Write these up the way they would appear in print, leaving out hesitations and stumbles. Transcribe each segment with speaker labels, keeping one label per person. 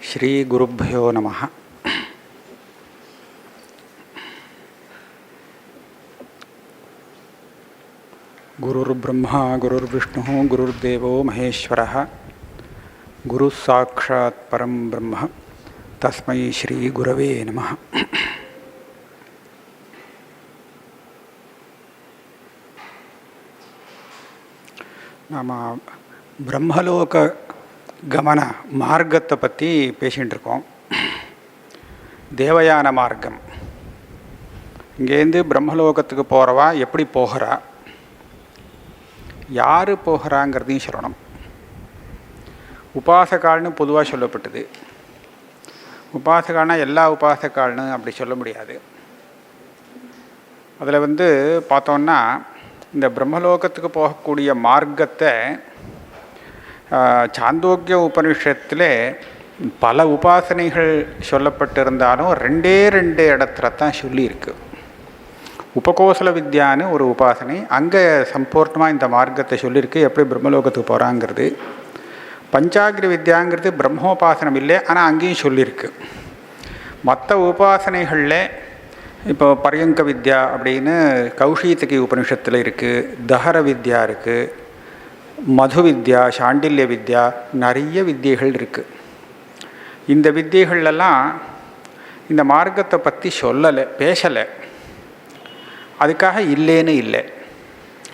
Speaker 1: ஸ்ரீ குருப்யோ நமः. குருர் பிரம்மா குருர் விஷ்ணு குருர்தேவோ மகேஸ்வரः குருः சாக்ஷாத் பரம் பிரம்ம தஸ்மை ஸ்ரீ குரவே நமः. நாம் பிரம்மலோக கமன மார்க்கத்தை பற்றி பேசிகிட்டு இருக்கோம். தேவயான மார்க்கம். இங்கேருந்து பிரம்மலோகத்துக்கு போகிறவா எப்படி போகிறா, யார் போகிறாங்கிறதையும் சொல்லணும். உபாசகால்னு பொதுவாக சொல்லப்பட்டது. உபாசகால்னா எல்லா உபாசகால்னு அப்படி சொல்ல முடியாது. அதில் பார்த்தோன்னா இந்த பிரம்மலோகத்துக்கு போகக்கூடிய மார்க்கத்தை சாந்தோக்கிய உபனிஷத்தில் பல உபாசனைகள் சொல்லப்பட்டிருந்தாலும் ரெண்டு இடத்துல தான் சொல்லியிருக்கு. உபகோசல வித்யான்னு ஒரு உபாசனை, அங்கே சம்பூர்ணமாக இந்த மார்க்கத்தை சொல்லியிருக்கு, எப்படி பிரம்மலோகத்துக்கு போகிறாங்கிறது. பஞ்சாகிரி வித்யாங்கிறது பிரம்மோபாசனம் இல்லை, ஆனால் அங்கேயும் சொல்லியிருக்கு. மற்ற உபாசனைகளில் இப்போ பர்யங்க வித்யா அப்படின்னு கௌஷீதகி உபனிஷத்தில் இருக்குது, தஹர வித்யா இருக்குது, மது வித்யா, சாண்டில்ய வித்யா, நிறைய வித்தியைகள் இருக்குது. இந்த வித்தியைகளெல்லாம் இந்த மார்க்கத்தை பற்றி சொல்லலை, பேசலை. அதுக்காக இல்லைன்னு இல்லை,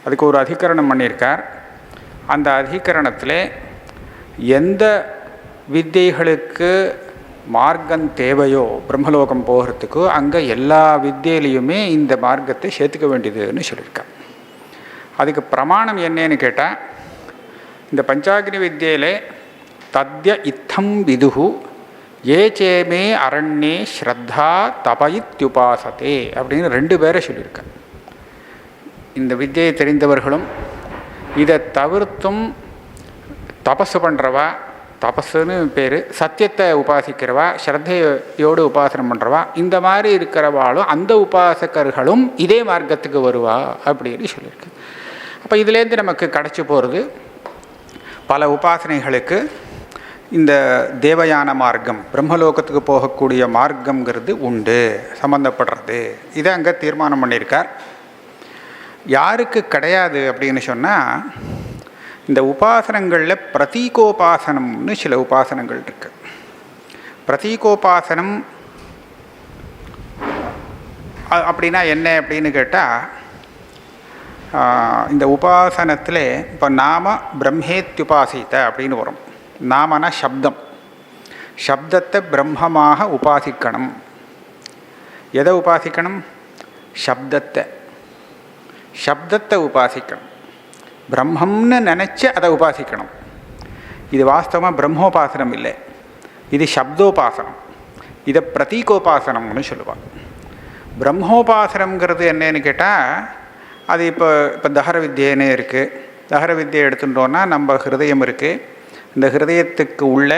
Speaker 1: அதுக்கு ஒரு அதிகரணம் பண்ணியிருக்கார். அந்த அதிகரணத்தில் எந்த வித்தியைகளுக்கு மார்க்கம் தேவையோ பிரம்மலோகம் போகிறதுக்கு, அங்கே எல்லா வித்தியிலையுமே இந்த மார்க்கத்தை சேர்த்துக்க வேண்டியதுன்னு சொல்லியிருக்கார். அதுக்கு பிரமாணம் என்னன்னு கேட்டால், இந்த பஞ்சாக்னி வித்தியிலே தத்ய இத்தம் விதுகு ஏ சேமே அரண்யே ஸ்ரத்தா தபயித்யுபாசதே அப்படின்னு 2 பேரை சொல்லியிருக்கார். இந்த வித்தியை தெரிந்தவர்களும் இதை தவிர்த்தும் தபஸு பண்ணுறவா, தபஸுன்னு பேர், சத்தியத்தை உபாசிக்கிறவா, ஸ்ரத்தையோடு உபாசனம் பண்ணுறவா, இந்த மாதிரி இருக்கிறவாளும் அந்த உபாசகர்களும் இதே மார்க்கத்துக்கு வருவா அப்படின்னு சொல்லியிருக்கு. அப்போ இதுலேருந்து நமக்கு கிடச்சி போகிறது பல உபாசனைகளுக்கு இந்த தேவயான மார்க்கம், பிரம்மலோகத்துக்கு போகக்கூடிய மார்க்கங்கிறது உண்டு, சம்பந்தப்படுறது. இதை அங்கே தீர்மானம் பண்ணியிருக்கார். யாருக்கு கிடையாது அப்படின்னு சொன்னால், இந்த உபாசனங்களில் பிரதீகோபாசனம்னு சில உபாசனங்கள் இருக்குது. பிரதீகோபாசனம் அப்படின்னா என்ன அப்படின்னு கேட்டால், இந்த உபாசனத்தில் இப்போ நாம பிரம்மேத்யுபாசித்த அப்படின்னு வரும். நாமனா சப்தம், சப்தத்தை பிரம்மமாக உபாசிக்கணும். எதை உபாசிக்கணும்? சப்தத்தை, சப்தத்தை உபாசிக்கணும். பிரம்மம்னு நினச்சி அதை உபாசிக்கணும். இது வாஸ்தவமாக பிரம்மோபாசனம் இல்லை, இது சப்தோபாசனம். இதை பிரதீகோபாசனம்னு சொல்லுவாங்க. பிரம்மோபாசனம்ங்கிறது என்னன்னு கேட்டால், அது இப்போ தஹர வித்தியன்னு இருக்குது. தஹர வித்தியை எடுத்துட்டோன்னா நம்ம ஹிருதயம் இருக்குது, இந்த ஹிருதயத்துக்கு உள்ள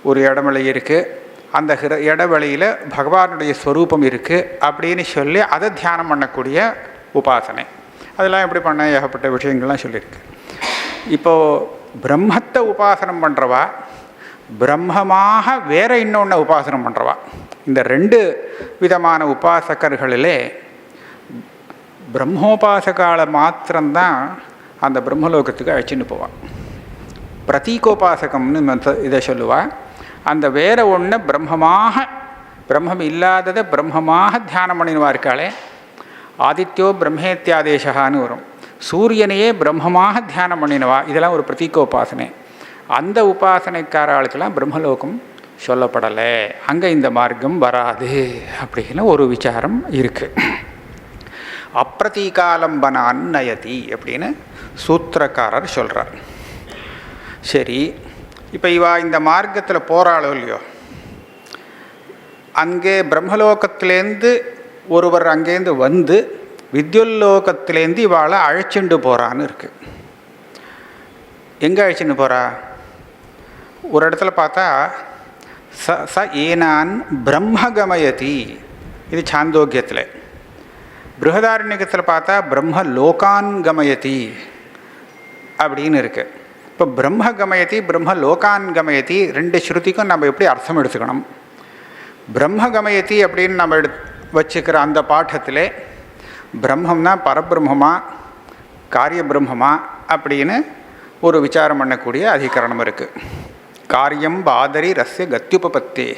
Speaker 1: ஒரு இடவெளி இருக்குது, அந்த இடவெளியில் பகவானுடைய ஸ்வரூபம் இருக்குது அப்படின்னு சொல்லி அதை தியானம் பண்ணக்கூடிய உபாசனை. அதெல்லாம் எப்படி பண்ண ஏகப்பட்ட விஷயங்கள்லாம் சொல்லியிருக்கு. இப்போது பிரம்மத்தை உபாசனம் பண்ணுறவா, பிரம்மமாக வேற இன்னொன்று உபாசனம் பண்ணுறவா, இந்த 2 விதமான உபாசகர்களிலே பிரம்மோபாசகால மாத்திரம்தான் அந்த பிரம்மலோகத்துக்கு அழைச்சின்னு போவாள். பிரதீகோபாசகம்னு இதை சொல்லுவாள். அந்த வேற ஒன்று பிரம்மமாக, பிரம்மம் இல்லாததை பிரம்மமாக தியானம் பண்ணினுவா இருக்காளே, ஆதித்யோ பிரம்மேத்தியாதேசகான்னு வரும். சூரியனையே பிரம்மமாக தியானம் பண்ணினவா, இதெல்லாம் ஒரு பிரதீகோபாசனை. அந்த உபாசனைக்காரர்களுக்கெல்லாம் பிரம்மலோகம் சொல்லப்படலை, அங்கே இந்த மார்க்கம் வராது அப்படின்னு ஒரு விசாரம் இருக்குது. அப்பிரதீகாலம்பனான் நயதி அப்படின்னு சூத்திரக்காரர் சொல்கிறார். சரி, இப்போ இவா இந்த மார்க்கத்தில் போகிறாளோ இல்லையோ, அங்கே பிரம்மலோகத்திலேருந்து ஒருவர் அங்கேருந்து வந்து வித்யுல்லோகத்திலேருந்து இவாளை அழைச்சிண்டு போகிறான்னு இருக்குது. எங்கே அழைச்சின்னு போகிறா? ஒரு இடத்துல பார்த்தா ச ஏனான் பிரம்மகமயதி, இது சாந்தோக்கியத்தில். பிருகதாரண்யத்தில் பார்த்தா பிரம்ம லோகான் கமயதி அப்படின்னு இருக்குது. இப்போ பிரம்ம கமயதி பிரம்ம லோகான் கமயதி ரெண்டு ஸ்ருதிக்கும் நம்ம எப்படி அர்த்தம் எடுத்துக்கணும்? பிரம்ம கமயதி அப்படின்னு நம்ம வச்சுக்கிற அந்த பாட்டத்தில் பிரம்மம்னா பரபிரம்மமா காரிய பிரம்மமா அப்படின்னு ஒரு விசாரம் பண்ணக்கூடிய அதிகரணம் இருக்குது. காரியம் பாதரி ரஸ்ய கத்யுபபத்தே.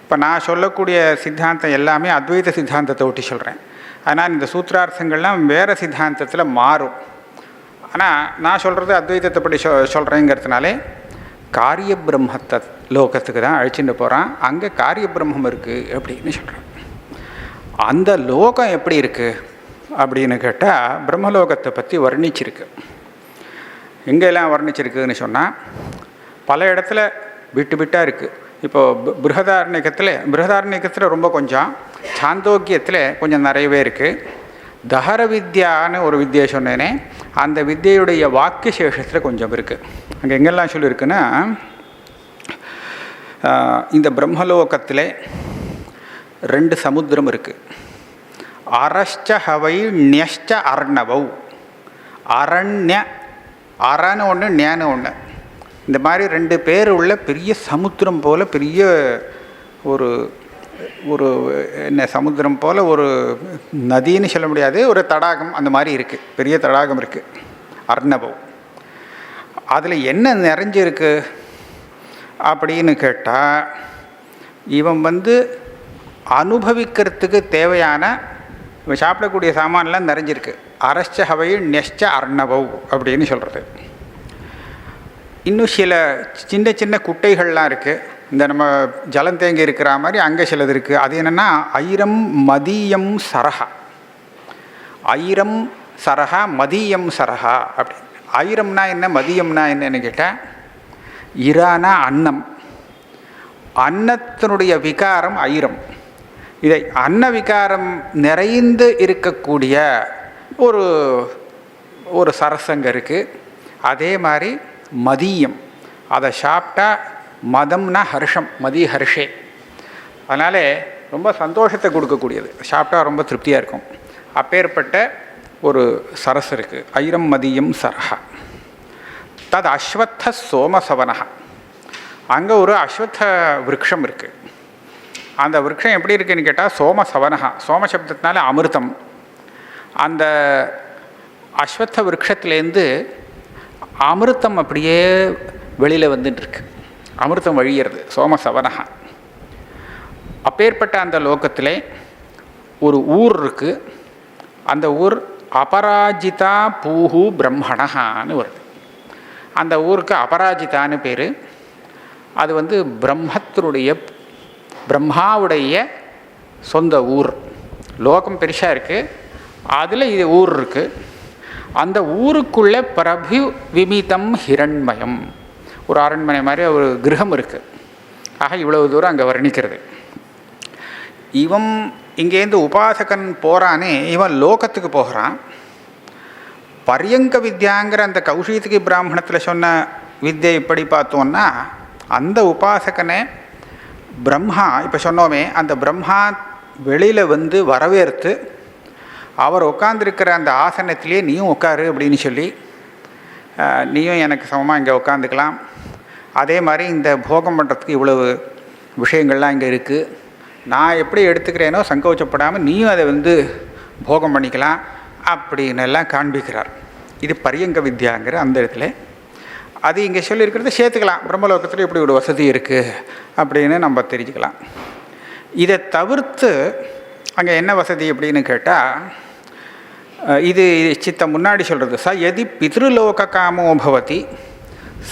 Speaker 1: இப்போ நான் சொல்லக்கூடிய சித்தாந்தம் எல்லாமே அத்வைத சித்தாந்தத்தை ஒட்டி சொல்கிறேன். ஆனால் இந்த சூத்திரார்த்தங்கள்லாம் வேறு சித்தாந்தத்தில் மாறும். ஆனால் நான் சொல்கிறது அத்வைதத்தை படி சொல்கிறேங்கிறதுனாலே காரிய பிரம்மத்தை லோகத்துக்கு தான் அழிச்சுட்டு போகிறான். அங்கே காரிய பிரம்மம் இருக்குது அப்படின்னு சொல்கிறேன். அந்த லோகம் எப்படி இருக்குது அப்படின்னு கேட்டால் பிரம்மலோகத்தை பற்றி வர்ணிச்சிருக்கு. எங்கெல்லாம் வர்ணிச்சிருக்குதுன்னு சொன்னால் பல இடத்துல விட்டு விட்டாக இருக்குது. இப்போது பிருகதாரண்யக்கத்தில் ரொம்ப கொஞ்சம், சாந்தோக்கியத்தில் கொஞ்சம் நிறையவே இருக்குது. தஹர வித்யான்னு ஒரு வித்தியை சொன்னேனே, அந்த வித்தியுடைய வாக்கிய சேஷத்தில் கொஞ்சம் இருக்குது. அங்கே எங்கெல்லாம் சொல்லியிருக்குன்னா, இந்த பிரம்மலோகத்தில் 2 சமுத்திரம் இருக்குது. அரஷ்ட ஹவை ஞஷ்ட அர்ணவௌ. அரண்ய அரன்னு ஒன்று ஞான ஒன்று. இந்த மாதிரி 2 பேர் உள்ள பெரிய சமுத்திரம் போல் பெரிய ஒரு ஒரு என்ன சமுத்திரம் போல் ஒரு நதின்னு சொல்ல முடியாது, ஒரு தடாகம் அந்த மாதிரி இருக்குது. பெரிய தடாகம் இருக்குது அர்ணவௌ. அதில் என்ன நிறைஞ்சிருக்கு அப்படின்னு கேட்டால், இவன் அனுபவிக்கிறதுக்கு தேவையான இவன் சாப்பிடக்கூடிய சாமான்லாம் நிறைஞ்சிருக்கு. அரஷ்ட ஹவை நெஷ்ட அர்ணவௌ அப்படின்னு சொல்கிறது. இன்னும் சில சின்ன சின்ன குட்டைகள்லாம் இருக்குது. இந்த நம்ம ஜலம் தேங்கி இருக்கிற மாதிரி அங்கே சிலது இருக்குது. அது என்னென்னா ஐரம் மதியம் சரஹா. ஐரம் சரஹா மதியம் சரஹா அப்படி. ஐரம்னா என்ன, மதியம்னா என்னன்னு கேட்டால், இரானா அன்னம், அன்னத்தினுடைய விகாரம் ஐரம். இதை அன்ன விகாரம் நிறைந்து இருக்கக்கூடிய ஒரு ஒரு சரசங்க இருக்குது. அதே மாதிரி மதியம், அதை சாப்பிட்டா மதம்னா ஹர்ஷம், மதி ஹர்ஷே. அதனால் ரொம்ப சந்தோஷத்தை கொடுக்கக்கூடியது, சாப்பிட்டா ரொம்ப திருப்தியாக இருக்கும். அப்பேற்பட்ட ஒரு சரஸ் இருக்குது, ஐரம் மதியம் சரஹா. தது அஸ்வத்த சோமசவனஹா. அங்கே ஒரு அஸ்வத்த விருட்சம் இருக்குது. அந்த விருட்சம் எப்படி இருக்குதுன்னு கேட்டால் சோமசவனஹா, சோமசப்தத்தினால அமிர்தம். அந்த அஸ்வத்த விருட்சத்துலேருந்து அமிர்தம் அப்படியே வெளியில் வந்துட்டுருக்கு. அமிர்தம் வழியிறது சோமசவனஹா. அப்பேற்பட்ட அந்த லோகத்தில் ஒரு ஊர் இருக்குது. அந்த ஊர் அபராஜிதா பூஹு பிரம்மணஹான்னு வருது. அந்த ஊருக்கு அபராஜிதான்னு பேர். அது பிரம்மாவுடைய சொந்த ஊர். லோகம் பெருசாக இருக்குது, அதில் இது ஊர் இருக்குது. அந்த ஊருக்குள்ளே பிரபு விமிதம் ஹிரண்மயம், ஒரு அரண்மனை மாதிரி ஒரு கிரகம் இருக்குது. ஆக இவ்வளவு தூரம் அங்கே வர்ணிக்கிறது. இவன் இங்கேருந்து உபாசகன் போகிறானே, இவன் லோகத்துக்கு போகிறான். பரியங்க வித்யாங்கிற அந்த கௌஷிகி பிராமணத்தில் சொன்ன வித்யை இப்படி பார்த்தோன்னா, அந்த உபாசகனை பிரம்மா இப்போ சொன்னோமே, அந்த பிரம்மா வெளியில் வரவேற்று அவர் உட்காந்துருக்கிற அந்த ஆசனத்திலே நீயும் உட்காரு அப்படின்னு சொல்லி, நீயும் எனக்கு சமமாக இங்கே உட்காந்துக்கலாம். அதே மாதிரி இந்த போகம் பண்ணுறதுக்கு இவ்வளவு விஷயங்கள்லாம் இங்கே இருக்குது, நான் எப்படி எடுத்துக்கிறேனோ சங்கோச்சப்படாமல் நீயும் அதை போகம் பண்ணிக்கலாம் அப்படின்னு எல்லாம் காண்பிக்கிறார். இது பரியங்க வித்யாங்கிற அந்த இடத்துல. அது இங்கே சொல்லியிருக்கிறத சேர்த்துக்கலாம். பிரம்மலோகத்தில் இப்படி ஒரு வசதி இருக்குது அப்படின்னு நம்ம தெரிஞ்சுக்கலாம். இதை தவிர்த்து அங்கே என்ன வசதி அப்படின்னு கேட்டால், இது சித்தம் முன்னாடி சொல்கிறது, ச எதி பித்ருலோக காமோ பவதி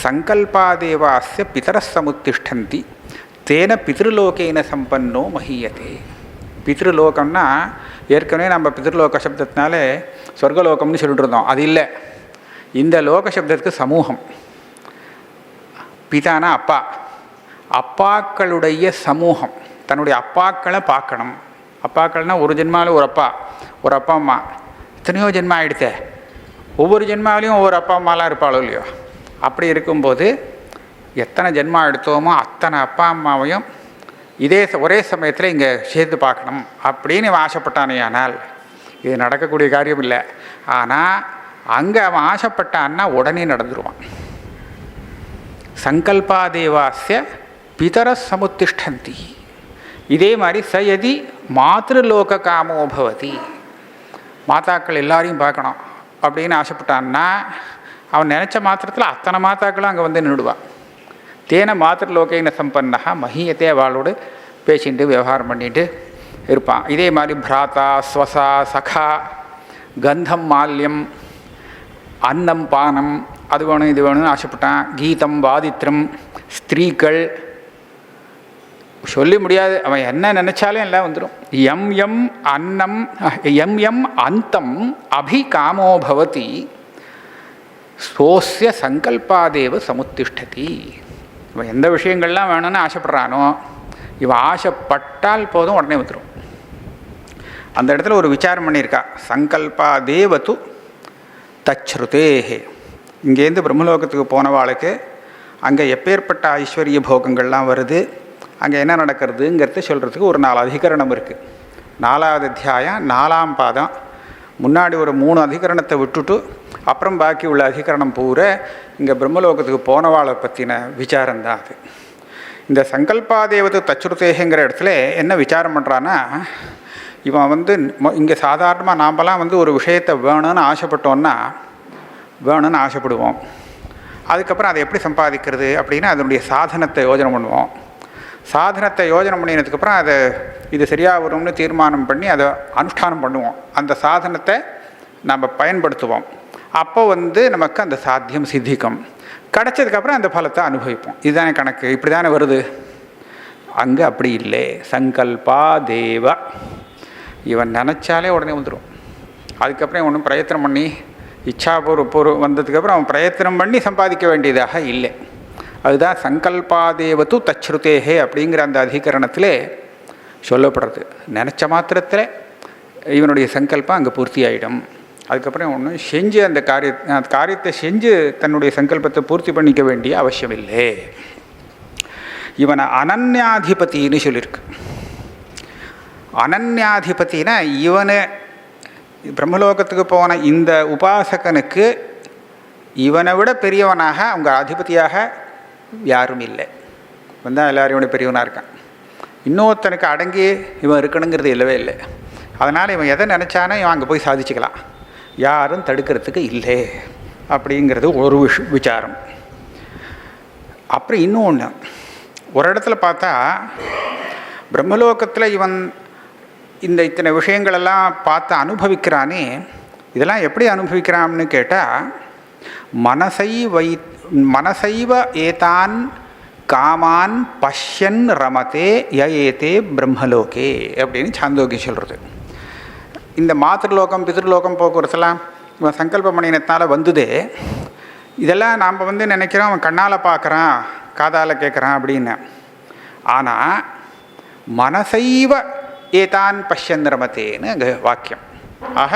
Speaker 1: சங்கல்பாதேவாஸ்ய பிதரசமுத்திஷ்டந்தி தேன பித்ருலோகேன சம்பன்னோ மஹீயதே. பித்ருலோகம்னா ஏற்கனவே நம்ம பித்ருலோக சப்தத்தினால சொர்க்கலோகம்னு சொல்லிட்டு இருந்தோம். அது இல்லை, இந்த லோக சப்தத்துக்கு சமூகம். பிதானா அப்பா, அப்பாக்களுடைய சமூகம். தன்னுடைய அப்பாக்களை பார்க்கணும். அப்பாக்கள்னால் ஒரு ஜென்மாவில் ஒரு அப்பா, ஒரு அப்பா அம்மா. எத்தனையோ ஜென்மா ஆகிடுத்தே, ஒவ்வொரு ஜென்மாவிலையும் ஒவ்வொரு அப்பா அம்மாலாம் இருப்பாளோ இல்லையோ. அப்படி இருக்கும்போது எத்தனை ஜென்மா எடுத்தோமோ அத்தனை அப்பா அம்மாவையும் ஒரே சமயத்தில் இங்கே சேர்த்து பார்க்கணும் அப்படின்னு அவன் ஆசைப்பட்டானே. ஆனால் இது நடக்கக்கூடிய காரியம் இல்லை. ஆனால் அங்கே அவன் ஆசைப்பட்டான்னா உடனே நடந்துருவான். சங்கல்பாதேவாஸ்ய பிதர சமுத்திஷ்டந்தி. இதே மாதிரி ச யதி மாத்ருலோக காமோ பவதி, மாதாக்கள் எல்லாரையும் பார்க்கணும் அப்படின்னு ஆசைப்பட்டான்னா அவன் நினச்ச மாத்திரத்தில் அத்தனை மாதாக்களும் அங்கே வந்து நின்றுடுவான். தேன மாத்திரலோகைன சம்பன்னா மகியத்தை அவளோடு பேசிட்டு விவகாரம் பண்ணிட்டு இருப்பான். இதே மாதிரி பிராத்தா ஸ்வசா சகா கந்தம் மால்யம் அன்னம் பானம் அது வேணும் இது வேணும்னு ஆசைப்பட்டான். கீதம் வாதித்ரம் ஸ்திரீகள் சொல்லி முடியாது, அவன் என்ன நினச்சாலும் எல்லாம் வந்துடும். எம் எம் அன்னம் எம் எம் அந்தம் அபி காமோ பவதி சோஸ்ய சங்கல்பாதேவ சமுத்திஷ்டதி. இவன் எந்த விஷயங்கள்லாம் வேணும்னு ஆசைப்படுறானோ இவன் ஆசைப்பட்டால் போதும் உடனே வந்துடும். அந்த இடத்துல ஒரு விசாரம் பண்ணியிருக்கா, சங்கல்பாதேவது தச்ருதேஹே. இங்கேருந்து பிரம்மலோகத்துக்கு போனவாளுக்கு அங்கே எப்பேற்பட்ட ஐஸ்வர்ய போகங்கள்லாம் வருது, அங்கே என்ன நடக்கிறதுங்கிறத சொல்கிறதுக்கு ஒரு 4 அதிகரணம் இருக்குது. 4வது அத்தியாயம் 4ஆம் பாதம். முன்னாடி ஒரு 3 அதிகரணத்தை விட்டுட்டு அப்புறம் பாக்கி உள்ள அதிகரணம் பூரா இங்கே பிரம்மலோகத்துக்கு போனவாளை பற்றின விசாரம் தான் அது. இந்த சங்கல்பாதேவது தச்சுருத்தேங்கிற இடத்துல என்ன விசாரம் பண்ணுறான்னா, இவன் வந்து இங்கே சாதாரணமாக நாம்பலாம் வந்து ஒரு விஷயத்தை வேணும்னு ஆசைப்பட்டோன்னா வேணும்னு ஆசைப்படுவோம். அதுக்கப்புறம் அதை எப்படி சம்பாதிக்கிறது அப்படின்னா அதனுடைய சாதனத்தை யோஜனை பண்ணுவோம். சாதனத்தை யோஜனை பண்ணினதுக்கப்புறம் அதை இது சரியாக வரும்னு தீர்மானம் பண்ணி அதை அனுஷ்டானம் பண்ணுவோம். அந்த சாதனத்தை நம்ம பயன்படுத்துவோம். அப்போ வந்து நமக்கு அந்த சாத்தியம் சித்திக்கும். கிடச்சதுக்கப்புறம் அந்த பலத்தை அனுபவிப்போம். இதுதானே கணக்கு, இப்படி தானே வருது. அங்கே அப்படி இல்லை. சங்கல்பா தேவ, இவன் நினச்சாலே உடனே வந்துடும். அதுக்கப்புறம் ஒன்றும் பிரயத்தனம் பண்ணி இச்சாபூர்வம் வந்ததுக்கப்புறம் அவன் பிரயத்தனம் பண்ணி சம்பாதிக்க வேண்டியதாக இல்லை. அதுதான் சங்கல்பாதேவது தச்ருதேஹே அப்படிங்கிற அந்த அதிகரணத்தில் சொல்லப்படுறது. நினச்ச மாத்திரத்தில் இவனுடைய சங்கல்பம் அங்கே பூர்த்தி ஆகிடும். அதுக்கப்புறம் ஒன்றும் செஞ்சு அந்த காரியத்தை செஞ்சு தன்னுடைய சங்கல்பத்தை பூர்த்தி பண்ணிக்க வேண்டிய அவசியம் இல்லை. இவனை அனன்யாதிபத்தின்னு சொல்லியிருக்கு. அனன்யாதிபத்தினா இவனை பிரம்மலோகத்துக்கு போன இந்த உபாசகனுக்கு இவனை விட பெரியவனாக அவங்க அதிபதியாக யாரும் இல்லை. இவன் தான் எல்லாரையும் விட பெரியவனாக இருக்கான். இன்னொருத்தனுக்கு அடங்கி இவன் இருக்கணுங்கிறது இல்லவே இல்லை. அதனால் இவன் எதை நினச்சானோ இவன் அங்கே போய் சாதிச்சுக்கலாம், யாரும் தடுக்கிறதுக்கு இல்லை அப்படிங்கிறது ஒரு விசாரம். அப்புறம் இன்னொன்று, ஒரு இடத்துல பார்த்தா பிரம்மலோகத்தில் இவன் இந்த இத்தனை விஷயங்களெல்லாம் பார்த்து அனுபவிக்கிறானே, இதெல்லாம் எப்படி அனுபவிக்கிறான்னு கேட்டால் மனசைவ ஏதான் காமான் பஷ்யன் ரமதே யேதே பிரம்மலோகே அப்படின்னு சாந்தோக்கி சொல்கிறது. இந்த மாத்திருலோகம் பிதிருலோகம் போக்குவரத்தெல்லாம் இவன் சங்கல்ப மணினத்தால் வந்ததே. இதெல்லாம் நாம் வந்து நினைக்கிறோம் அவன் கண்ணால் பார்க்குறான் காதால் கேட்குறான் அப்படின்னு. ஆனால் மனசைவ ஏதான் பஷ்யன் ரமதேன்னு அங்கே வாக்கியம். ஆக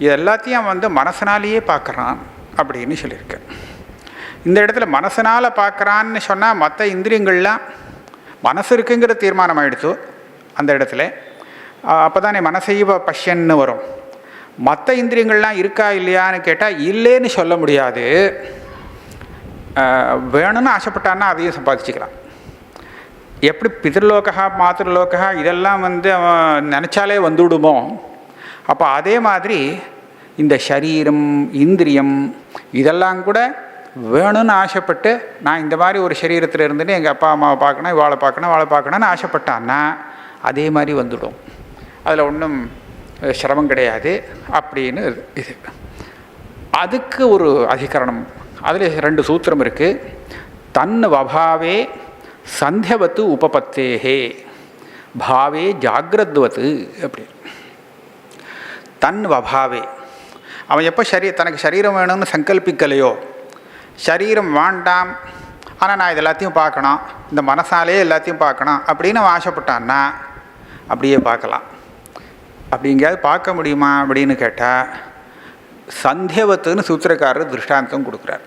Speaker 1: இது எல்லாத்தையும் அவன் வந்து மனசனாலேயே பார்க்குறான் அப்படின்னு சொல்லியிருக்கேன். இந்த இடத்துல மனசனால் பார்க்குறான்னு சொன்னால் மற்ற இந்திரியங்கள்லாம் மனசு இருக்குங்கிற தீர்மானம் ஆகிடுச்சு அந்த இடத்துல. அப்போ தானே மனசைவ பஷ்யன்னு வரும். மற்ற இந்திரியங்கள்லாம் இருக்கா இல்லையான்னு கேட்டால் இல்லைன்னு சொல்ல முடியாது. வேணும்னு ஆசைப்பட்டான்னா அதையும் சம்பாதிச்சுக்கலாம். எப்படி பிதிர்லோகா மாத்திருலோகா இதெல்லாம் வந்து அவன் நினச்சாலே வந்துவிடுமோ, அப்போ அதே மாதிரி இந்த சரீரம் இந்திரியம் இதெல்லாம் கூட வேணும்னு ஆசைப்பட்டு நான் இந்த மாதிரி ஒரு சரீரத்தில் இருந்துட்டு எங்கள் அப்பா அம்மாவை பார்க்கணும் இவாளை பார்க்கணும் வாழை பார்க்கணுன்னு ஆசைப்பட்டான்னா அதே மாதிரி வந்துடும். அதில் ஒன்றும் சிரமம் கிடையாது அப்படின்னு இது. அதுக்கு ஒரு அதிகரணம், அதில் 2 சூத்திரம் இருக்குது. தன் வபாவே சந்தியவத்து உபபத்தேஹே பாவே ஜாகிரத்வத்து அப்படி. தன் வபாவே, அவன் எப்போ தனக்கு சரீரம் வேணும்னு சங்கல்பிக்கலையோ, சரீரம் வேண்டாம் ஆனால் நான் இது எல்லாத்தையும் பார்க்கணும், இந்த மனசாலே எல்லாத்தையும் பார்க்கணும் அப்படின்னு அவன் ஆசைப்பட்டான்னா அப்படியே பார்க்கலாம். அப்படி எங்கேயாவது பார்க்க முடியுமா அப்படின்னு கேட்டால் சந்தியவத்துன்னு சூத்திரக்காரர் திருஷ்டாந்தம் கொடுக்குறார்.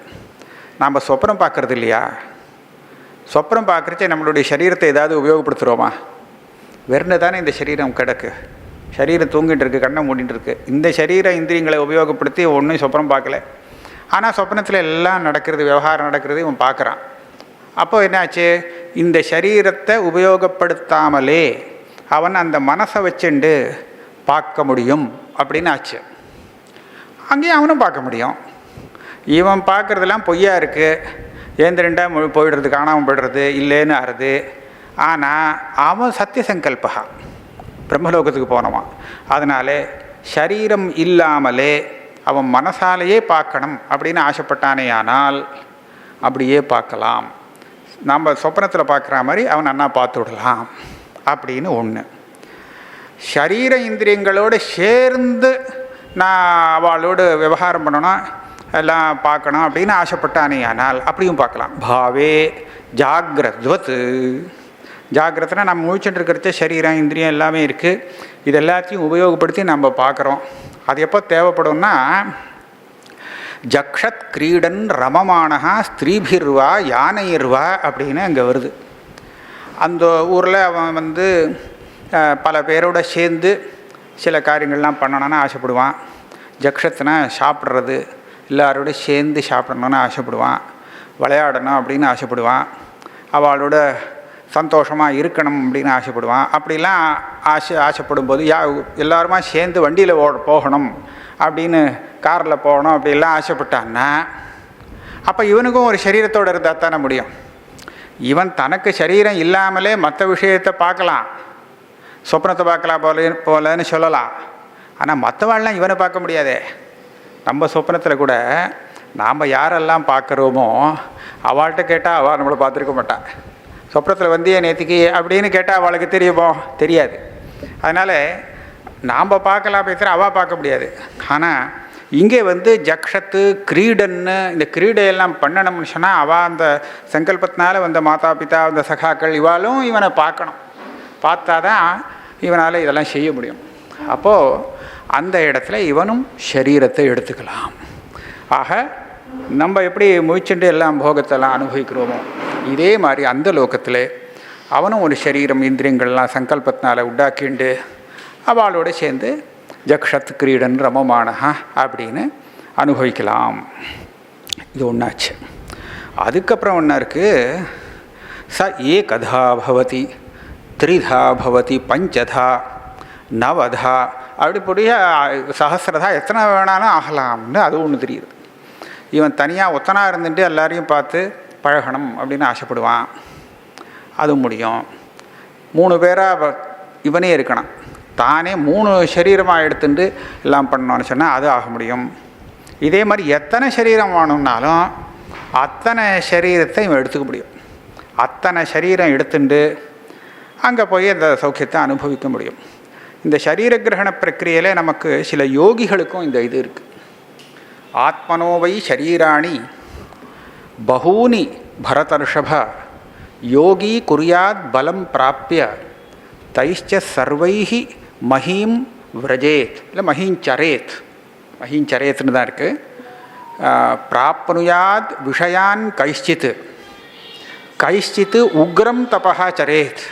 Speaker 1: நாம் சொப்னம் பார்க்குறது இல்லையா, சொப்னம் பார்க்குறச்சே நம்மளுடைய சரீரத்தை ஏதாவது உபயோகப்படுத்துகிறோமா? வெறும் தானே இந்த சரீரம் கிடக்கு, சரீரம் தூங்கிட்டு இருக்குது, கண்ணை மூடிட்டு இருக்குது. இந்த சரீர இந்திரியங்களை உபயோகப்படுத்தி ஒன்றும் சொப்னம் பார்க்கல. ஆனால் சொப்னத்தில் எல்லாம் நடக்கிறது, விவகாரம் நடக்கிறது, இவன் பார்க்குறான். அப்போ என்னாச்சு, இந்த சரீரத்தை உபயோகப்படுத்தாமலே அவன் அந்த மனசை வச்சுண்டு பார்க்க முடியும் அப்படின்னு ஆச்சு. அங்கேயும் அவனும் பார்க்க முடியும். இவன் பார்க்குறதெல்லாம் பொய்யா இருக்குது, ஏந்திரண்டா போயிடுறது, காணாமல் போய்டுறது, இல்லைன்னு ஆறுது. ஆனால் அவன் சத்திய சங்கல்பா, பிரம்மலோகத்துக்கு போனவான். அதனால சரீரம் இல்லாமலே அவன் மனசாலேயே பார்க்கணும் அப்படின்னு ஆசைப்பட்டானே, ஆனால் அப்படியே பார்க்கலாம். நம்ம சொப்பனத்தில் பார்க்குற மாதிரி அவன் அண்ணா பார்த்து விடலாம் அப்படின்னு ஒன்று. சரீர இந்திரியங்களோடு சேர்ந்து நான் அவளோடு விவகாரம் பண்ணணும், எல்லாம் பார்க்கணும் அப்படின்னு ஆசைப்பட்டானே, ஆனால் அப்படியும் பார்க்கலாம். பாவே ஜாகிரத்வத். ஜாகிரத்னா நம்ம முழிச்சுட்டு இருக்கிறச்ச சரீரம் இந்திரியம் எல்லாமே இருக்குது. இது எல்லாத்தையும் உபயோகப்படுத்தி நம்ம பார்க்குறோம். அது எப்போ தேவைப்படும்னா, ஜக்ஷத் கிரீடன் ரமமானஹா ஸ்திரீபிர்வா யானையிர்வா அப்படின்னு அங்கே வருது. அந்த ஊரில் அவன் பல பேரோட சேர்ந்து சில காரியங்கள்லாம் பண்ணணும்னு ஆசைப்படுவான். ஜக்ஷத்னா சாப்பிட்றது, எல்லாரோட சேர்ந்து சாப்பிடணுன்னு ஆசைப்படுவான். விளையாடணும் அப்படின்னு ஆசைப்படுவான். அவளோட சந்தோஷமாக இருக்கணும் அப்படின்னு ஆசைப்படுவான். அப்படிலாம் ஆசைப்படும்போது எல்லாருமா சேர்ந்து வண்டியில் போகணும் அப்படின்னு, காரில் போகணும் அப்படிலாம் ஆசைப்பட்டான்னா, அப்போ இவனுக்கும் ஒரு சரீரத்தோடு இருந்தால் தானே முடியும். இவன் தனக்கு சரீரம் இல்லாமலே மற்ற விஷயத்தை பார்க்கலாம், சொப்னத்தை பார்க்கலாம் போலன்னு சொல்லலாம். ஆனால் மற்றவாள்லாம் இவனை பார்க்க முடியாதே. நம்ம சொப்னத்தில் கூட நாம் யாரெல்லாம் பார்க்குறோமோ அவள்கிட்ட கேட்டால் அவள் நம்மளை பார்த்துருக்க மாட்டாள். சொப்னத்தில் வந்தியே நேற்றுக்கு அப்படின்னு கேட்டால் அவளுக்கு தெரியுமோ? தெரியாது. அதனால் நாம் பார்க்கலாம் பேசுகிற அவள் பார்க்க முடியாது. ஆனால் இங்கே ஜக்ஷத்து கிரீடன்னு இந்த கிரீடையெல்லாம் பண்ணணும்னு சொன்னால் அவள் அந்த சங்கல்பத்தினால வந்த மாதா பிதா, அந்த சகாக்கள் இவாளும் இவனை பார்க்கணும். பார்த்தா தான் இவனால் இதெல்லாம் செய்ய முடியும். அப்போது அந்த இடத்துல இவனும் சரீரத்தை எடுத்துக்கலாம். ஆக நம்ம எப்படி முயற்சிண்டு எல்லாம் போகத்தெல்லாம் அனுபவிக்கிறோமோ, இதே மாதிரி அந்த லோகத்தில் அவனும் ஒரு சரீரம் இந்திரியங்கள்லாம் சங்கல்பத்தினால உண்டாக்கிண்டு அவளோடு சேர்ந்து ஜக்ஷத் கிரீடன் ரமமானஹா அப்படின்னு அனுபவிக்கலாம். இது ஒன்றாச்சு. அதுக்கப்புறம் ஒன்றா இருக்குது, ச ஏகதா பவதி, த்ரிதா பவதி, பஞ்சதா, நவதா, அப்படிப்படிய சஹசிரதா, எத்தனை வேணாலும் ஆகலாம்னு அது ஒன்று தெரியுது. இவன் தனியாக ஒத்தனாக இருந்துட்டு எல்லாரையும் பார்த்து பழகணும் அப்படின்னு ஆசைப்படுவான், அது முடியும். 3 பேராக இவனே இருக்கணும், தானே 3 சரீரமாக எடுத்துட்டு எல்லாம் பண்ணணும்னு சொன்னால் அது ஆக முடியும். இதே மாதிரி எத்தனை சரீரம் வேணும்னாலும் அத்தனை சரீரத்தை இவன் எடுத்துக்க முடியும். அத்தனை சரீரம் எடுத்துட்டு அங்கே போய் அந்த சௌக்கியத்தை அனுபவிக்க முடியும். இந்த சரீர கிரகண பிரக்கிரியில் நமக்கு சில யோகிகளுக்கும் இந்த இது இருக்குது. ஆத்மனோவை சரீராணி பகூனி பரதர்ஷப யோகி குறியாத் பலம் பிராப்பிய தைஷ்ச சர்வைஹி மஹீம் விரஜேத், இல்லை மஹீஞ்சரேத், மஹீஞ்சரேத்னு தான் இருக்குது. பிராப்னுயாத் விஷயான் கைஷ்சித், கைஷ்சித் உக்ரம் தபா சரேத்,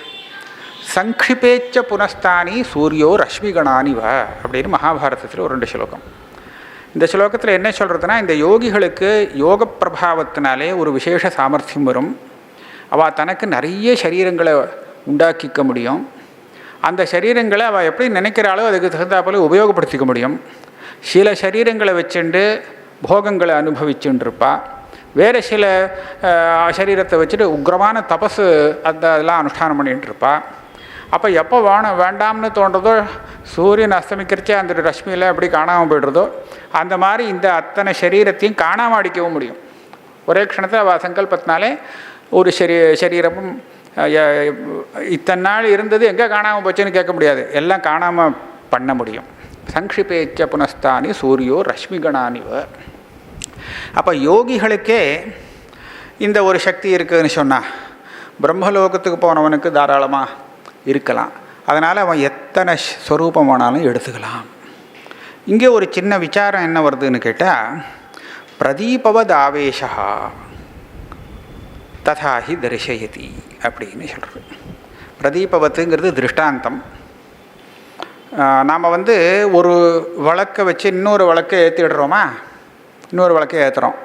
Speaker 1: சங்கிபேச்ச புனஸ்தானி சூரியோ ரஷ்மிகணானிவ அப்படின்னு மகாபாரதத்தில் ஒரு 2 ஸ்லோகம். இந்த ஸ்லோகத்தில் என்ன சொல்கிறதுனா, இந்த யோகிகளுக்கு யோக பிரபாவத்தினாலே ஒரு விசேஷ சாமர்த்தியம் வரும். அவள் தனக்கு நிறைய சரீரங்களை உண்டாக்கிக்க முடியும். அந்த சரீரங்களை அவள் எப்படி நினைக்கிறாளோ அதுக்கு தகுந்தாப்போல உபயோகப்படுத்திக்க முடியும். சில சரீரங்களை வச்சுண்டு போகங்களை அனுபவிச்சுட்டுருப்பாள். வேறு சில சரீரத்தை வச்சுட்டு உக்ரமான தபஸு அதெல்லாம் அனுஷ்டானம் பண்ணிகிட்டு இருப்பாள். அப்போ எப்போ வேண்டாம்னு தோன்றதோ, சூரியன் அஸ்தமிக்கிறச்சே அந்த ரஷ்மியில் எப்படி காணாமல் போய்டுறதோ, அந்த மாதிரி இந்த அத்தனை சரீரத்தையும் காணாமல் அடிக்கவும் முடியும். ஒரே க்ஷணத்தில் அவள் சங்கல்பத்தினாலே ஒரு சரீரமும் இத்தனை நாள் இருந்தது எங்கே காணாமல் போச்சுன்னு கேட்க முடியாது, எல்லாம் காணாமல் பண்ண முடியும். சங்கிபேச்ச புனஸ்தானி சூரியோ ரஷ்மிகணானிவ. அப்போ யோகிகளுக்கே இந்த ஒரு சக்தி இருக்குதுன்னு சொன்னால் பிரம்மலோகத்துக்கு போனவனுக்கு தாராளமாக இருக்கலாம். அதனால் அவன் எத்தனை ஸ்வரூபமானாலும் எடுத்துக்கலாம். இங்கே ஒரு சின்ன விசாரம் என்ன வருதுன்னு கேட்டால், பிரதீபவத் ஆவேஷா ததாஹி தரிசயதி அப்படின்னு சொல்கிறது. பிரதீபவத்துங்கிறது திருஷ்டாந்தம். நாம் ஒரு வழக்கை வச்சு இன்னொரு வழக்கை ஏற்றிடுறோமா, இன்னொரு வழக்கை ஏற்றுறோம்,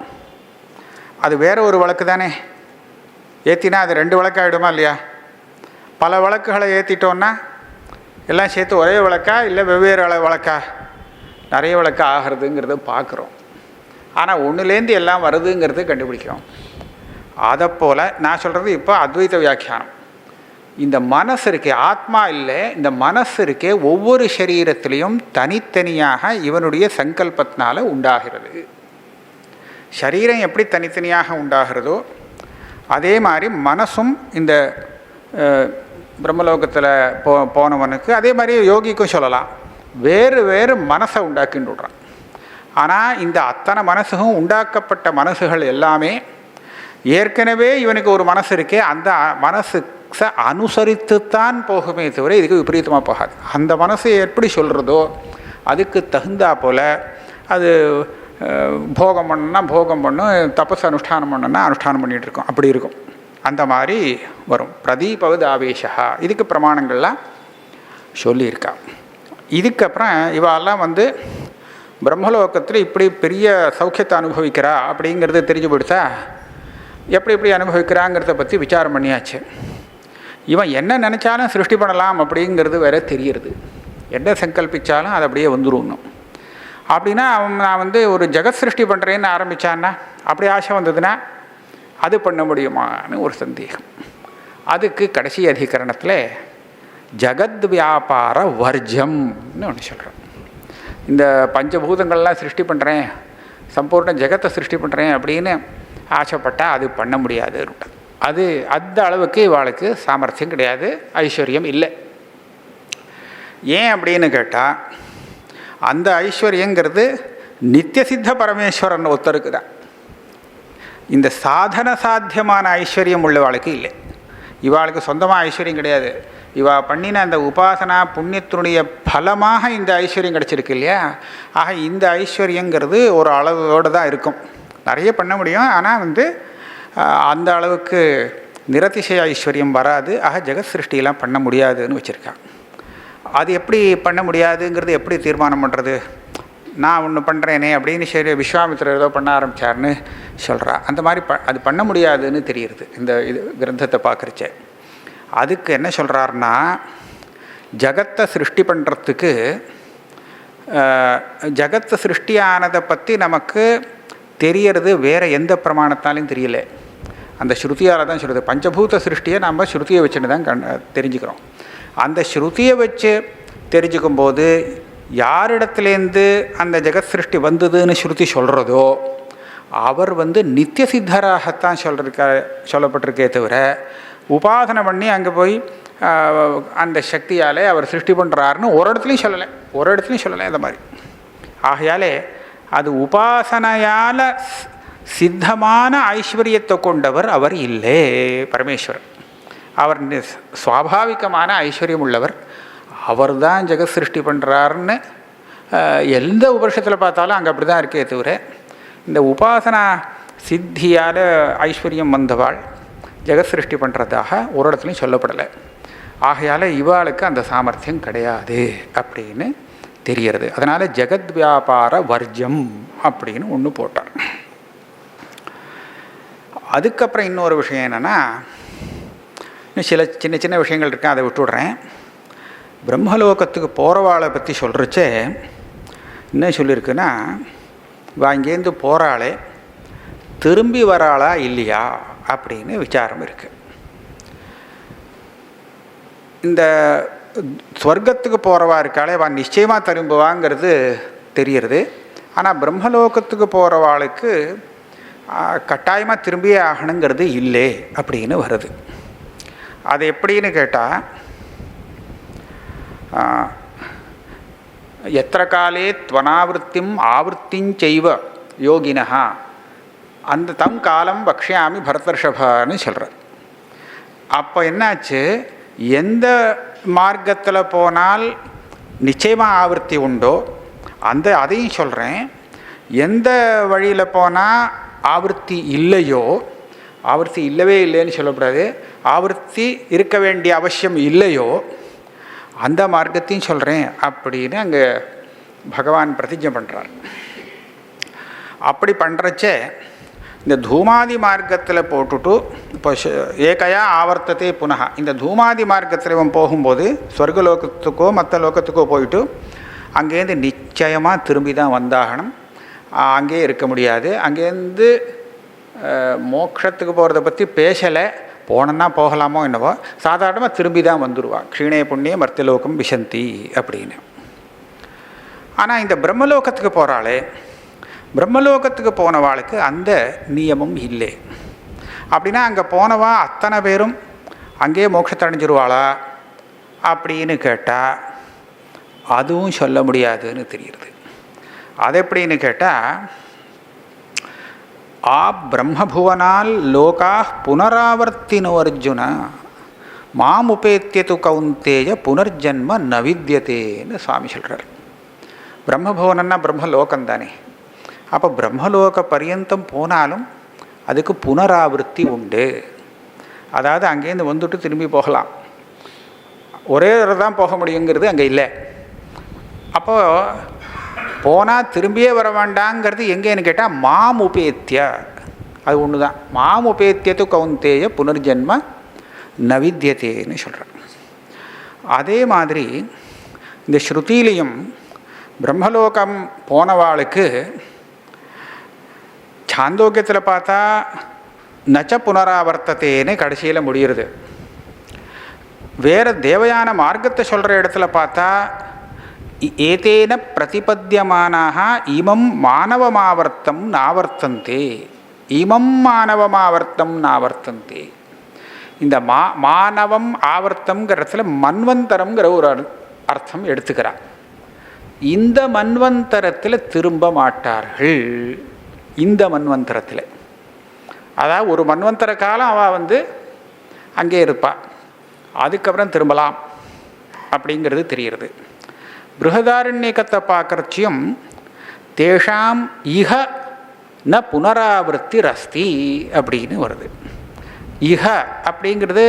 Speaker 1: அது வேறு ஒரு வழக்கு தானே. ஏற்றினா அது 2 விளக்காகிடுமா இல்லையா? பல விளக்குகளை ஏற்றிட்டோன்னா எல்லாம் சேர்த்து ஒரே விளக்கா இல்லை வெவ்வேறு விளக்கா? நிறைய விளக்கா ஆகிறதுங்கிறத பார்க்குறோம். ஆனால் ஒன்றுலேருந்து எல்லாம் வருதுங்கிறது கண்டுபிடிக்கிறோம். அதை போல் நான் சொல்கிறது இப்போ அத்வைத வியாக்கியானம். இந்த மனசு இருக்கே, ஆத்மா இல்லை, இந்த மனசு இருக்கே ஒவ்வொரு சரீரத்திலையும் தனித்தனியாக இவனுடைய சங்கல்பத்தினால உண்டாகிறது. சரீரம் எப்படி தனித்தனியாக உண்டாகிறதோ அதே மாதிரி மனசும் இந்த பிரம்மலோகத்தில் போனவனுக்கு அதே மாதிரி யோகிக்கும் சொல்லலாம், வேறு வேறு மனசை உண்டாக்கின்னு விடுறான். ஆனால் இந்த அத்தனை மனசுக்கும் உண்டாக்கப்பட்ட மனசுகள் எல்லாமே ஏற்கனவே இவனுக்கு ஒரு மனசு இருக்கே, அந்த மனசை அனுசரித்துத்தான் போகுமே தவிர இதுக்கு விபரீதமாக போகாது. அந்த மனசு எப்படி சொல்கிறதோ அதுக்கு தகுந்தா போல் அது போகம் பண்ணணுன்னா போகம் பண்ணும், தபஸ் அனுஷ்டானம் பண்ணணுன்னா அனுஷ்டானம் பண்ணிகிட்ருக்கோம். அப்படி இருக்கும். அந்த மாதிரி வரும். பிரதீபவது ஆவேஷா, இதுக்கு பிரமாணங்கள்லாம் சொல்லியிருக்கா. இதுக்கப்புறம் இவாலாம் பிரம்மலோகத்தில் இப்படி பெரிய சௌக்கியத்தை அனுபவிக்கிறா அப்படிங்கிறது தெரிஞ்சு போயிடுத்தா, எப்படி அனுபவிக்கிறாங்கிறத பற்றி விசாரம் பண்ணியாச்சு. இவன் என்ன நினச்சாலும் சிருஷ்டி பண்ணலாம் அப்படிங்கிறது வேற தெரியுறது. என்ன சங்கல்பித்தாலும் அது அப்படியே வந்துடும். அப்படின்னா நான் ஒரு ஜெகத் சிருஷ்டி பண்ணுறேன்னு ஆரம்பித்தான்னா, அப்படி ஆசை வந்ததுன்னா அது பண்ண முடியுமான்னு ஒரு சந்தேகம். அதுக்கு கடைசி அதிகரணத்தில் ஜகத் வியாபார வர்ஜம்னு ஒன்று சொல்கிறேன். இந்த பஞ்சபூதங்கள்லாம் சிருஷ்டி பண்ணுறேன், சம்பூர்ண ஜெகத்தை சிருஷ்டி பண்ணுறேன் அப்படின்னு ஆசைப்பட்டால் அது பண்ண முடியாது. அது அந்த அளவுக்கு இவாளுக்கு சாமர்த்தியம் கிடையாது, ஐஸ்வர்யம் இல்லை. ஏன் அப்படின்னு கேட்டால், அந்த ஐஸ்வர்யங்கிறது நித்தியசித்த பரமேஸ்வரன் ஒருத்தருக்கு தான். இந்த சாதன சாத்தியமான ஐஸ்வர்யம் உள்ளவாளுக்கு இல்லை. இவாளுக்கு சொந்தமாக ஐஸ்வர்யம் கிடையாது. இவா பண்ணின அந்த உபாசனா புண்ணியத்தினுடைய பலமாக இந்த ஐஸ்வர்யம் கிடச்சிருக்கு இல்லையா? ஆக இந்த ஐஸ்வர்யங்கிறது ஒரு அளவோடு தான் இருக்கும். நிறைய பண்ண முடியும், ஆனால் அந்த அளவுக்கு நிரதிசய ஐஸ்வர்யம் வராது. ஆக ஜெகத் சிருஷ்டியெல்லாம் பண்ண முடியாதுன்னு வச்சுருக்கான். அது எப்படி பண்ண முடியாதுங்கிறது எப்படி தீர்மானம் பண்ணுறது? நான் ஒன்று பண்ணுறேனே அப்படின்னு சரி விஸ்வாமித்திரர் ஏதோ பண்ண ஆரம்பித்தார்னு சொல்கிறா. அந்த மாதிரி அது பண்ண முடியாதுன்னு தெரியுது இந்த கிரந்தத்தை பார்க்குறச்சே. அதுக்கு என்ன சொல்கிறாருன்னா, ஜகத்தை சிருஷ்டி பண்ணுறதுக்கு ஜகத்தை சிருஷ்டியானதை பற்றி நமக்கு தெரியறது வேறு எந்த பிரமாணத்தாலையும் தெரியல. அந்த ஸ்ருதியால் தான் சொல்கிறது. பஞ்சபூத சிருஷ்டியை நம்ம ஸ்ருதியை வச்சுன்னு தான் தெரிஞ்சுக்கிறோம். அந்த ஸ்ருதியை வச்சு தெரிஞ்சுக்கும்போது யாரிடத்துலேருந்து அந்த ஜெகத் சிருஷ்டி வந்ததுன்னு ஸ்ருதி சொல்கிறதோ அவர் நித்திய சித்தராகத்தான் சொல்லப்பட்டிருக்கே தவிர உபாசனை பண்ணி அங்கே போய் அந்த சக்தியால் அவர் சிருஷ்டி பண்ணுறாருன்னு ஒரு இடத்துலையும் சொல்லலை அந்த மாதிரி. ஆகையாலே அது உபாசனையால் சித்தமான ஐஸ்வர்யத்தை கொண்டவர் அவர் இல்லை பரமேஸ்வரர். அவர் சுவாபாவிகமான ஐஸ்வர்யம் உள்ளவர். அவர் தான் ஜெகத் சிருஷ்டி பண்ணுறாருன்னு எந்த உபனிஷத்தில் பார்த்தாலும் அங்கே அப்படி தான் இருக்கே தவிர இந்த உபாசனா சித்தியால் ஐஸ்வர்யம் வந்தவாள் ஜெகத் சிருஷ்டி பண்ணுறதாக ஒரு இடத்துலையும் சொல்லப்படலை. ஆகையால் இவாளுக்கு அந்த சாமர்த்தியம் கிடையாது அப்படின்னு தெரிகிறது. அதனால் ஜெகத் வியாபார வர்ஜம் அப்படின்னு ஒன்று போட்டார். அதுக்கப்புறம் இன்னொரு விஷயம் என்னென்னா, சில சின்ன சின்ன விஷயங்கள் இருக்கேன், அதை விட்டுவிட்றேன். பிரம்மலோகத்துக்கு போகிறவாளை பற்றி சொல்கிறச்சே என்ன சொல்லியிருக்குன்னா, இங்கேருந்து போகிறாளே திரும்பி வராளா இல்லையா அப்படின்னு விசாரம் இருக்குது. இந்த ஸ்வர்க்கத்துக்கு போகிறவா இருக்காளே நிச்சயமாக திரும்புவாங்கிறது தெரிகிறது. ஆனால் பிரம்மலோகத்துக்கு போகிறவாளுக்கு கட்டாயமாக திரும்பியே ஆகணுங்கிறது இல்லை அப்படின்னு வருது. அது எப்படின்னு கேட்டால், எத்திர காலே துவனாவிருத்திம் ஆவருத்திஞ்செய்வ யோகினஹா அந்த தம் காலம் பக்ஷ்யாமி பரதர்ஷபான்னு சொல்கிறார். அப்போ என்னாச்சு, எந்த மார்க்கத்தில் போனால் நிச்சயமாக ஆவர்த்தி உண்டோ அதையும் சொல்கிறேன். எந்த வழியில் போனால் ஆவர்த்தி இல்லையோ, ஆவர்த்தி இல்லவே இல்லைன்னு சொல்லக்கூடாது, ஆவர்த்தி இருக்க வேண்டிய அவசியம் இல்லையோ அந்த மார்க்கத்தையும் சொல்கிறேன் அப்படின்னு அங்கே பகவான் பிரதிஜை பண்ணுறார். அப்படி பண்ணுறச்சே இந்த தூமாதி மார்க்கத்தில் போட்டுட்டு இப்போ ஏகையா ஆவர்த்தத்தை புனः இந்த தூமாதி மார்க்கத்தில் இவன் போகும்போது சொர்க்கலோகத்துக்கோ மற்ற லோகத்துக்கோ போயிட்டு அங்கேருந்து நிச்சயமாக திரும்பி தான் வந்தாகணும். அங்கேயே இருக்க முடியாது. அங்கேருந்து மோட்சத்துக்கு போகிறத பற்றி பேசலை. போனோன்னா போகலாமோ என்னவோ, சாதாரணமாக திரும்பி தான் வந்துடுவா. க்ஷீணே புண்ணிய மர்த்தியலோகம் விசந்தி அப்படின்னு. ஆனால் இந்த பிரம்மலோகத்துக்கு போகிறாளே, பிரம்மலோகத்துக்கு போனவாளுக்கு அந்த நியமம் இல்லை. அப்படின்னா அங்கே போனவா அத்தனை பேரும் அங்கேயே மோட்சத்தை அடைஞ்சிருவாளா அப்படின்னு கேட்டால் அதுவும் சொல்ல முடியாதுன்னு தெரியுது. அது எப்படின்னு கேட்டால், ஆ பிரம்மபுவனால் லோகா புனராவர்த்தினோ அர்ஜுன மாமுபேத்தியது கௌந்தேய புனர்ஜன்ம நவித்யத்தேன்னு சுவாமி சொல்கிறார். பிரம்மபுவனன்னா பிரம்மலோகம் தானே. அப்போ பிரம்மலோக பரியந்தம் போனாலும் அதுக்கு புனராவர்த்தி உண்டு. அதாவது அங்கேருந்து வந்துட்டு திரும்பி போகலாம், ஒரே தடவை தான் போக முடியுங்கிறது அங்கே இல்லை. அப்போது போனால் திரும்பியே வர வேண்டாங்கிறது எங்கேன்னு கேட்டால் மாமுபேத்திய, அது ஒன்று தான். மாமுபேத்தியது கௌந்தேய புனர்ஜன்ம நவித்யத்தேன்னு சொல்கிறேன். அதே மாதிரி இந்த ஸ்ருதியிலையும் பிரம்மலோகம் போனவாளுக்கு சாந்தோக்கியத்தில் பார்த்தா நச்ச புனராவர்த்தத்தேன்னு கடைசியில் முடிகிறது. வேறு தேவயான மார்க்கத்தை சொல்கிற இடத்துல பார்த்தா ஏதேன பிரதிபத்தியமானாக இமம் மானவமாவர்த்தம் நாவர்த்தந்தே, இமம் மானவமாவர்த்தம் நாவர்த்தந்தே. இந்த மானவம் ஆவர்த்தம்ங்கிற இடத்துல மன்வந்தரம்ங்கிற ஒரு அர்த்தம் எடுத்துக்கிறார். இந்த மன்வந்தரத்தில் திரும்ப மாட்டார்கள். இந்த மன்வந்தரத்தில், அதாவது ஒரு மன்வந்தர காலம் அவள் அங்கே இருப்பாள், அதுக்கப்புறம் திரும்பலாம் அப்படிங்கிறது தெரிகிறது. பிருஹதாரண்யகத்தை பார்க்குறச்சியும் தேஷாம் இஹ ந புனராவர்த்தி ரஸ்தி அப்படின்னு வருது. இஹ அப்படிங்கிறது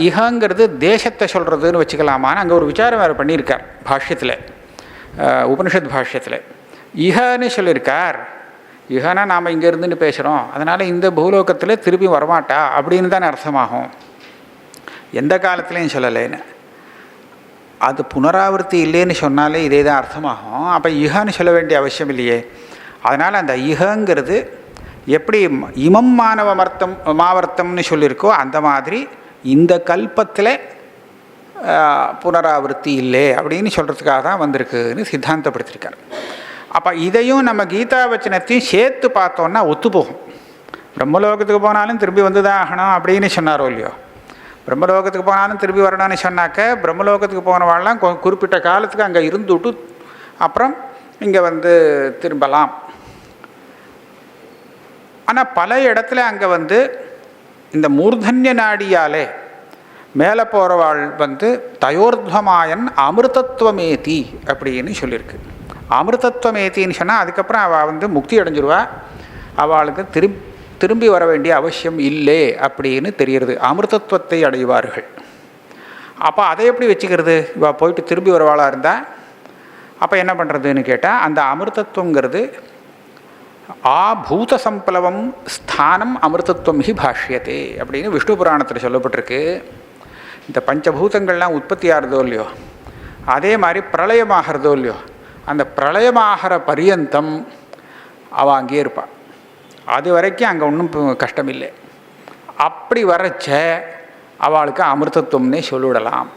Speaker 1: இஹங்கிறது தேசத்தை சொல்கிறதுன்னு வச்சுக்கலாமான்னு அங்கே ஒரு விசாரம் வேறு பண்ணியிருக்கார் பாஷ்யத்தில், உபனிஷத் பாஷ்யத்தில். இஹன்னு சொல்லியிருக்கார். இஹனா நாம் இங்கே இருந்துன்னு பேசுகிறோம், அதனால் இந்த பூலோகத்தில் திருப்பி வரமாட்டா அப்படின்னு தானே அர்த்தமாகும். எந்த காலத்துலேயும் சொல்லலைன்னு, அது புனராவர்த்தி இல்லைன்னு சொன்னாலே இதே தான் அர்த்தமாகும். அப்போ இஹன்னு சொல்ல வேண்டிய அவசியம் இல்லையே. அதனால் அந்த இஹங்கிறது எப்படி இமம் மாவர்த்தம்னு சொல்லியிருக்கோ அந்த மாதிரி இந்த கல்பத்தில் புனராவர்த்தி இல்லை அப்படின்னு சொல்கிறதுக்காக தான் வந்திருக்குன்னு சித்தாந்தப்படுத்தியிருக்கார். அப்போ இதையும் நம்ம கீதா வச்சனத்தையும் சேர்த்து பார்த்தோன்னா ஒத்துப்போகும். பிரம்மலோகத்துக்கு போனாலும் திரும்பி வந்து தான் ஆகணும் அப்படின்னு சொன்னாரோ இல்லையோ. பிரம்மலோகத்துக்கு போனாலும் திரும்பி வரணும்னு சொன்னாக்க, பிரம்மலோகத்துக்கு போனவாள்லாம் குறிப்பிட்ட காலத்துக்கு அங்கே இருந்துவிட்டு அப்புறம் இங்கே திரும்பலாம். ஆனால் பல இடத்துல அங்கே இந்த மூர்தன்ய நாடியாலே மேலே போகிறவாள் தயோர்த்வமாயன் அமிர்தத்துவமேதி அப்படின்னு சொல்லியிருக்கு. அமிர்தத்துவமேத்தின்னு சொன்னால் அதுக்கப்புறம் அவள் முக்தி அடைஞ்சிருவா, அவளுக்கு திரும்பி வர வேண்டிய அவசியம் இல்லை அப்படின்னு தெரிகிறது. அமிர்தத்துவத்தை அடைவார்கள். அப்போ அதை எப்படி வச்சுக்கிறது? இவள் போயிட்டு திரும்பி வரவாளாக இருந்தால் அப்போ என்ன பண்ணுறதுன்னு கேட்டால், அந்த அமிர்தத்துவங்கிறது பூத சம்பளவம் ஸ்தானம் அமிர்தத்துவம் ஹி பாஷ்யத்தே அப்படின்னு விஷ்ணு புராணத்தில் சொல்லப்பட்டிருக்கு. இந்த பஞ்சபூதங்கள்லாம் உற்பத்தி ஆகிறதோ இல்லையோ, அதே மாதிரி பிரளயமாகிறதோ இல்லையோ, அந்த பிரளயமாகிற பரியந்தம் அவள் அங்கேயே இருப்பாள். அது வரைக்கும் அங்கே ஒன்றும் கஷ்டம் இல்லை. அப்படி வரைச்ச அவளுக்கு அமிர்தத்துவம்னே சொல்லிவிடலாம்.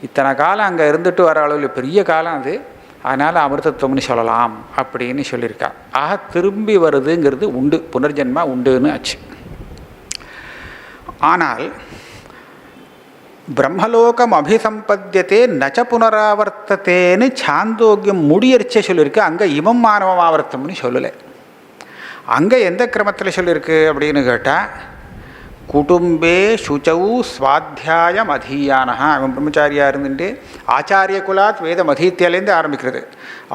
Speaker 1: இத்தனை காலம் அங்கே இருந்துட்டு வர அளவில் பெரிய காலம் அது, அதனால் அமிர்தத்துவம்னு சொல்லலாம் அப்படின்னு சொல்லியிருக்கா. ஆக திரும்பி வருதுங்கிறது உண்டு, புனர்ஜென்மா உண்டுன்னு ஆச்சு. ஆனால் பிரம்மலோகம் அபிசம்பத்தியத்தே நச்ச புனராவர்த்தத்தேன்னு சாந்தோக்கியம் முடியரிச்சே சொல்லியிருக்கு. அங்கே இமம் மானவம் ஆவர்த்தம்னு சொல்லலை. அங்கே எந்த கிரமத்தில் சொல்லியிருக்கு அப்படின்னு கேட்டால், குடும்பே சுச்சௌ ஸ்வாத்தியாயம் அதீயானஹா. அவன் பிரம்மச்சாரியாக இருந்துட்டு ஆச்சாரிய குலாத் வேதம் அதீத்தியாலேருந்து ஆரம்பிக்கிறது.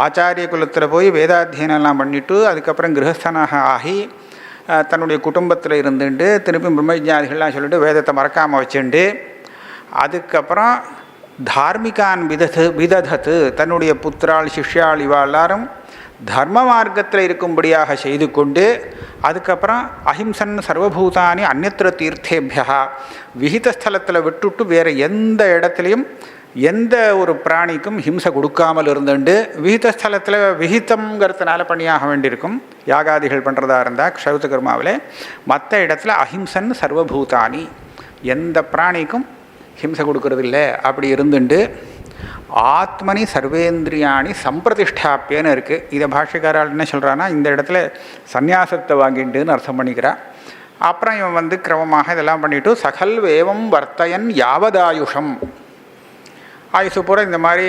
Speaker 1: ஆச்சாரிய குலத்தில் போய் வேதாத்தியனெல்லாம் பண்ணிவிட்டு அதுக்கப்புறம் கிரகஸ்தனாக ஆகி தன்னுடைய குடும்பத்தில் இருந்துட்டு திருப்பி பிரம்மஜாதிகள்லாம் சொல்லிட்டு வேதத்தை மறக்காமல் வச்சுண்டு அதுக்கப்புறம் தார்மிகான் விததத்து தன்னுடைய புத்திராள் சிஷ்யாள் இவா எல்லாரும் தர்ம மார்க்கத்தில் இருக்கும்படியாக செய்து கொண்டு அதுக்கப்புறம் அஹிம்சன் சர்வபூதானி அந்நத்திர தீர்த்தேபியா விஹித ஸ்தலத்தில் விட்டுட்டு வேறு எந்த இடத்துலையும் எந்த ஒரு பிராணிக்கும் ஹிம்சை கொடுக்காமல் இருந்துண்டு விஹித ஸ்தலத்தில் விஹிதங்கிறதுனால பண்ணியாக வேண்டியிருக்கும். யாகாதிகள் பண்ணுறதா இருந்தால் க்ஷௌத்த கர்மாவில் மற்ற இடத்துல அஹிம்சன் சர்வபூதானி எந்த பிராணிக்கும் ஹிம்சை கொடுக்கறதில்ல அப்படி இருந்துண்டு ஆத்மனி சர்வேந்திரியாணி சம்பிரதிஷ்டாப்பியன்னு இருக்குது. இதை பாஷ்யக்காரால் என்ன சொல்கிறான்னா இந்த இடத்துல சந்நியாசத்தை வாங்கிட்டுன்னு அர்த்தம் பண்ணிக்கிறான். அப்புறம் இவன் கிரமமாக இதெல்லாம் பண்ணிவிட்டு சகல் வேவம் வர்த்தயன் யாவதாயுஷம் ஆயுசு பூரா இந்த மாதிரி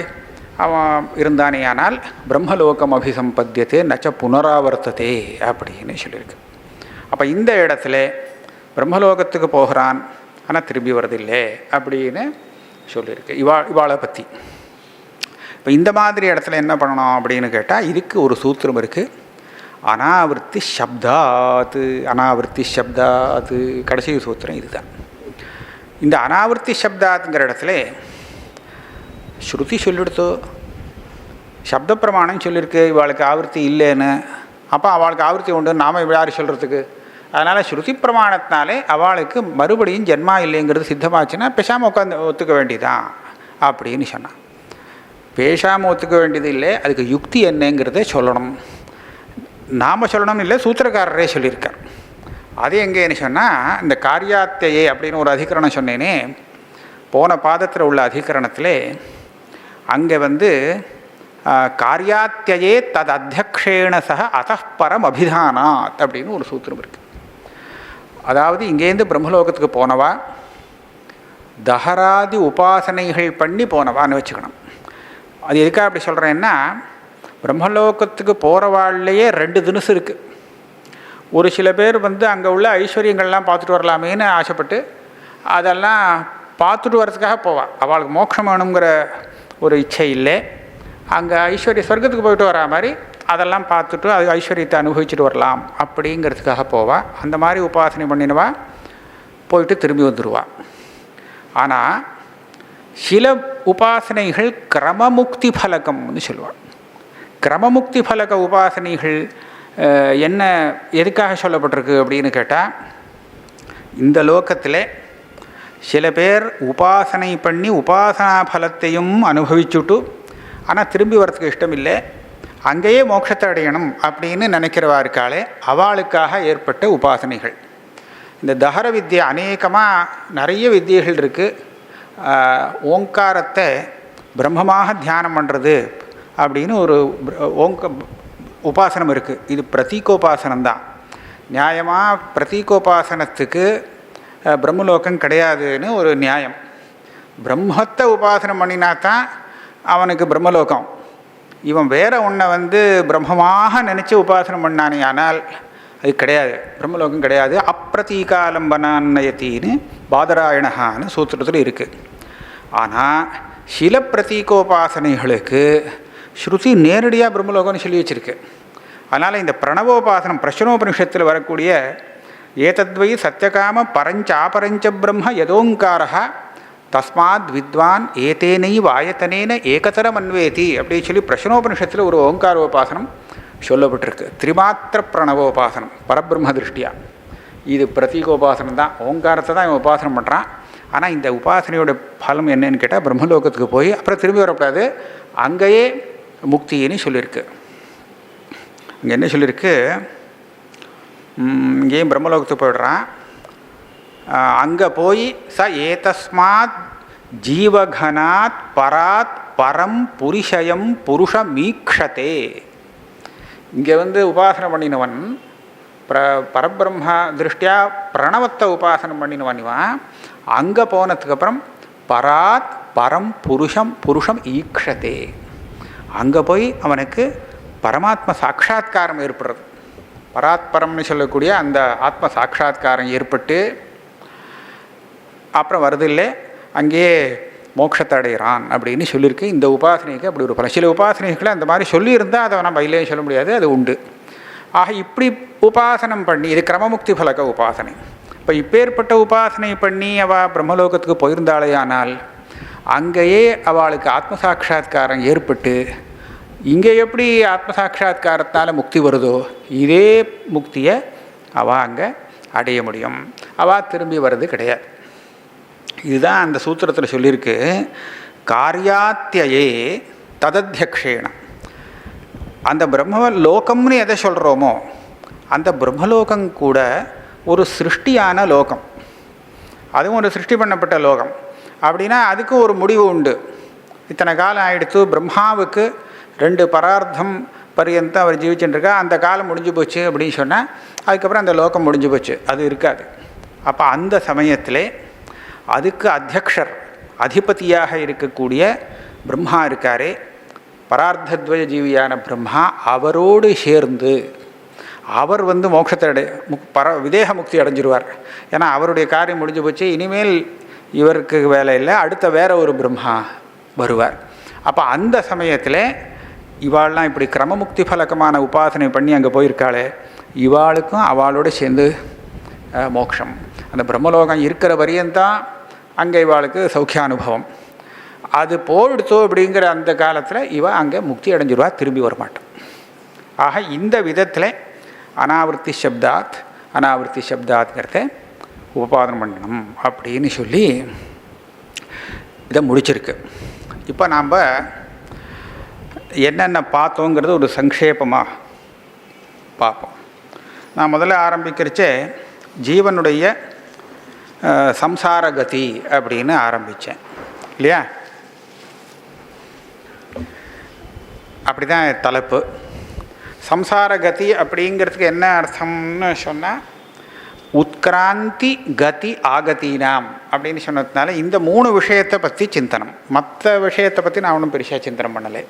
Speaker 1: அவன் இருந்தானேயானால் பிரம்மலோகம் அபிசம்பத்தியத்தே நச்ச புனராவர்த்ததே அப்படின்னு சொல்லியிருக்கு. அப்போ இந்த இடத்துல பிரம்மலோகத்துக்கு போகிறான் ஆனால் திரும்பி வரதில்லை அப்படின்னு சொல்லியிருக்கு இவாளை பற்றி. இப்போ இந்த மாதிரி இடத்துல என்ன பண்ணணும் அப்படின்னு கேட்டால் இதுக்கு ஒரு சூத்திரம் இருக்குது. அனாவிருத்தி சப்தாத்து அனாவிருத்தி சப்தாத்து கடைசி சூத்திரம் இதுதான். இந்த அனாவிருத்தி சப்தாத்துங்கிற இடத்துல ஸ்ருதி சொல்லிடுத்தோ சப்த பிரமாணம் சொல்லியிருக்கு இவாளுக்கு ஆவர்த்தி இல்லைன்னு. அப்போ அவளுக்கு ஆவர்த்தி உண்டு நாம் யார் சொல்கிறதுக்கு? அதனால் ஸ்ருதி பிரமாணத்தினாலே அவளுக்கு மறுபடியும் ஜென்மா இல்லைங்கிறது சித்தமாச்சுன்னா பேசாமல் உட்காந்து ஒத்துக்க வேண்டியதான் அப்படின்னு சொன்னான். பேசாமல் ஒத்துக்க வேண்டியது இல்லை, அதுக்கு யுக்தி என்னங்கிறத சொல்லணும். நாம் சொல்லணும் இல்லை, சூத்திரக்காரரே சொல்லியிருக்கார். அது எங்கேன்னு சொன்னால் இந்த காரியாத்தையே அப்படின்னு ஒரு அதிகரணம் சொன்னேனே போன பாதத்தில் உள்ள அதிகரணத்தில் அங்கே காரியாத்தியே தது அத்தியக்ஷேண சக அத்தப்பரம் அபிதானாத் அப்படின்னு ஒரு சூத்திரம் இருக்குது. அதாவது இங்கேருந்து பிரம்மலோகத்துக்கு போனவா தஹராதி உபாசனைகள் பண்ணி போனவான்னு வச்சுக்கணும். அது எதுக்காக அப்படி சொல்கிறேன்னா பிரம்மலோகத்துக்கு போகிறவாள்லேயே 2 தினசு இருக்குது. ஒரு சில பேர் அங்கே உள்ள ஐஸ்வர்யங்கள்லாம் பார்த்துட்டு வரலாமேன்னு ஆசைப்பட்டு அதெல்லாம் பார்த்துட்டு வர்றதுக்காக போவாள். அவளுக்கு மோட்சம் வேணுங்கிற ஒரு இச்சை இல்லை. அங்கே ஐஸ்வர்ய சொர்க்கத்துக்கு போயிட்டு வரா மாதிரி அதெல்லாம் பார்த்துட்டு அது ஐஸ்வர்யத்தை அனுபவிச்சுட்டு வரலாம் அப்படிங்கிறதுக்காக போவாள். அந்த மாதிரி உபாசனை பண்ணினவா போயிட்டு திரும்பி வந்துடுவாள். ஆனால் சில உபாசனைகள் கிரமமுக்தி பலகம்னு சொல்லுவாள். கிரமமுக்தி பலக உபாசனைகள் என்ன எதுக்காக சொல்லப்பட்டிருக்கு அப்படின்னு கேட்டால் இந்த லோகத்தில் சில பேர் உபாசனை பண்ணி உபாசனா பலத்தையும் அனுபவிச்சுட்டு ஆனால் திரும்பி வரத்துக்கு இஷ்டம் இல்லை, அங்கேயே மோட்சத்தை அடையணும் அப்படின்னு நினைக்கிறவா இருக்காளே அவளுக்காக ஏற்பட்ட உபாசனைகள். இந்த தஹர வித்யை அநேகமாக நிறைய வித்தியைகள் இருக்குது. ஓங்காரத்தை பிரம்மமாக தியானம் பண்ணுறது அப்படின்னு ஒரு உபாசனம் இருக்குது. இது பிரதீகோபாசனம்தான். நியாயமாக பிரதீகோபாசனத்துக்கு பிரம்மலோகம் கிடையாதுன்னு ஒரு நியாயம். பிரம்மத்தை உபாசனம் பண்ணினா தான் அவனுக்கு பிரம்மலோகம். இவன் வேற ஒன்றை பிரம்மமாக நினச்சி உபாசனம் பண்ணானே ஆனால் அது கிடையாது, பிரம்மலோகம் கிடையாது. அப்பிரதீகாலம்பனான்னயத்தின்னு பாதராயணகான்னு சூத்திரத்தில் இருக்குது. ஆனால் சில பிரதீகோபாசனைகளுக்கு ஸ்ருதி நேரடியாக பிரம்மலோகம்னு சொல்லி வச்சுருக்கு. அதனால் இந்த பிரணவோபாசனம் பிரஷ்னோபனிஷத்தில் வரக்கூடிய ஏதத்வை சத்தியகாம பரஞ்சாபரஞ்ச பிரம்ம யதோங்காரா தஸ்மாத் வித்வான் ஏதேனை வாயத்தனேன ஏகதரம் அன்வேதி அப்படின்னு சொல்லி பிரஷ்னோபனிஷத்தில் ஒரு ஓங்காரோபாசனம் சொல்லப்பட்டிருக்கு. திரிமாத்திர பிரணவோபாசனம் பரபிரம்ம திருஷ்டியா. இது பிரதீகோபாசனம் தான், ஓங்காரத்தை தான் இவன் உபாசனம் பண்ணுறான். ஆனால் இந்த உபாசனையோட பலம் என்னன்னு கேட்டால் பிரம்மலோகத்துக்கு போய் அப்புறம் திரும்பி வரக்கூடாது, அங்கேயே முக்தின்னு சொல்லியிருக்கு. இங்கே என்ன சொல்லியிருக்கு, இங்கேயும் பிரம்மலோகத்துக்கு போயிடுறான். அங்கே போய் ச ஏதஸ்மாத் ஜீவகனாத் பராத் பரம் புரிஷயம் புருஷமீக்ஷதே. இங்கே உபாசனை பண்ணினவன் பரபிரம்ம திருஷ்டியா பிரணவத்தை உபாசனம் பண்ணினவன் இவன். அங்கே போனதுக்கப்புறம் பராத் பரம் புருஷம் ஈக்ஷதே. அங்கே போய் அவனுக்கு பரமாத்ம சாட்சா்காரம் ஏற்படுறது. பராத்பரம்னு சொல்லக்கூடிய அந்த ஆத்ம சாட்சா்காரம் ஏற்பட்டு அப்புறம் வருதில்லை, அங்கேயே மோட்சத்தை அடைகிறான் அப்படின்னு சொல்லியிருக்கு. இந்த உபாசனைக்கு அப்படி ஒரு பல சில உபாசனைகளை அந்த மாதிரி சொல்லியிருந்தால் அதை நம்ம இல்லைன்னு சொல்ல முடியாது, அது உண்டு. ஆக இப்படி உபாசனம் பண்ணி இது கிரமமுக்தி பலக உபாசனை. இப்போ இப்பேற்பட்ட உபாசனை பண்ணி அவள் பிரம்மலோகத்துக்கு போயிருந்தாளேயானால் அங்கேயே அவளுக்கு ஆத்ம சாட்சா்காரம் ஏற்பட்டு இங்கே எப்படி ஆத்மசாட்சா்காரத்தால் முக்தி வருதோ இதே முக்தியை அவள் அங்கே அடைய முடியும். அவள் திரும்பி வர்றது கிடையாது. இதுதான் அந்த சூத்திரத்தில் சொல்லியிருக்கு. காரியாத்தியே ததத்தியக்ஷேன. அந்த பிரம்மலோகம்னு எதை சொல்கிறோமோ அந்த பிரம்மலோகம் கூட ஒரு சிருஷ்டியான லோகம், அதுவும் ஒரு சிருஷ்டி பண்ணப்பட்ட லோகம். அப்படின்னா அதுக்கும் ஒரு முடிவு உண்டு. இத்தனை காலம் ஆகிடுத்து. பிரம்மாவுக்கு 2 பரார்த்தம் பரியந்தம் அவர் ஜீவிச்சுட்டுருக்கா. அந்த காலம் முடிஞ்சு போச்சு அப்படின்னு சொன்னால் அதுக்கப்புறம் அந்த லோகம் முடிஞ்சு போச்சு, அது இருக்காது. அப்போ அந்த சமயத்தில் அதுக்கு அத்தியக்ஷர் அதிபதியாக இருக்கக்கூடிய பிரம்மா இருக்காரே, பரார்த்தத்வய ஜீவியான பிரம்மா, அவரோடு சேர்ந்து அவர் மோட்சத்தை விதேக முக்தி அடைஞ்சிருவார். ஏன்னா அவருடைய காரியம் முடிஞ்சு போச்சு, இனிமேல் இவருக்கு வேலை இல்லை, அடுத்த வேற ஒரு பிரம்மா வருவார். அப்போ அந்த சமயத்தில் இவாள்லாம் இப்படி கிரமமுக்தி பலகமான உபாசனை பண்ணி அங்கே போயிருக்காளே, இவாளுக்கும் அவளோடு சேர்ந்து மோட்சம். அந்த பிரம்மலோகம் இருக்கிற வரையந்தான் அங்கே இவாளுக்கு சௌக்கியானுபவம். அது போயிடுத்தோ அப்படிங்கிற அந்த காலத்தில் இவள் அங்கே முக்தி அடைஞ்சிருவா, திரும்பி வரமாட்டான். ஆக இந்த விதத்தில் அனாவிருத்தி சப்தாத்ங்கிறத உபாதனம் பண்ணணும் அப்படின்னு சொல்லி இதை முடிச்சிருக்கு. இப்போ நாம் என்னென்ன பார்த்தோங்கிறது ஒரு சங்கேபமாக பார்ப்போம். நான் முதல்ல ஆரம்பிக்கிறச்சே ஜீவனுடைய சம்சார கதி அப்படின்னு ஆரம்பித்தேன் இல்லையா? அப்படி தான் தலைப்பு. சம்சார கதி அப்படிங்கிறதுக்கு என்ன அர்த்தம்னு சொன்னால், உத்கிராந்தி கதி ஆகதீனாம் அப்படின்னு சொன்னதுனால இந்த 3 விஷயத்தை பற்றி சிந்தனம். மற்ற விஷயத்தை பற்றி நான் ஒன்றும் பெருசாக சிந்தனம் பண்ணலை.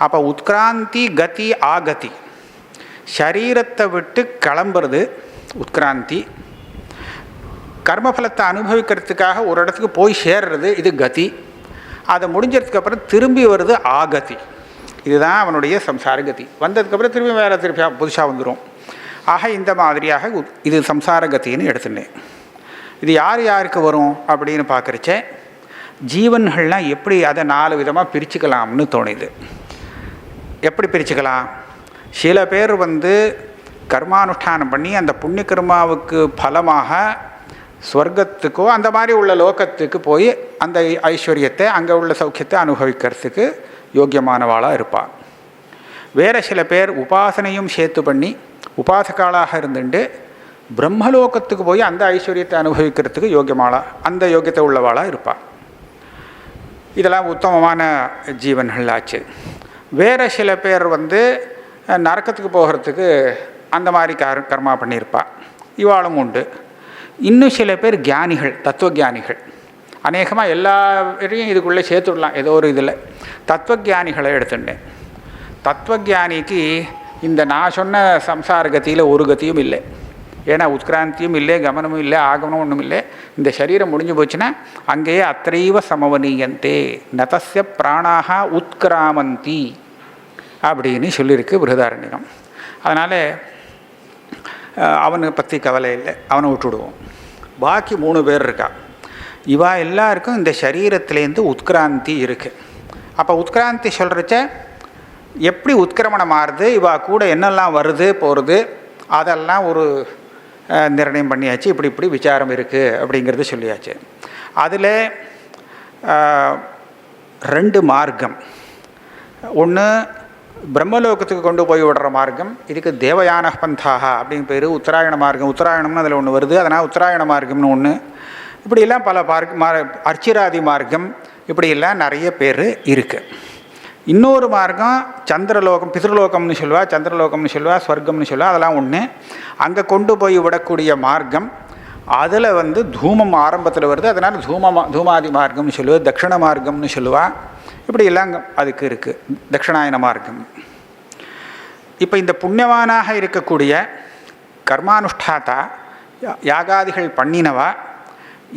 Speaker 1: அப்போ உத்கிராந்தி கதி ஆகதி, சரீரத்தை விட்டு கிளம்புறது உத்கிராந்தி. கர்மஃபலத்தை அனுபவிக்கிறதுக்காக ஒரு இடத்துக்கு போய் சேர்றது இது கதி. அதை முடிஞ்சதுக்கப்புறம் திரும்பி வருது ஆகதி. இதுதான் அவனுடைய சம்சார கதி. வந்ததுக்கப்புறம் திரும்பி வேறு புதுசாக வந்துடும். ஆக இந்த மாதிரியாக இது சம்சார கத்தின்னு எடுத்துட்டேன். இது யார் யாருக்கு வரும் அப்படின்னு பார்க்குறச்சே, ஜீவன்கள்லாம் எப்படி அதை 4 விதமாக பிரிச்சுக்கலாம்னு தோணுது. எப்படி பிரிச்சுக்கலாம்? சில பேர் கர்மானுஷ்டானம் பண்ணி அந்த புண்ணிய கர்மாவுக்கு பலமாக ஸ்வர்க்கத்துக்கோ அந்த மாதிரி உள்ள லோகத்துக்கு போய் அந்த ஐஸ்வர்யத்தை அங்கே உள்ள சௌக்கியத்தை அனுபவிக்கிறதுக்கு யோக்கியமானவாளாக இருப்பாள். வேறு சில பேர் உபாசனையும் சேர்த்து பண்ணி உபாசகாளாக இருந்துட்டு பிரம்மலோகத்துக்கு போய் அந்த ஐஸ்வர்யத்தை அனுபவிக்கிறதுக்கு அந்த யோக்கியத்தை உள்ளவாளாக இருப்பாள். இதெல்லாம் உத்தமமான ஜீவன்கள் ஆச்சு. வேறு சில பேர் நரக்கத்துக்கு போகிறதுக்கு அந்த மாதிரி கர்மா பண்ணியிருப்பாள். இவாளும் உண்டு. இன்னும் சில பேர் ஞானிகள், தத்துவ ஞானிகள். அநேகமாக எல்லாரையும் இதுக்குள்ளே சேர்த்துடலாம். ஏதோ ஒரு இதில் தத்துவஞானிகளை எடுத்துட்டேன். தத்துவஞானிக்கு இந்த நான் சொன்ன சம்சார கத்தியில் ஒரு கத்தியும் இல்லை. ஏன்னா உத்கிராந்தியும் இல்லை, கமனமும் இல்லை, ஆகமனம் ஒன்றும் இல்லை. இந்த சரீரம் முடிஞ்சு போச்சுன்னா அங்கேயே அத்தைவ சமவனீயந்தே நதஸ்ய பிராணாக உத்கிராமந்தி அப்படின்னு சொல்லியிருக்கு பிருகதாரண்யம். அதனால் அவனை பற்றி கவலை இல்லை, அவனை விட்டுவிடுவோம். பாக்கி 3 பேர் இருக்கா. இவா எல்லாருக்கும் இந்த சரீரத்துலேருந்து உத்கிராந்தி இருக்குது. அப்போ உத்கிராந்தி சொல்கிறச்ச எப்படி உத்கிரமணம் ஆறுது, இவா கூட என்னெல்லாம் வருது போகிறது அதெல்லாம் ஒரு நிர்ணயம் பண்ணியாச்சு. இப்படி விசாரம் இருக்குது அப்படிங்கிறது சொல்லியாச்சு. அதில் 2 மார்க்கம். ஒன்று பிரம்மலோகத்துக்கு கொண்டு போய் விடுற மார்க்கம், இதுக்கு தேவயான பந்தாக அப்படின்னு பேர். உத்தராயண மார்க்கம், உத்தராயணம்னு அதில் ஒன்று வருது, அதனால் உத்தராயண மார்க்கம்னு ஒன்று. இப்படியெல்லாம் பல அர்ச்சிராதி மார்க்கம், இப்படியெல்லாம் நிறைய பேர் இருக்குது. இன்னொரு மார்க்கம் சந்திரலோகம், பித்ருலோகம்னு சொல்லுவா, சந்திரலோகம்னு சொல்லுவா, ஸ்வர்க்கம்னு சொல்லுவா, அதெல்லாம் ஒன்று. அங்கே கொண்டு போய் விடக்கூடிய மார்க்கம், அதில் தூமம் ஆரம்பத்தில் வருது, அதனால் தூமாதி மார்க்கம்னு சொல்லுவா, தட்சிண மார்க்கம்னு சொல்லுவா. இப்படி எல்லாம் அதுக்கு இருக்குது, தட்சிணாயன மார்க்கம். இப்போ இந்த புண்ணியவானாக இருக்கக்கூடிய கர்மானுஷ்டாத்தா, யாகாதிகள் பண்ணினவா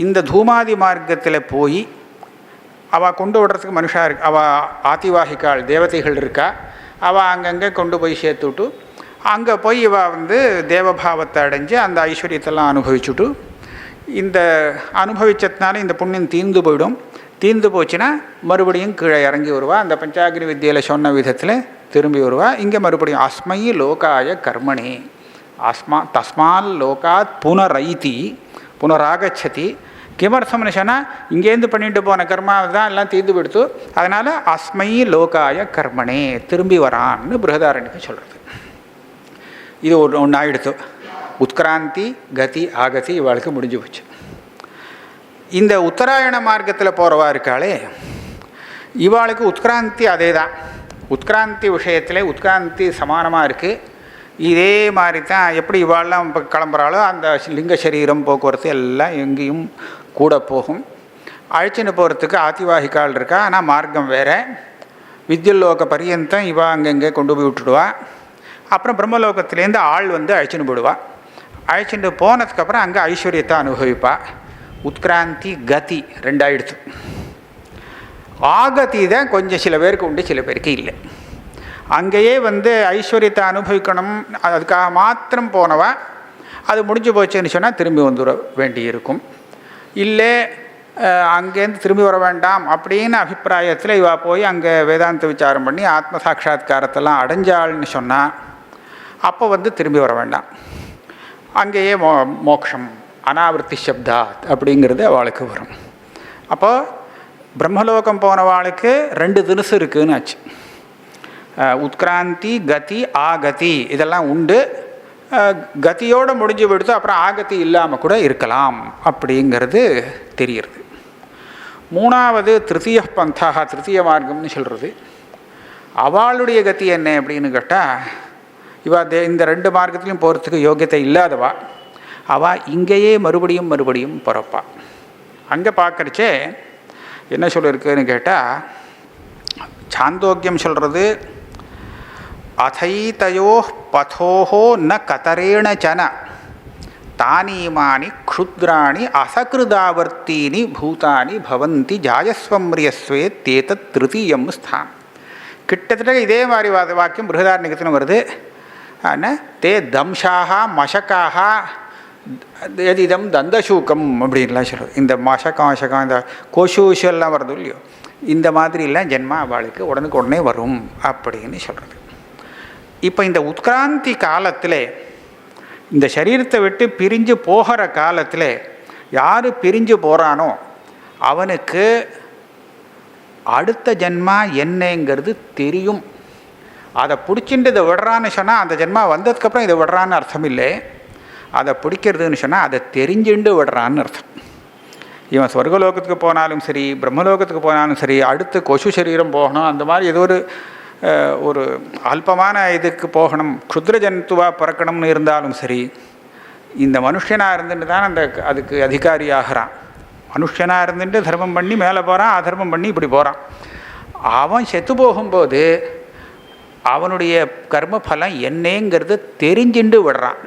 Speaker 1: இந்த தூமாதி மார்க்கத்தில் போய் அவள் கொண்டு விடுறதுக்கு மனுஷா இருக்கு. அவள் ஆதிவாகிக்காள் தேவதைகள் இருக்கா, அவள் அங்கங்கே கொண்டு போய் சேர்த்துவிட்டு அங்கே போய் இவள் தேவபாவத்தை அடைஞ்சு அந்த ஐஸ்வர்யத்தெல்லாம் அனுபவிச்சுட்டு இந்த அனுபவிச்சதுனால இந்த புண்ணியம் தீர்ந்து போயிடும். தீர்ந்து போச்சுன்னா மறுபடியும் கீழே இறங்கி வருவா. அந்த பஞ்சாக்னி வித்தியில் சொன்ன விதத்தில் திரும்பி வருவா. இங்கே மறுபடியும் அஸ்மை லோகாய கர்மணி தஸ்மால் லோகாத் புனரைதி புனராகச்சதி. கிமர்த்தம்னு சொன்னால் இங்கேருந்து பண்ணிட்டு போன கர்மா தான் எல்லாம் தீர்ந்து விடுத்து, அதனால் அஸ்மை லோகாய கர்மணே திரும்பி வரான்னு பிருகதாரண்யக்கு சொல்கிறது. இது ஒன்று ஆகிடுத்து. உத்கிராந்தி கதி ஆகதி இவாளுக்கு முடிஞ்சு போச்சு. இந்த உத்தராயண மார்க்கத்தில் போகிறவா இருக்காளே, இவாளுக்கு உத்கிராந்தி அதே தான். உத்கிராந்தி விஷயத்தில் உத்கிராந்தி சமானமாக இருக்குது. இதே மாதிரி தான் எப்படி இவாளெலாம் இப்போ கிளம்புறாளோ அந்த லிங்க சரீரம் போக்குவரத்து எல்லாம் எங்கேயும் கூட போகும். அழைச்சின்னு போகிறதுக்கு ஆதிவாகிக்கால் இருக்கா, ஆனால் மார்க்கம் வேறு. வித்யுல்லோக பரியந்தம் இவா அங்கங்கே கொண்டு போய் விட்டுடுவா. அப்புறம் பிரம்மலோகத்துலேருந்து ஆள் வந்து அழைச்சின்னு போடுவா. அழைச்சிட்டு போனதுக்கப்புறம் அங்கே ஐஸ்வர்யத்தை அனுபவிப்பா. உத்கிராந்தி கதி ரெண்டாயிடுத்து. ஆகதி தான் கொஞ்சம் சில பேருக்கு உண்டு, சில பேருக்கு இல்லை. அங்கேயே வந்து ஐஸ்வர்யத்தை அனுபவிக்கணும் அதுக்காக மாத்திரம் போனவா அது முடிஞ்சு போச்சுன்னு சொன்னால் திரும்பி வந்துட வேண்டி இருக்கும். இல்லை அங்கேருந்து திரும்பி வர வேண்டாம் அப்படின்னு அபிப்பிராயத்தில் இவா போய் அங்கே வேதாந்த விசாரம் பண்ணி ஆத்ம சாட்சா்காரத்தெல்லாம் அடைஞ்சாள்னு சொன்னால் அப்போ வந்து திரும்பி வர வேண்டாம். அங்கேயே மோக்ஷம் அனாவிருத்தி சப்தாத் அப்படிங்கிறது அவளுக்கு வரும். அப்போது பிரம்மலோகம் போனவாளுக்கு 2 தினசு இருக்குதுன்னு ஆச்சு. உத்கிராந்தி கதி ஆகதி இதெல்லாம் உண்டு. கதியோடு முடிஞ்சு விடுத்து அப்புறம் ஆகதி இல்லாமல் கூட இருக்கலாம் அப்படிங்கிறது தெரிகிறது. 3வது திருத்தீய பந்தாக திருத்தீய மார்க்கம்னு சொல்கிறது. அவளுடைய கதி என்ன அப்படின்னு கேட்டால், இவா இந்த 2 மார்க்கத்துலையும் போகிறதுக்கு யோகியத்தை இல்லாதவா. அவள் இங்கேயே மறுபடியும் பிறப்பா. அங்கே பார்க்குறச்சே என்ன சொல்லியிருக்குன்னு கேட்டால், சாந்தோக்கியம் சொல்கிறது அதைதயோ பதோஹோ ந கதரேண சன தானீமானி க்ஷுத்ராணி அசகிருதாவர்த்தீனி பூதானி பவந்தி ஜாயஸ்வம்ரியஸ்வே தேதத் திருத்தீயம் ஸ்தானம். கிட்டத்தட்ட இதே மாதிரி வாக்கியம் பிருகதாரண்யகத்திலும் வருது. ஆனால் தே தம்ஷாக மஷக்காக எதிதம் தந்தசூக்கம் அப்படின்லாம் சொல்லுது. இந்த மஷக்கம் இந்த கோஷூஷெல்லாம் வருது இல்லையோ, இந்த மாதிரிலாம் ஜென்மா அவளுக்கு உடனே வரும் அப்படின்னு சொல்கிறது. இப்போ இந்த உத்கிராந்தி காலத்தில் இந்த சரீரத்தை விட்டு பிரிஞ்சு போகிற காலத்தில் யார் பிரிஞ்சு போகிறானோ அவனுக்கு அடுத்த ஜென்மா என்னங்கிறது தெரியும். அதை பிடிச்சிட்டு இதை விடுறான்னு சொன்னால் அந்த ஜென்மா வந்ததுக்கப்புறம் இதை விடுறான்னு அர்த்தம் இல்லை. அதை பிடிக்கிறதுன்னு சொன்னால் அதை தெரிஞ்சுண்டு விடுறான்னு அர்த்தம். இவன் சொர்க்கலோகத்துக்கு போனாலும் சரி பிரம்மலோகத்துக்கு போனாலும் சரி அடுத்து கொசு சரீரம் போகணும், அந்த மாதிரி ஏதோ ஒரு அல்பமான இதுக்கு போகணும், க்ஷுத்ர ஜந்துவாக பிறக்கணும்னு இருந்தாலும் சரி, இந்த மனுஷனாக இருந்துட்டு தான் அதுக்கு அதிகாரி ஆகிறான். மனுஷனாக இருந்துட்டு தர்மம் பண்ணி மேலே போகிறான், அதர்மம் பண்ணி இப்படி போகிறான். அவன் செத்து போகும்போது அவனுடைய கர்ம பலம் என்னங்கிறது தெரிஞ்சுண்டு விடுறான்.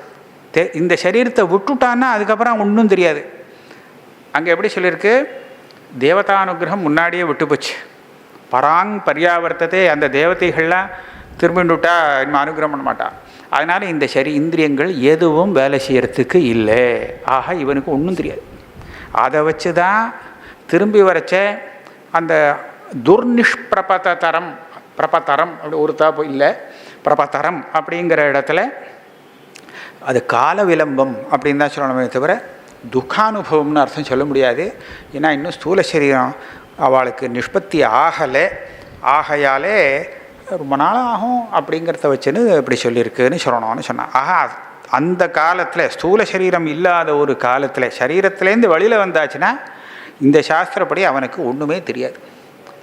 Speaker 1: இந்த சரீரத்தை விட்டுட்டான்னா அதுக்கப்புறம் ஒன்றும் தெரியாது. அங்கே எப்படி சொல்லியிருக்கு, தேவதானுகிரகம் முன்னாடியே விட்டு போச்சு. பராங் பர்யாவர்த்தத்தை, அந்த தேவதைகள்லாம் திரும்பிண்டுட்டா இன்னும் அனுகிரகம் பண்ண மாட்டான். அதனால் இந்த இந்திரியங்கள் எதுவும் வேலை செய்கிறதுக்கு இல்லை. ஆக இவனுக்கு ஒன்றும் தெரியாது. அதை வச்சு தான் திரும்பி வரைச்ச அந்த துர்நிஷ்பிரபதரம் அப்படி ஒரு தாப்பு இல்லை, பிரபதரம் அப்படிங்கிற இடத்துல அது கால விளம்பம் அப்படின்னு தான் சொல்லணுமே தவிர துக்கானுபவம்னு அர்த்தம் சொல்ல முடியாது. ஏன்னா இன்னும் ஸ்தூல சரீரம் அவளுக்கு நிஷ்பத்தி ஆகலை. ஆகையாலே ரொம்ப நாள் ஆகும் அப்படிங்கிறத வச்சுன்னு இப்படி சொல்லியிருக்குன்னு சொல்லணும்னு சொன்னான். ஆஹா, அந்த காலத்தில் ஸ்தூல சரீரம் இல்லாத ஒரு காலத்தில் சரீரத்துலேருந்து வெளியில் வந்தாச்சுன்னா இந்த சாஸ்திரப்படி அவனுக்கு ஒன்றுமே தெரியாது.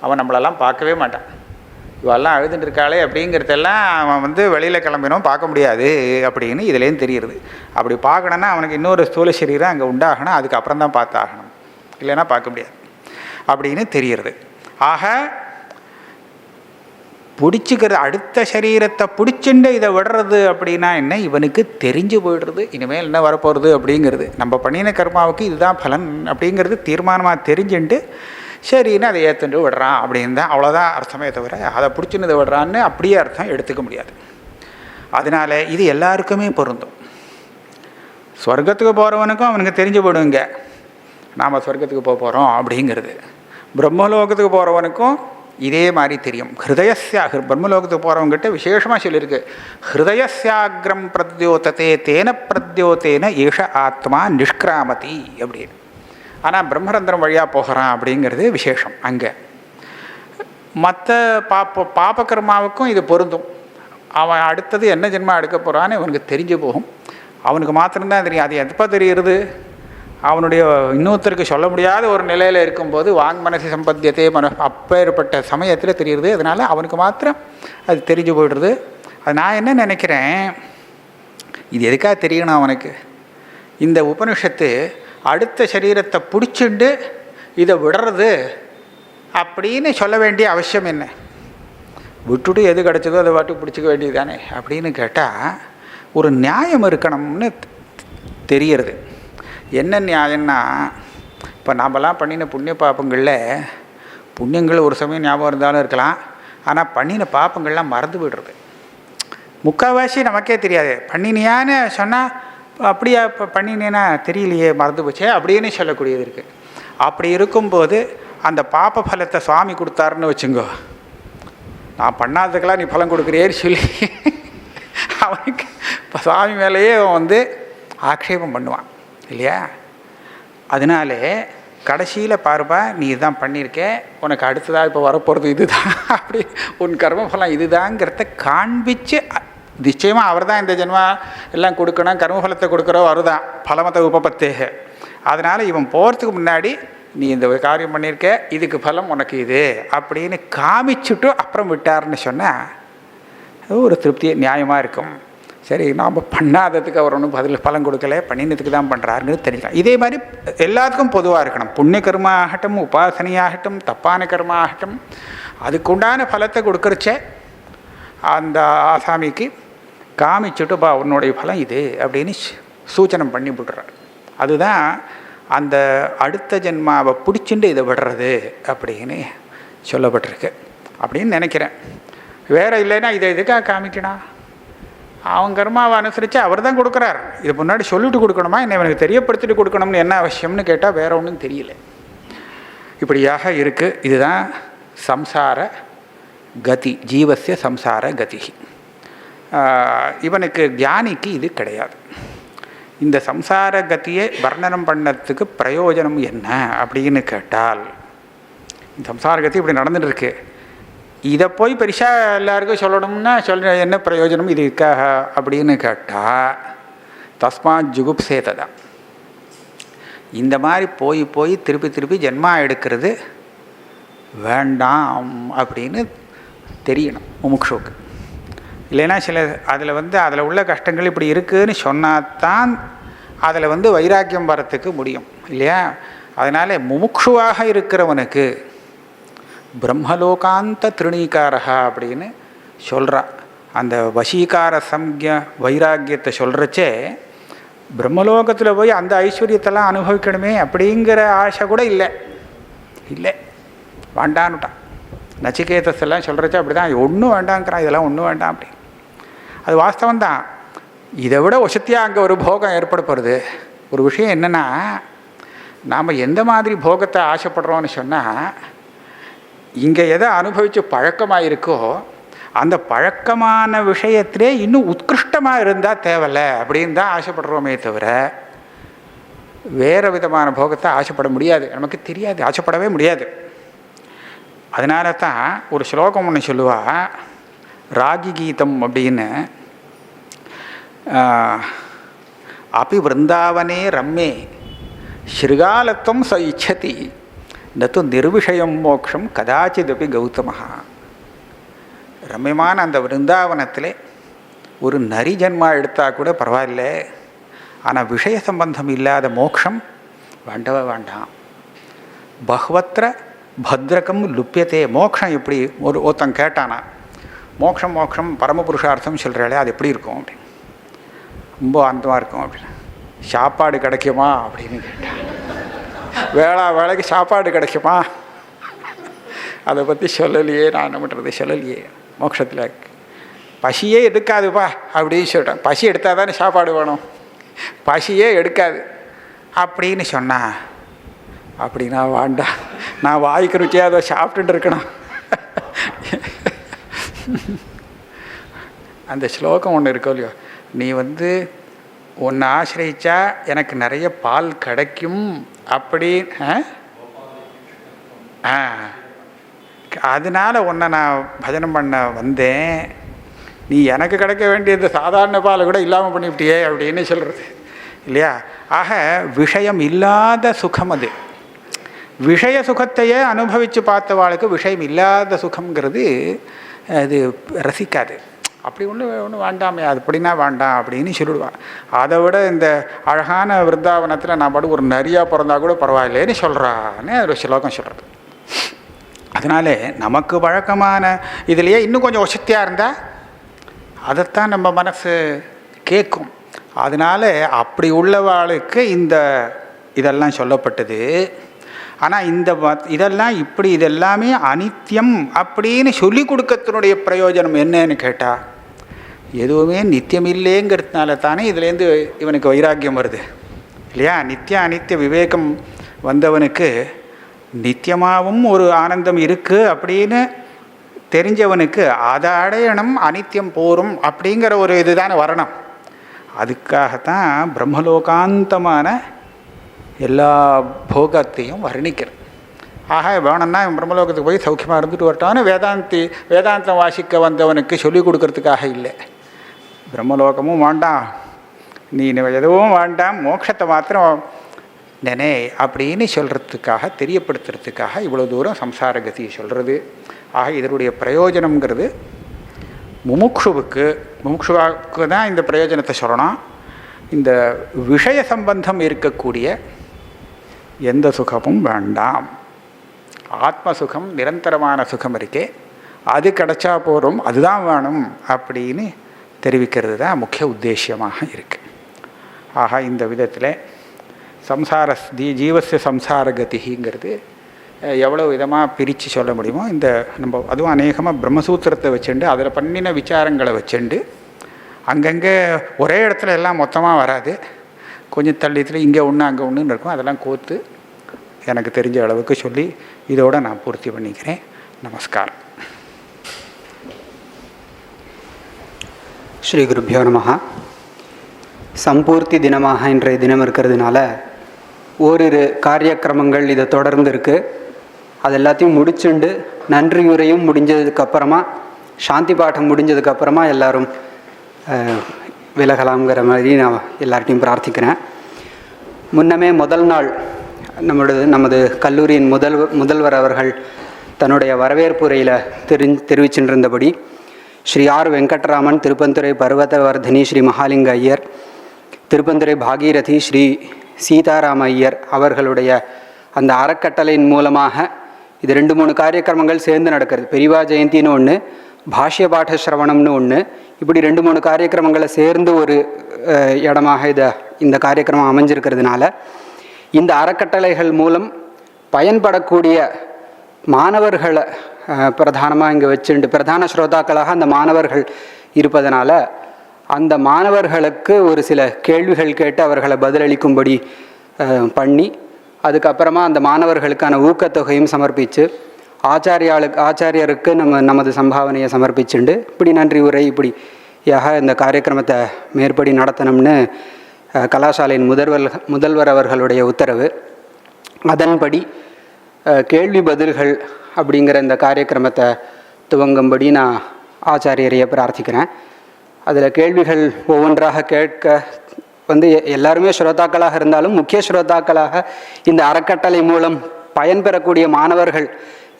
Speaker 1: அவன் நம்மளெல்லாம் பார்க்கவே மாட்டான். இவெல்லாம் அழுதுட்டு இருக்காளே அப்படிங்கிறதெல்லாம் அவன் வந்து வெளியில் கிளம்பினோம் பார்க்க முடியாது அப்படின்னு இதுலேருந்து தெரியுது. அப்படி பார்க்கணுன்னா அவனுக்கு இன்னொரு ஸ்தூல சரீரம் அங்கே உண்டாகணும், அதுக்கப்புறம் தான் பார்த்தாகணும், இல்லைன்னா பார்க்க முடியாது அப்படின்னு தெரியுறது. ஆக பிடிச்சிக்கிறது, அடுத்த சரீரத்தை பிடிச்சுண்டு இதை விடுறது அப்படின்னா என்ன, இவனுக்கு தெரிஞ்சு போய்டுறது இனிமேல் என்ன வரப்போகிறது அப்படிங்கிறது. நம்ம பண்ணின கர்மாவுக்கு இதுதான் பலன் அப்படிங்கிறது தீர்மானமாக தெரிஞ்சுட்டு சரின்னு அதை ஏற்றுண்டு விடுறான் அப்படின்னு தான், அவ்வளோதான் அர்த்தமே தவிர அதை பிடிச்சின்னு இதை விடுறான்னு அப்படியே அர்த்தம் எடுத்துக்க முடியாது. அதனால் இது எல்லாருக்குமே பொருந்தும். சொர்க்கத்துக்கு போகிறவனுக்கும் அவனுக்கு தெரிஞ்சு போயிடுங்க நாம் சொர்க்கத்துக்கு போக போகிறோம் அப்படிங்கிறது. பிரம்மலோகத்துக்கு போகிறவனுக்கும் இதே மாதிரி தெரியும். பிரம்மலோகத்துக்கு போகிறவங்ககிட்ட விசேஷமாக சொல்லியிருக்கு, ஹிருதயஸ்யாக்ரம் பிரத்யோதத்தே தேன பிரத்யோத்தேன ஏஷ ஆத்மா நிஷ்கிராமதி அப்படின்னு. ஆனால் பிரம்மரந்திரம் வழியாக போகிறான் அப்படிங்கிறது விசேஷம். அங்கே மற்ற பாபகர்மாவுக்கும் இது பொருந்தும். அவன் அடுத்தது என்ன ஜென்மா எடுக்க போகிறான்னு அவனுக்கு தெரிஞ்சு போகும். அவனுக்கு மாத்திரம்தான் தெரியும். அது எப்போ தெரிகிறது? அவனுடைய இன்னொருத்தருக்கு சொல்ல முடியாத ஒரு நிலையில் இருக்கும்போது வாங்மனசி சம்பத்தியத்தை அப்பேற்பட்ட சமயத்தில் தெரியுறது. அதனால் அவனுக்கு மாத்திரம் அது தெரிஞ்சு போய்டுறது. அது நான் என்ன நினைக்கிறேன், இது எதுக்காக தெரியணும் அவனுக்கு? இந்த உபனிஷத்து அடுத்த சரீரத்தை பிடிச்சிண்டு இதை விடுறது அப்படின்னு சொல்ல வேண்டிய அவசியம் என்ன? விட்டுட்டு எது கிடச்சதோ அதை வாட்டு பிடிச்சிக்க வேண்டியது தானே அப்படின்னு கேட்டால் ஒரு நியாயம் இருக்கணும்னு தெரிகிறது. என்ன நியாயம்னா, இப்போ நாமெல்லாம் பண்ணின புண்ணிய பாப்பங்களில் புண்ணியங்கள் ஒரு சமயம் ஞாபகம் இருந்தாலும் இருக்கலாம், ஆனால் பண்ணின பாப்பங்கள்லாம் மறந்து விடுறது. முக்கால்வாசி நமக்கே தெரியாது. பண்ணினியான்னு சொன்னால் அப்படியா இப்போ பண்ணினேன்னா தெரியலையே மறந்து போச்சே அப்படின்னு சொல்லக்கூடியது இருக்குது. அப்படி இருக்கும்போது அந்த பாப்ப பலத்தை சுவாமி கொடுத்தாருன்னு வச்சுங்கோ, நான் பண்ணாததுக்கெல்லாம் நீ பலம் கொடுக்குறியேன்னு சொல்லி அவனுக்கு இப்போ சுவாமி மேலேயே அவன் ஆக்ஷேபம் பண்ணுவான் இல்லையா? அதனாலே கடைசியில் பாருப்பா, நீ இதுதான் பண்ணியிருக்க, உனக்கு அடுத்ததாக இப்போ வரப்போகிறது இதுதான், அப்படி உன் கர்மஃபலம் இதுதாங்கிறத காண்பிச்சு நிச்சயமாக அவர் தான் இந்த ஜென்மா எல்லாம் கொடுக்கணும், கர்மஃபலத்தை கொடுக்குறோ அவர் தான் பலமத்தை உபபத்தேக. அதனால் இவன் போகிறதுக்கு முன்னாடி நீ இந்த காரியம் பண்ணியிருக்க, இதுக்கு பலம் உனக்கு இது அப்படின்னு காமிச்சுட்டு அப்புறம் விட்டார்னு சொன்னால் ஒரு திருப்தி நியாயமாக இருக்கும். சரி, நாம் பண்ணாததுக்கு அவர் ஒன்றும் பதில் பலன் கொடுக்கல, பண்ணினதுக்கு தான் பண்ணுறாருன்னு தெரிஞ்சுக்கலாம். இதே மாதிரி எல்லாத்துக்கும் பொதுவாக இருக்கணும். புண்ணிய கர்மா ஆகட்டும், உபாசனையாகட்டும், தப்பான கர்மா ஆகட்டும், அதுக்குண்டான பலத்தை கொடுக்குறச்சே அந்த ஆசாமிக்கு காமிச்சுட்டு பா உன்னுடைய பலம் இது அப்படின்னு சூச்சனம் பண்ணி விடுறார். அதுதான் அந்த அடுத்த ஜென்மாவை பிடிச்சிட்டு இதை விடுறது அப்படின்னு சொல்லப்பட்டிருக்கு அப்படின்னு நினைக்கிறேன். வேறு இல்லைன்னா இதை எதுக்காக காமிக்கணும்? அவன் கர்மாவை அனுசரித்து அவர் தான் கொடுக்குறார். இது முன்னாடி சொல்லிட்டு கொடுக்கணுமா, என்ன இவனுக்கு தெரியப்படுத்திட்டு கொடுக்கணும்னு என்ன அவசியம்னு கேட்டால் வேற ஒன்றும் தெரியல. இப்படியாக இருக்குது. இதுதான் சம்சார கதி, ஜீவசிய சம்சார கதி. இவனுக்கு ஞானிக்கு இது கிடையாது. இந்த சம்சார கதியை வர்ணனம் பண்ணத்துக்கு பிரயோஜனம் என்ன அப்படின்னு கேட்டால், சம்சார கதி இப்படி நடந்துட்டு இருக்கு, இதை போய் பெருசாக எல்லாருக்கும் சொல்லணும்னா சொல்ல என்ன பிரயோஜனம் இதுக்காக அப்படின்னு கேட்டால் தஸ்மாத் ஜுகுப்சேததா. இந்த மாதிரி போய் போய் திருப்பி திருப்பி ஜென்மா எடுக்கிறது வேண்டாம் அப்படின்னு தெரியணும் முமுக்ஷுவுக்கு. இல்லைன்னா சில அதில் அதில் உள்ள கஷ்டங்கள் இப்படி இருக்குதுன்னு சொன்னாதான் அதில் வைராக்கியம் வரத்துக்கு முடியும் இல்லையா? அதனால் முமுக்ஷுவாக இருக்கிறவனுக்கு பிரம்மலோகாந்த திருணீகாரா அப்படின்னு சொல்கிறா. அந்த வசீகார சம்ய வைராக்கியத்தை சொல்கிறச்சே பிரம்மலோகத்தில் போய் அந்த ஐஸ்வர்யத்தெல்லாம் அனுபவிக்கணுமே அப்படிங்கிற ஆசை கூட இல்லை இல்லை வேண்டான்னுட்டான். நச்சிகேதஸெல்லாம் சொல்கிறச்சே அப்படி தான், ஒன்றும் வேண்டாங்கிறான், இதெல்லாம் ஒன்றும் வேண்டாம் அப்படி. அது வாஸ்தவந்தான். இதை விட வசதியாக அங்கே ஒரு போகம் ஏற்பட போகிறது. ஒரு விஷயம் என்னென்னா, நாம் எந்த மாதிரி போகத்தை ஆசைப்படுறோன்னு சொன்னால், இங்கே எதை அனுபவித்து பழக்கமாக இருக்கோ அந்த பழக்கமான விஷயத்திலே இன்னும் உத்கிருஷ்டமாக இருந்தால் தேவையில்லை அப்படின்னு தான் ஆசைப்படுறோமே தவிர வேறு விதமான போகத்தை ஆசைப்பட முடியாது. நமக்கு தெரியாது, ஆசைப்படவே முடியாது. அதனால தான் ஒரு ஸ்லோகம் ஒன்று சொல்லுவா, ராகி கீதம் அப்படின்னு. அப்பி விருந்தாவனே ரம்மே ஸ்ருகாலத்துவம் ச இச்சதி நத்து நிர்விஷயம் மோக்ஷம் கதாச்சிதப்பி கௌதமஹா. ரம்யமான அந்த விருந்தாவனத்தில் ஒரு நரி ஜன்மா எடுத்தால் கூட பரவாயில்ல, ஆனால் விஷய சம்பந்தம் இல்லாத மோக்ஷம் வேண்டவே வேண்டாம். பகவத்ர பத்ரகம் லுப்பியத்தே. மோக்ஷம் எப்படி ஒருத்தன் கேட்டானா, மோக்ஷம் மோக்ஷம் பரமபுருஷார்த்தம் சொல்கிறாளே அது எப்படி இருக்கும் அப்படின்னு, ரொம்ப அந்தமாக இருக்கும் அப்படின்னு. சாப்பாடு கிடைக்குமா அப்படின்னு கேட்டான். வேளைக்கு சாப்பாடு கிடைக்குமா அதை பற்றி சொல்லலையே, நான் என்ன பண்ணுறது சொல்லலையே. மோட்சத்தில் பசியே எடுக்காதுப்பா அப்படின்னு சொல்லிட்டேன். பசி எடுத்தால் தானே சாப்பாடு வேணும். பசியே எடுக்காது அப்படின்னு சொன்னா, அப்படின்னா வாண்டா, நான் வாய்க்கு ருச்சியாக அதை சாப்பிட்டுட்டு இருக்கணும். அந்த ஸ்லோகம் ஒன்று இருக்கோ இல்லையோ, நீ உன்னை ஆசிரியிச்சா எனக்கு நிறைய பால் கிடைக்கும் அப்படி, அதனால உன்னை நான் பஜனம் பண்ண வந்தேன், நீ எனக்கு கிடைக்க வேண்டியது சாதாரண பாலை கூட இல்லாமல் பண்ணிவிட்டியே அப்படின்னு சொல்கிறது இல்லையா. ஆக விஷயம் இல்லாத சுகம் அது. விஷய சுகத்தையே அனுபவித்து பார்த்தவாளுக்கு விஷயம் இல்லாத சுகங்கிறது அது ரசிக்காது. அப்படி ஒன்று வேண்டாமே, அது அப்படின்னா வேண்டாம் அப்படின்னு சொல்லிடுவான். அதை விட இந்த அழகான விருந்தாவனத்தில் நான் பாட்டு ஒரு நரியாக பிறந்தா கூட பரவாயில்லைன்னு சொல்கிறான்னு ஒரு ஸ்லோகம் சொல்கிறது. அதனால நமக்கு வழக்கமான இதுலேயே இன்னும் கொஞ்சம் வசதியாக இருந்தால் அதைத்தான் நம்ம மனசு கேட்கும். அதனால அப்படி உள்ளவாளுக்கு இதெல்லாம் சொல்லப்பட்டது. ஆனால் இதெல்லாம் இப்படி இதெல்லாமே அனித்தியம் அப்படின்னு சொல்லி கொடுக்கறதுனுடைய பிரயோஜனம் என்னன்னு கேட்டால், எதுவுமே நித்தியம் இல்லைங்கிறதுனால தானே இதுலேருந்து இவனுக்கு வைராக்கியம் வருது இல்லையா. நித்திய அனித்திய விவேகம் வந்தவனுக்கு நித்தியமாகவும் ஒரு ஆனந்தம் இருக்குது அப்படின்னு தெரிஞ்சவனுக்கு அதை அடையணும், அனித்தியம் போரும் அப்படிங்கிற ஒரு இதுதானே வரணும். அதுக்காகத்தான் பிரம்மலோகாந்தமான எல்லா போகத்தையும் வர்ணிக்கிறது. ஆக வேணும்னா பிரம்மலோகத்துக்கு போய் சௌக்கியமாக இருந்துட்டு வரட்டான்னு வேதாந்தம் வாசிக்க வந்தவனுக்கு சொல்லிக் கொடுக்கறதுக்காக இல்லை. பிரம்மலோகமும் வேண்டாம், நீ எதுவும் வேண்டாம், மோட்சத்தை மாத்திரம் நினை அப்படின்னு சொல்கிறதுக்காக, தெரியப்படுத்துறதுக்காக இவ்வளோ தூரம் சம்சார கதியை சொல்கிறது. ஆக இதனுடைய பிரயோஜனங்கிறது முமுட்சுவாக்கு தான் இந்த பிரயோஜனத்தை சொல்லணும். இந்த விஷய சம்பந்தம் இருக்கக்கூடிய எந்த சுகமும் வேண்டாம், ஆத்மசுகம் நிரந்தரமான சுகம் இருக்கே அது கிடைச்சா போகிறோம், அதுதான் வேணும் அப்படின்னு தெரிவிக்கிறது தான் முக்கிய உத்தேசியமாக இருக்குது. ஆக இந்த விதத்தில் ஜீவசிய சம்சார கதிங்கிறது எவ்வளோ விதமாக பிரித்து சொல்ல முடியுமோ, நம்ம அதுவும் அநேகமாக பிரம்மசூத்திரத்தை வச்சுண்டு அதில் பண்ணின விசாரங்களை வச்சுண்டு அங்கங்கே ஒரே இடத்துல எல்லாம் மொத்தமாக வராது, கொஞ்சம் தள்ளியத்தில் இங்கே ஒன்று அங்கே ஒன்றுன்னு இருக்கும். அதெல்லாம் கோர்த்து எனக்கு தெரிஞ்ச அளவுக்கு சொல்லி இதோடு நான் பூர்த்தி பண்ணிக்கிறேன். நமஸ்காரம்.
Speaker 2: ஸ்ரீ குருபியோ நமஹ. சம்பூர்த்தி தினமாக இன்றைய தினம் இருக்கிறதுனால ஓரிரு காரியக்கிரமங்கள் இதை தொடர்ந்து இருக்குது. அது எல்லாத்தையும் முடிச்சுண்டு நன்றியுரையும் முடிஞ்சதுக்கப்புறமா, சாந்தி பாடம் முடிஞ்சதுக்கப்புறமா எல்லோரும் விலகலாம்ங்கிற மாதிரி நான் எல்லார்ட்டையும் பிரார்த்திக்கிறேன். முன்னமே முதல் நாள் நமது கல்லூரியின் முதல்வர் அவர்கள் தன்னுடைய வரவேற்புரையில் தெரிவிச்சுருந்தபடி ஸ்ரீ ஆர் வெங்கட்ராமன், திருப்பந்துரை பர்வதவர்தினி ஸ்ரீ மகாலிங்க ஐயர், திருப்பந்துரை பாகீரதி ஸ்ரீ சீதாராம ஐயர் அவர்களுடைய அந்த அறக்கட்டளையின் மூலமாக இது 2-3 காரியக்கிரமங்கள் சேர்ந்து நடக்கிறது. பெரியவா ஜெயந்தின்னு ஒன்று, பாஷ்ய பாட சிரவணம்னு ஒன்று, இப்படி 2-3 காரியக்கிரமங்களை சேர்ந்து ஒரு இடமாக இந்த காரியக்கிரமம் அமைஞ்சிருக்கிறதுனால இந்த அறக்கட்டளைகள் மூலம் பயன்படக்கூடிய மாணவர்களை பிரதானமாக இங்கே வச்சுண்டு பிரதான ஸ்ரோதாக்களாக அந்த மாணவர்கள் இருப்பதனால அந்த மாணவர்களுக்கு ஒரு சில கேள்விகள் கேட்டு அவர்களை பதிலளிக்கும்படி பண்ணி, அதுக்கப்புறமா அந்த மாணவர்களுக்கான ஊக்கத்தொகையும் சமர்ப்பித்து ஆச்சாரியருக்கு நமது சம்பாவனையை சமர்ப்பிச்சுண்டு இப்படி நன்றி உரை இப்படியாக இந்த காரியக்கிரமத்தை மேற்படி நடத்தணும்னு கலாசாலையின் முதல்வர் அவர்களுடைய உத்தரவு. அதன்படி கேள்வி பதில்கள் அப்படிங்கிற இந்த காரியக்கிரமத்தை துவங்கும்படி நான் ஆச்சாரியரையை பிரார்த்திக்கிறேன். அதில் கேள்விகள் ஒவ்வொன்றாக கேட்க எல்லாருமே ஸ்ரோதாக்களாக இருந்தாலும் முக்கிய ஸ்ரோதாக்களாக இந்த அறக்கட்டளை மூலம் பயன்பெறக்கூடிய மாணவர்கள்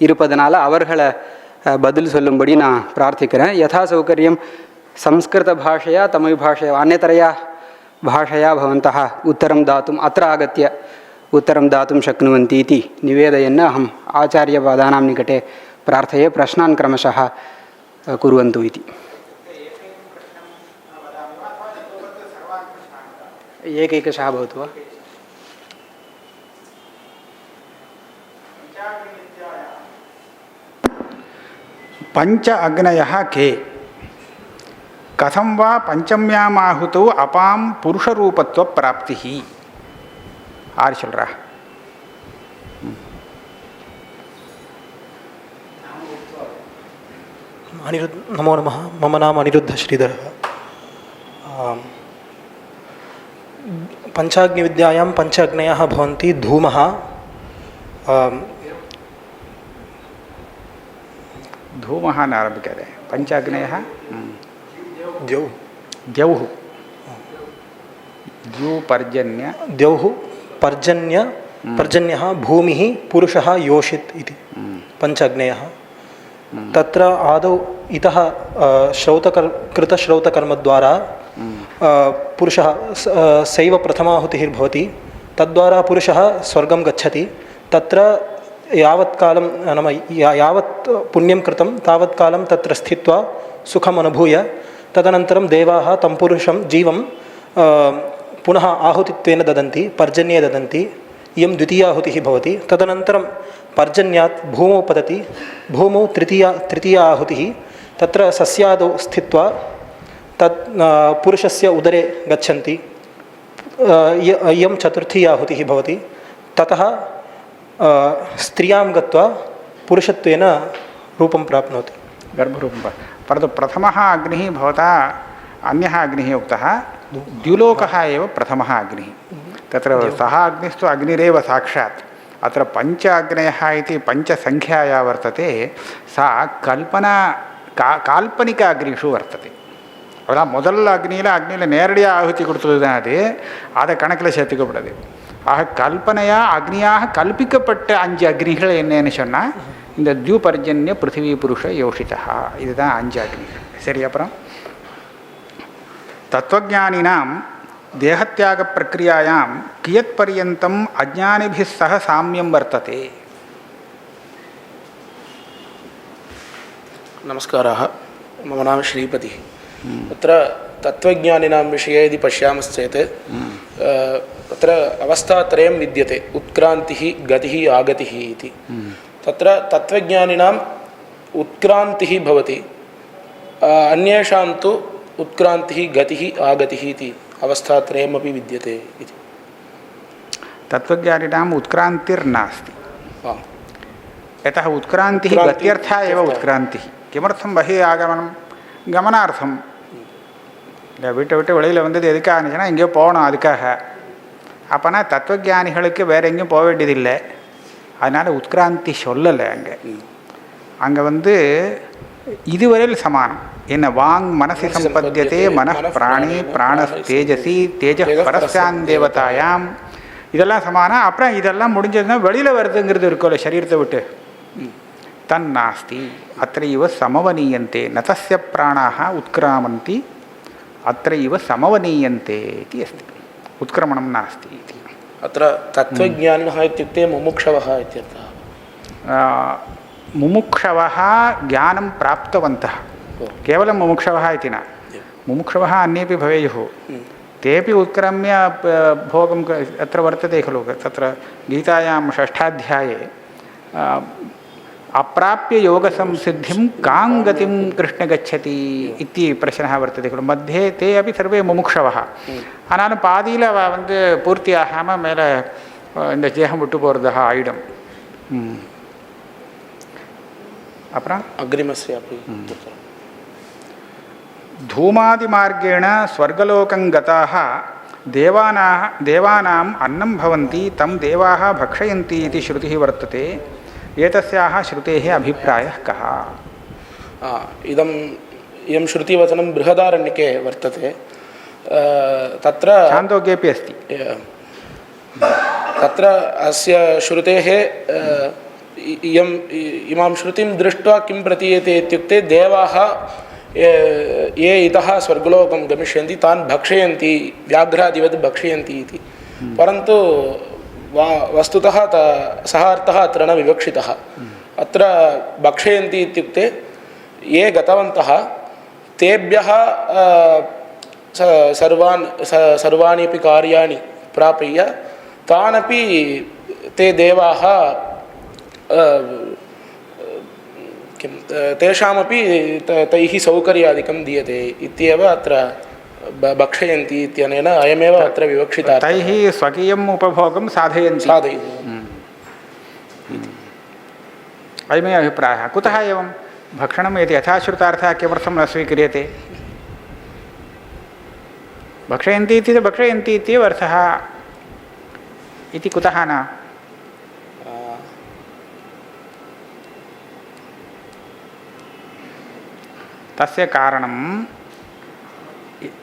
Speaker 2: இருப்பதனால அவர்களை பதில் சொல்லும்படி நான் பிரார்த்திக்கிறேன். யதா சௌகரியம் சம்ஸ்கிருத பாஷையா தமிழ் பாஷையா அந்நதரையா பாஷையா பவந்தः உத்தரம் தாத்தும் அत्र आगत्य उत्तरं दातुं शक्नुवन्ति इति निवेदयन् अहम् आचार्यपादानां निकटे प्रार्थये प्रश्नान् क्रमशः कुर्वन्तु इति. एकैकशः भवतु वा?
Speaker 1: पंच अग्नयः के कथं वा पंचम्यामाहुतौ अपां पुरुषरूपत्व प्राप्तिः आर சொல்றா
Speaker 3: नमो नमः। मम नाम अनिरुद्ध श्रीधरः। पंचाग्निविद्यायां पंच अग्नयः भवन्ति। धूमः,
Speaker 1: धूमः नारभ्यते। पंचाग्नयः
Speaker 3: द्यौः
Speaker 1: द्यौः द्यूपर्जन्य
Speaker 3: द्यौः पर्जन्यः भूमिः पुरुषः योषित् इति पंच अग्नयः। तत्र आदौ इतः कृतश्रौतकर्मद्वारा पुरुषः सैव प्रथमाहुतिः भवति। तद्वारा पुरुषः स्वर्गं गच्छति। तत्र यावत्कालं नाम यावत् पुण्यं कृतं तावत्कालं तत्र स्थित्वा सुखम् अनुभूय तदनन्तरं देवाः तं पुरुषं जीवं पुनः आहुतित्वेन ददन्ति, पर्जन्ये ददन्ति। इयं द्वितीयाहुतिः भवति। तदनन्तरं पर्जन्यात् भूमौ पतति। भूमौ तृतीया आहुतिः। तत्र सस्यादौ स्थित्वा तत् पुरुषस्य उदरे गच्छन्ति। इयं चतुर्थी आहुतिः भवति। ततः स्त्रियां गत्वा पुरुषत्वेन रूपं प्राप्नोति,
Speaker 1: गर्भरूपं। परन्तु प्रथमः अग्निः भवता अन्यः अग्निः उक्तः, द्युलोकः एव प्रथमः अग्निः। तत्र सः अग्निस्तु अग्निरेव साक्षात्। अत्र पंच अग्नयः इति पंचसङ्ख्या या वर्तते सा कल्पना काल्पनिक अग्निषु वर्तते. அதான் முதல் அக்னியில் நேரடியாக ஆகுதி கொடுத்தது தான் அது. அதை கணக்கில் சேர்த்துக்கப்படாது. ஆக கல்பனையாக அக்னியாக கல்பிக்கப்பட்ட 5 அக்னிகள் என்னன்னு சொன்னால் இந்த தியூபர்ஜன்ய பிருத்திவி புருஷ யோஷிதா, இதுதான் 5 அக்னிகள். சரி, அப்புறம் தத்துவஜானினாம் தேகத்தியாக பிரக்ரியாயாம் கியத் பர்யந்தம் அஜ்ஞானிபிஸ் சக சாமியம் வர்த்ததே.
Speaker 4: नमस्काराः। मम नाम श्रीपतिः। तत्र तत्त्वज्ञानिनां विषये यदि पश्यामश्चेत् तत्र अवस्थात्रयं विद्यते, उत्क्रान्तिः, गतिः, आगतिः इति। तत्र तत्त्वज्ञानिनाम् उत्क्रान्तिः भवति, अन्येषां तु उत्क्रान्तिः, गतिः, आगतिः इति अवस्थात्रयमपि विद्यते इति।
Speaker 1: तत्त्वज्ञानिनाम् उत्क्रान्तिर्नास्ति। यतः उत्क्रान्तिः गत्यर्थः एव उत्क्रान्तिः. किमर्थं बहिः आगमनं? गमनार्थं. வீட்டை விட்டு வெளியில் வந்தது எதுக்காகச்சுன்னா எங்கேயோ போகணும், அதுக்காக. அப்போனா தத்துவஜானிகளுக்கு வேறு எங்கேயும் போக வேண்டியதில்லை. அதனால் உத்கிராந்தி சொல்லலை அங்கே. அங்கே இதுவரையில் சமானம். என்ன வாங் மனசி சம்பத்தியதே மனः பிராணி பிராணஸ் தேஜசி தேஜ பரஸ்யான் தேவதாயாம், இதெல்லாம் சமானம். அப்புறம் இதெல்லாம் முடிஞ்சதுன்னா வெளியில் வருதுங்கிறது இருக்கும்ல சரீரத்தை விட்டு, தன்னாஸ்தி அத்ரைவ சமவனீயந்தே நதஸ்ய பிராணாः உத்கிராமந்தி अत्रैव समवनीयन्ते इति अस्ति. उत्क्रमणं नास्ति इति.
Speaker 4: अत्र तत्त्वज्ञानिनः इत्युक्ते मुमुक्षवः इत्यर्थः।
Speaker 1: मुमुक्षवः ज्ञानं प्राप्तवन्तः, केवलं मुमुक्षवः इति न. मुमुक्षवः अन्येपि भवेयुः. तेपि उत्क्रम्य भोगं अत्र वर्तते खलु. तत्र गीतायां 6ठाध्याये अप्राप्य योगसंसिद्धिं कां गतिं कृष्ण गच्छति इति प्रश्नः वर्तते खलु. मध्ये ते अपि सर्वे मुमुक्षवः. आनाலும் பாதியில் பூர்த்தி ஆகாமல் மேலே இந்த தேகம் விட்டு போகிறதாக ஆயிடும். அப்புறம்
Speaker 4: अग्रिमस्यापि
Speaker 1: धूमादिमार्गेण स्वर्गलोकं गताः देवानाम् अन्नं भवन्ति तं देवाः भक्षयन्ति इति श्रुतिः वर्तते. एतस्याः श्रुतेः अभिप्रायः कः?
Speaker 4: इयं श्रुतिवचनं बृहदारण्यके वर्तते. तत्र
Speaker 1: छान्दोग्येपि अस्ति.
Speaker 4: तत्र अस्य श्रुतेः इमां श्रुतिं दृष्ट्वा किं प्रतीयते इत्युक्ते देवाः ये इतः स्वर्गलोकं गमिष्यन्ति तान् भक्षयन्ति, व्याघ्रादिवत् भक्षयन्ति इति. परन्तु वस्तुतः सः अर्थः अत्र न विवक्षितः. अत्र भक्षयन्ति इत्युक्ते ये गतवन्तः तेभ्यः सर्वाणि अपि कार्याणि प्राप्य तानपि ते देवाः किं तेषामपि तैः सौकर्यादिकं दीयते इत्येव अत्र भक्षयन्ति इत्यनेन अयमेव अत्र विवक्षिता
Speaker 1: तैः स्वकीयम् उपभोगं साधयन्ति। अयमेव अभिप्रायः। कुतः एवं भक्षणम् इति यथाश्रुतार्थः किमर्थं न स्वीक्रियते? भक्षयन्ति इति भक्षयन्ति इत्येव अर्थः इति कुतः न? तस्य कारणं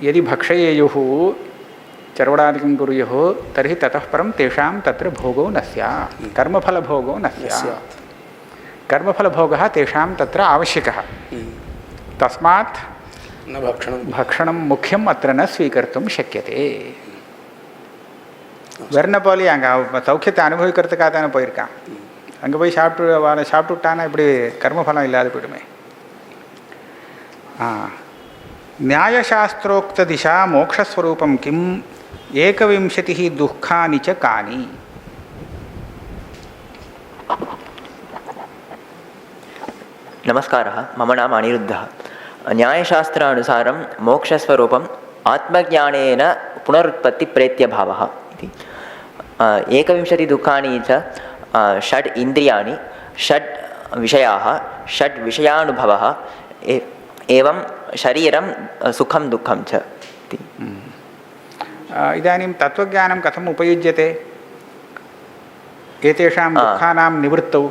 Speaker 1: यदि भक्षयेयुः चर्वणादिकं कुर्युः तर्हि ततः परं तेषां तत्र भोगो न स्यात्, कर्मफलभोगो न स्यात्। कर्मफलभोगः तेषां तत्र आवश्यकः। तस्मात्
Speaker 4: न
Speaker 1: भक्षणं मुख्यम् अत्र न स्वीकर्तुं शक्यते. வெறும் போலி அங்கே சௌக்கியத்தை அனுபவிக்கிறதுக்காக தானே போயிருக்கான். அங்கே போய் சாப்பிட்டு விட்டானா இப்படி கர்மஃபலம் இல்லாத போயிடுமே. न्यायशास्त्रोक्त दिशा मोक्षस्वरूपं किम 21 दुःखानि च कानि?
Speaker 5: नमस्कारः, मम नाम अनिरुद्धः। न्यायशास्त्रानुसारं मोक्षस्वरूपम् आत्मज्ञानेन पुनरुत्पत्तिप्रेत्यभावः इति। 21 दुःखानि च षड् इन्द्रियाणि, षड् विषयाः, षड् विषयानुभवः, एवं शरीरं सुखं दुःखं च इति।
Speaker 1: इदानीं तत्त्वज्ञानं कथम् उपयुज्यते एतेषां दुःखानां निवृत्तौ?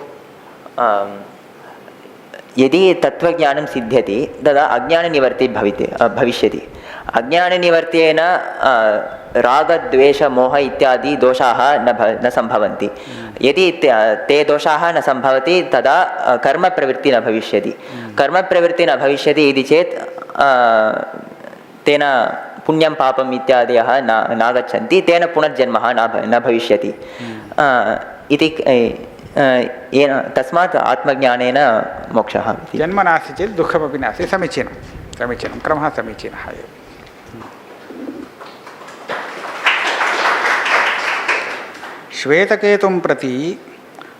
Speaker 5: यदि तत्त्वज्ञानं सिद्ध्यति तदा अज्ञाननिवर्ति भविष्यति। अज्ञाननिवर्तेन रागद्वेषमोह इत्यादि दोषाः न सम्भवन्ति। यदि ते दोषाः न सम्भवति तदा कर्मप्रवृत्तिः न भविष्यति। कर्मप्रवृत्तिः न भविष्यति इति चेत् तेन पुण्यं पापम् इत्यादयः नागच्छन्ति, तेन पुनर्जन्मः न भविष्यति इति। तस्मात् आत्मज्ञानेन मोक्षः।
Speaker 1: जन्म नास्ति चेत् दुःखमपि नास्ति। समीचीनं समीचीनं, क्रमः समीचीनः एव। श्वेतकेतुं प्रति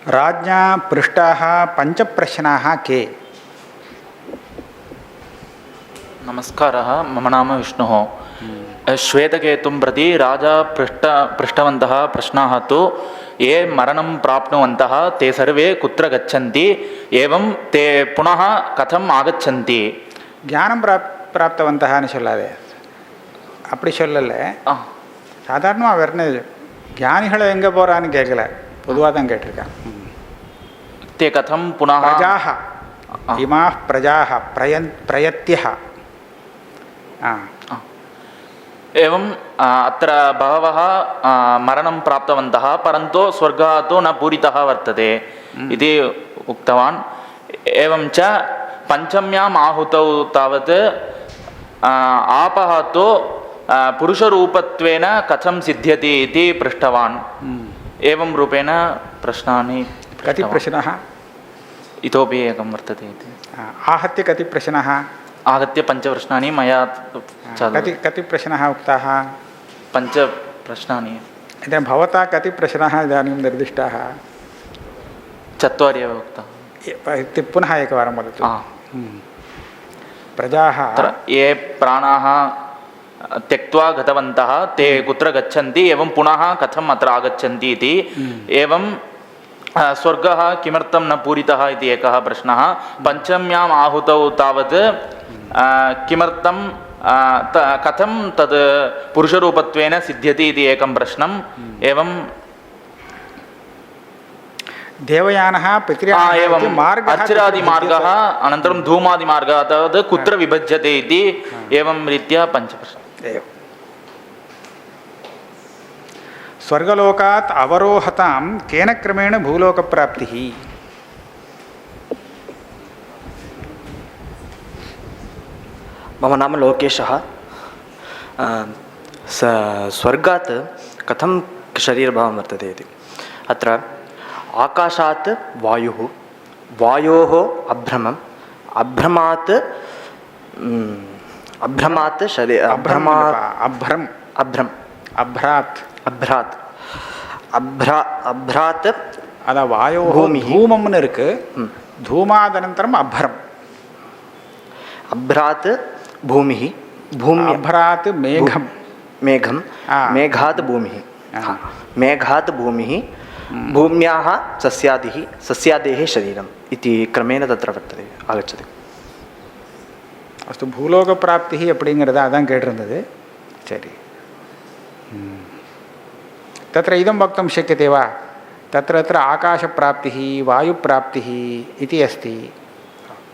Speaker 1: राज्ञा पृष्टाः पञ्चप्रश्नाः के?
Speaker 6: नमस्कारः, मम नाम विष्णुः। श्वेतकेतुं प्रति राजा पृष्टवन्तः प्रश्नाः तु ये मरणं प्राप्नुवन्तः ते सर्वे कुत्र गच्छन्ति, एवं ते पुनः कथम् आगच्छन्ति?
Speaker 1: ஞானம் பிராப்தவந்தகான்னு சொல்லாதே, அப்படி சொல்லலை. சாதாரணமாக வெறும் ஞானிகளை எங்கே போகிறான்னு கேட்கல, பொதுவாக தான் கேட்டிருக்கான்.
Speaker 6: ते कथं पुनः
Speaker 1: प्रजाः इमाः प्रजाः प्रयत्यः
Speaker 6: एवं अत्र बहवः मरणं प्राप्तवन्तः परन्तु स्वर्गः तु न पूरितः वर्तते इति उक्तवान्। एवं च पञ्चम्याम् आहुतौ तावत् आपः तु पुरुषरूपत्वेन कथं सिद्ध्यति इति पृष्टवान्। एवं रूपेण प्रश्नानि
Speaker 1: कति प्रश्नाः?
Speaker 6: इतोपि एकं वर्तते इति।
Speaker 1: आहत्य कति प्रश्नाः?
Speaker 6: आहत्य पञ्चप्रश्नानि मया
Speaker 1: कति प्रश्नाः उक्ताः?
Speaker 6: 5 प्रश्नानि।
Speaker 1: इदानीं भवता कति प्रश्नाः इदानीं निर्दिष्टाः?
Speaker 6: 4 एव उक्ताः।
Speaker 1: पुनः एकवारं वदतु। प्रजाः
Speaker 6: ये प्राणाः त्यक्त्वा गतवन्तः ते कुत्र गच्छन्ति, एवं पुनः कथम् अत्र आगच्छन्ति इति। एवं स्वर्गः किमर्थं न पूरितः इति एकः प्रश्नः। पञ्चम्याम् आहुतौ तावत् किमर्थं कथं तद् पुरुषरूपत्वेन सिद्ध्यति इति एकं प्रश्नम्। एवं
Speaker 1: देवयानः
Speaker 6: एवं अर्चिरादिमार्गः अनन्तरं धूमादिमार्गः तावत् कुत्र विभज्यते इति। एवं रीत्या 5 प्रश्नाः।
Speaker 1: स्वर्गलोकात् अवरोहतां केन क्रमेण भूलोकप्राप्तिः?
Speaker 7: मम नाम लोकेशः। स्वर्गात् कथं शरीरभावं वर्तते इति। अत्र आकाशात् वायुः, वायोः अभ्रमम्, अभ्रमात्
Speaker 1: அதான் வாயோः பூமம்னு இருக்கு, धूमादनन्तरम् अभ्रम्
Speaker 7: अभ्रात् भूमिः भूम्या
Speaker 1: अभ्रात् मेघं
Speaker 7: मेघं मेघात् भूमिः मेघात् भूमिः भूम्याः सस्यादेः शरीरम् इति क्रमेण तत्र वर्तते आगच्छति
Speaker 1: अस्तु भूलोकप्राप्तिः அப்படிங்கிறது அதான் கேட்டிருந்தது சரி तत्र इदं वक्तुं शक्यते वा तत्र तत्र आकाशप्राप्तिः वायुप्राप्तिः इति अस्ति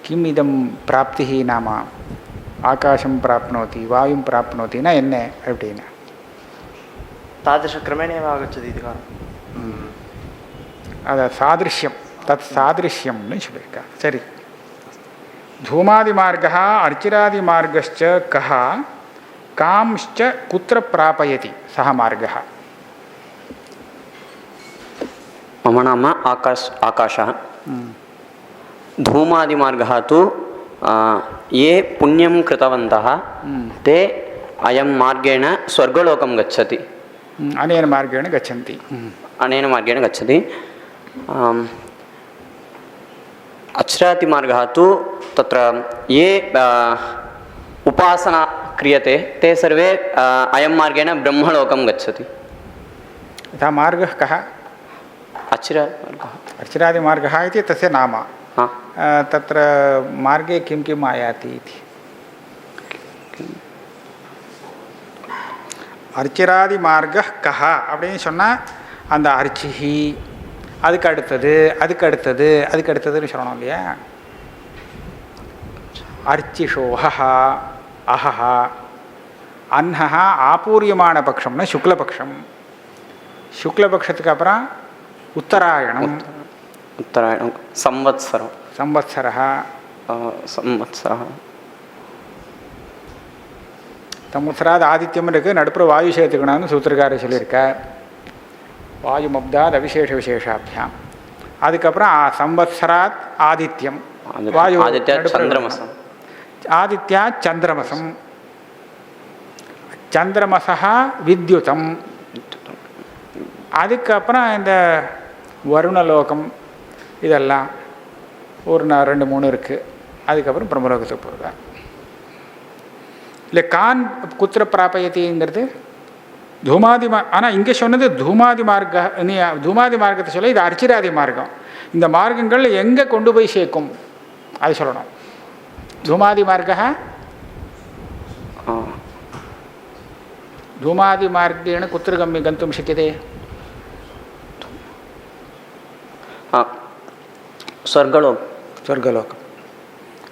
Speaker 1: किम् इदं प्राप्तिः नाम आकाशं प्राप्नोति वायुं प्राप्नोति न என்ன அப்படின்னா
Speaker 7: तादृशक्रमेण एव आगच्छति इति कारणम्
Speaker 1: अद सादृश्यं तत् सादृश्यம்னு சொல்லியிருக்கா சரி धूमादिमार्गः अर्चिरादिमार्गश्च कः कांश्च कुत्र प्रापयति सः मार्गः
Speaker 8: मम नाम आकाशः धूमादिमार्गः तु ये पुण्यं कृतवन्तः ते अयं मार्गेण स्वर्गलोकं गच्छति
Speaker 1: अनेन मार्गेण गच्छन्ति
Speaker 8: अनेन मार्गेण गच्छति अचिरादिमार्गः तु तत्र ये उपासना क्रियते ते सर्वे अयं मार्गेण ब्रह्मलोकं गच्छति
Speaker 1: यथा मार्गः कः अर्चिरादिमार्गः इति तस्य नाम तत्र मार्गे किं किम् आयाति इति अर्चिरादिमार्गः कः அப்படின்னு சொன்னால் அந்த அர்ச்சிஹி அதுக்கு அடுத்ததுன்னு சொல்லணும் இல்லையா அர்ச்சிஷோஹா அஹஹா அன்ஹா ஆபூரியமான பட்சம்னா சுக்லபக்ஷம் சுக்லபக்ஷத்துக்கு அப்புறம் உத்தராயணம் சம்வத்சராத் ஆதித்யம் இருக்குது நடுப்புற வாயு சேர்த்துக்கணும்னு சூத்திரக்காரர் சொல்லியிருக்கார் வாயுமப்தாத் அவிசேஷ விசேஷாபியாம் அதுக்கப்புறம் சம்வத்சராத் ஆதித்யம் வாயு ஆதித்யா சந்திரமசம் சந்திரமசா வித்யுதம் அதுக்கப்புறம் இந்த வருணலோகம் இதெல்லாம் ஒரு 2-3 இருக்குது அதுக்கப்புறம் பிரம்மலோகத்துக்கு போகுதா இல்லை கான் குத்திர பிராபயத்திங்கிறது தூமாதி ஆனால் இங்கே சொன்னது தூமாதி மார்க்கத்தை சொல்ல இது அர்ச்சிராதி மார்க்கம் இந்த மார்க்கங்கள் எங்கே கொண்டு போய் சேர்க்கும் அது சொல்லணும் தூமாதி மார்க்கேण कुत्र गन्तुं शक्यते स्वर्गलोकम्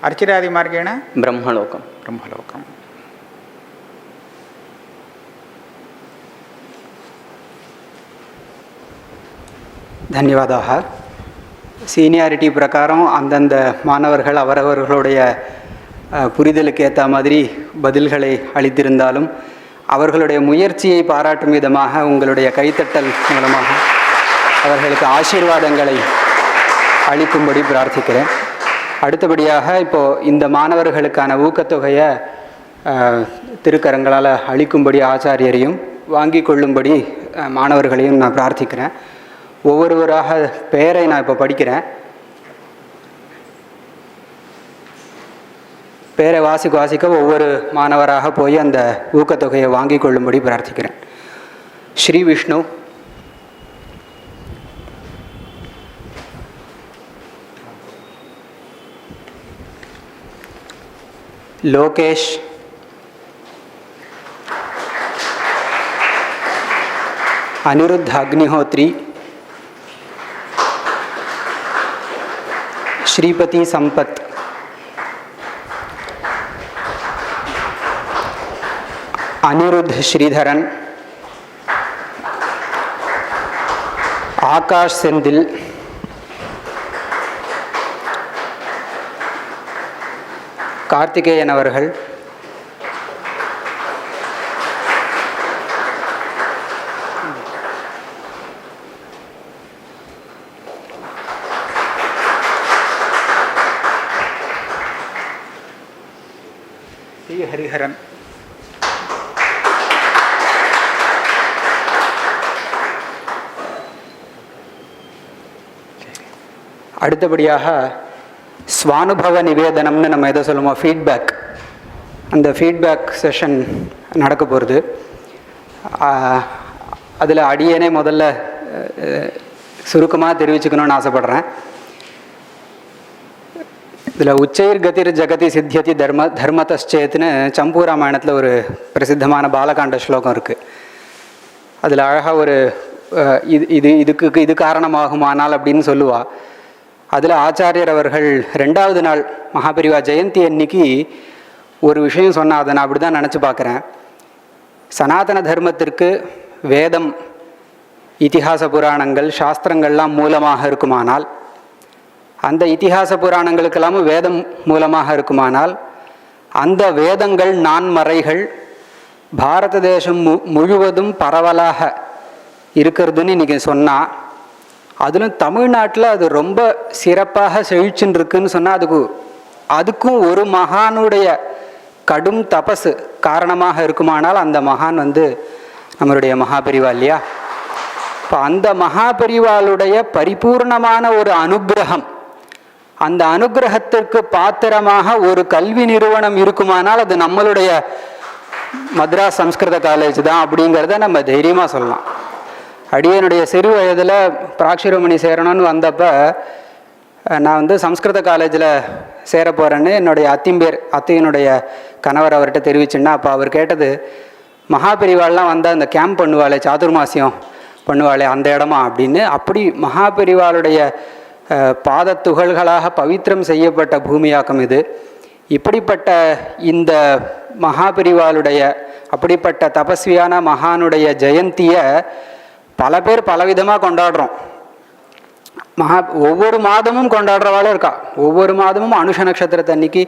Speaker 1: अर्चिरादिमार्गेण ब्रह्मलोकम्
Speaker 2: தன்யவாதாக சீனியாரிட்டி பிரகாரம் அந்தந்த மாணவர்கள் அவரவர்களுடைய புரிதலுக்கு ஏற்ற மாதிரி பதில்களை அளித்திருந்தாலும் அவர்களுடைய முயற்சியை பாராட்டும் விதமாக உங்களுடைய கைத்தட்டல் மூலமாக அவர்களுக்கு ஆசீர்வாதங்களை அளிக்கும்படி பிரார்த்திக்கிறேன். அடுத்தபடியாக இப்போது இந்த மாணவர்களுக்கான ஊக்கத்தொகையை திருக்கரங்களால் அளிக்கும்படி ஆச்சாரியரையும் வாங்கி கொள்ளும்படி மாணவர்களையும் நான் பிரார்த்திக்கிறேன். ஒவ்வொருவராக பெயரை நான் இப்போ படிக்கிறேன். பெயரை வாசிக்க ஒவ்வொரு மாணவராக போய் அந்த ஊக்கத்தொகையை வாங்கி கொள்ளும்படி பிரார்த்திக்கிறேன். ஸ்ரீ விஷ்ணு, லோகேஷ், அனிருத் அக்னிஹோத்ரி, श्रीपति संपत, अनिरुद्ध श्रीधरन, आकाश सेंदिल, कार्तिकेयन अवர்கள், ஹரிஹரன், அடுத்தபடியாக ஸ்வானுபவ நிவேதனம்னு நம்ம எதை சொல்லுவோம், ஃபீட்பேக். அந்த ஃபீட்பேக் செஷன் நடக்க போகிறது. அதில் அடியேனே முதல்ல சுருக்கமாக தெரிவிச்சுக்கணும்னு ஆசைப்பட்றேன். இதில் உச்சைர் கதிர் ஜெகதி சித்தியதி தர்மதச்சேத்துன்னு சம்பூ ராமாயணத்தில் ஒரு பிரசித்தமான பாலகாண்ட ஸ்லோகம் இருக்குது. அதில் அழகாக ஒரு இது காரணமாகுமானால் அப்படின்னு சொல்லுவா. அதில் ஆச்சாரியர் அவர்கள் 2வது நாள் மகாபெரிவா ஜெயந்தி அன்னைக்கு ஒரு விஷயம் சொன்னால் அதை நான் அப்படி தான் நினச்சி பார்க்குறேன். சனாதன தர்மத்திற்கு வேதம், இதிகாச புராணங்கள், சாஸ்திரங்கள்லாம் மூலமாக இருக்குமானால், அந்த இதிகாச புராணங்களுக்கெல்லாமும் வேதம் மூலமாக இருக்குமானால், அந்த வேதங்கள் நான்மறைகள் பாரத தேசம் முழுவதும் பரவலாக இருக்கிறதுன்னு இன்றைக்கி சொன்னால், அதிலும் தமிழ்நாட்டில் அது ரொம்ப சிறப்பாக செழிச்சுன்னு இருக்குன்னு சொன்னால் அதுக்கும் ஒரு மகானுடைய கடும் தபசு காரணமாக இருக்குமானால் அந்த மகான் நம்மளுடைய மகாபெரிவா இல்லையா? இப்போ அந்த மகாபெரிவாளுடைய பரிபூர்ணமான ஒரு அனுகிரகம், அந்த அனுகிரகத்திற்கு பாத்திரமாக ஒரு கல்வி நிறுவனம் இருக்குமானால் அது நம்மளுடைய மദ്രാஸ் சம்ஸ்கிருத காலேஜ் தான் அப்படிங்கிறத நம்ம தைரியமாக சொல்லலாம். அடியனுடைய சிறு வயதில் பிராக்ஷிரோமணி சேரணும்னு வந்தப்போ நான் சம்ஸ்கிருத காலேஜில் சேர போகிறேன்னு என்னுடைய அத்தையினுடைய கணவர் அவர்கிட்ட தெரிவிச்சுன்னா, அப்போ அவர் கேட்டது, மகாபெரிவாள்லாம் வந்தால் அந்த கேம்ப் பண்ணுவாளே, சாதுர்மாசியம் பண்ணுவாளே, அந்த இடமா அப்படின்னு. அப்படி மகாபெரிவாளுடைய பாதத்துகள்களாக பவித்திரம் செய்யப்பட்ட பூமியாக்கம் இது. இப்படிப்பட்ட இந்த மகாபெரிவாளுடைய அப்படிப்பட்ட தபஸ்வியான மகானுடைய ஜெயந்தியை பல பேர் பலவிதமாக கொண்டாடுறோம். ஒவ்வொரு மாதமும் கொண்டாடுறவாளும் இருக்கா. ஒவ்வொரு மாதமும் அனுஷ நட்சத்திரத்தை அன்னைக்கு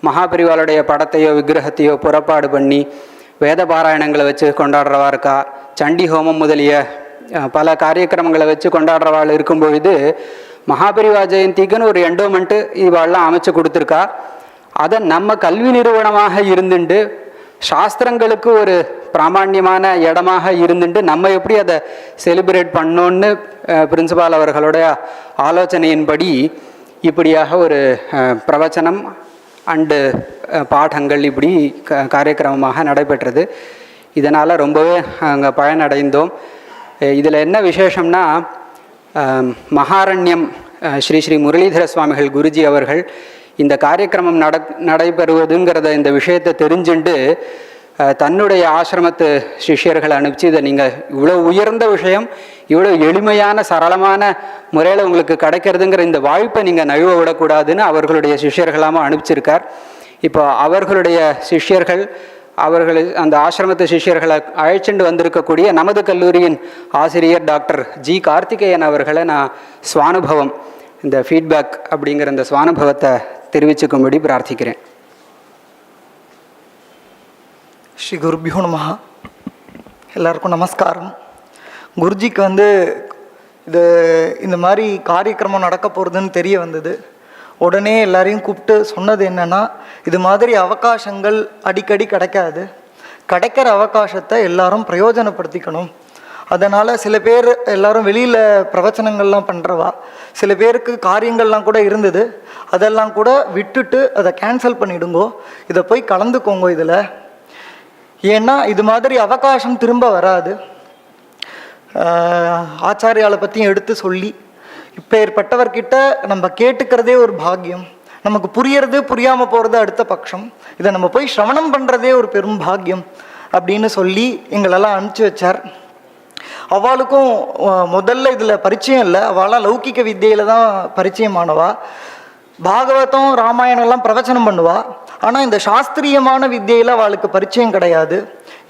Speaker 2: மகாபெரிவாளுடைய படத்தையோ விக்கிரகத்தையோ புறப்பாடு பண்ணி வேத பாராயணங்களை வச்சு கொண்டாடுறவா இருக்கா. சண்டி ஹோமம் முதலிய பல காரியக்கிரமங்களை வச்சு கொண்டாடுறவாள் இருக்கும் பொழுது மகாபெரிவா ஜெயந்திக்குன்னு ஒரு எண்டோமெண்ட்டு இவாள்லாம் அமைச்சு கொடுத்துருக்கா. அதை நம்ம கல்வி நிறுவனமாக இருந்துட்டு, சாஸ்திரங்களுக்கு ஒரு பிராமான்யமான இடமாக இருந்துட்டு நம்ம எப்படி அதை செலிப்ரேட் பண்ணோன்னு பிரின்சிபால் அவர்களுடைய ஆலோசனையின்படி இப்படியாக ஒரு பிரவச்சனம் அண்டு பாடங்கள் இப்படி காரியக்கிரமமாக நடைபெற்றது. இதனால் ரொம்பவே அங்கே பயனடைந்தோம். இதில் என்ன விசேஷம்னா, மகாரண்யம் ஸ்ரீ ஸ்ரீ முரளிதர சுவாமிகள் குருஜி அவர்கள் இந்த காரியக்கிரமம் நடைபெறுவதுங்கிறத இந்த விஷயத்தை தெரிஞ்சுண்டு தன்னுடைய ஆசிரமத்து சிஷ்யர்களை அனுப்பிச்சு, இதை நீங்கள் இவ்வளோ உயர்ந்த விஷயம் இவ்வளோ எளிமையான சரளமான முறையில் உங்களுக்கு கிடைக்கிறதுங்கிற இந்த வாய்ப்பை நீங்கள் நழுவ விடக்கூடாதுன்னு அவர்களுடைய சிஷ்யர்களாமல் அனுப்பிச்சிருக்கார். இப்போ அவர்களுடைய சிஷ்யர்கள், அவர்கள் அந்த ஆசிரமத்து சிஷ்யர்களை அழைச்சிட்டு வந்திருக்கக்கூடிய நமது கல்லூரியின் ஆசிரியர் டாக்டர் ஜி கார்த்திகேயன் அவர்களை நான் ஸ்வானுபவம், இந்த ஃபீட்பேக் அப்படிங்கிற இந்த ஸ்வானுபவத்தை தெரிவிச்சுக்கும்படி பிரார்த்திக்கிறேன்.
Speaker 9: ஸ்ரீ குருபியோ நமஹ. எல்லாருக்கும் நமஸ்காரம். குருஜிக்கு இது இந்த மாதிரி காரியக்கிரமம் நடக்க போகிறதுன்னு தெரிய வந்தது. உடனே எல்லாரையும் கூப்பிட்டு சொன்னது என்னென்னா, இது மாதிரி அவகாசங்கள் அடிக்கடி கிடைக்காது. கிடைக்கிற அவகாசத்தை எல்லாரும் பிரயோஜனப்படுத்திக்கணும். அதனால் சில பேர் எல்லாரும் வெளியில் பிரவச்சனங்கள்லாம் பண்ணுறவா, சில பேருக்கு காரியங்கள்லாம் கூட இருந்தது, அதெல்லாம் கூட விட்டுட்டு அதை கேன்சல் பண்ணிவிடுங்கோ, இதை போய் கலந்துக்கோங்க இதில். ஏன்னா இது மாதிரி அவகாசம் திரும்ப வராது. ஆச்சாரியாலை பற்றியும் எடுத்து சொல்லி இப்போ ஏற்பட்டவர்கிட்ட நம்ம கேட்டுக்கிறதே ஒரு பாக்கியம். நமக்கு புரியறது புரியாமல் போகிறது அடுத்த பட்சம். இதை நம்ம போய் சிரவணம் பண்ணுறதே ஒரு பெரும் பாக்கியம் அப்படின்னு சொல்லி எங்களெல்லாம் அனுப்பிச்சி வச்சார். அவளுக்கும் முதல்ல இதில் பரிச்சயம் இல்லை. அவளாம் லௌகிக வித்தியில் தான் பரிச்சயமானவா. பாகவதம் ராமாயணம்லாம் பிரவச்சனம் பண்ணுவா. ஆனால் இந்த சாஸ்திரியமான வித்தியில் அவளுக்கு பரிச்சயம் கிடையாது.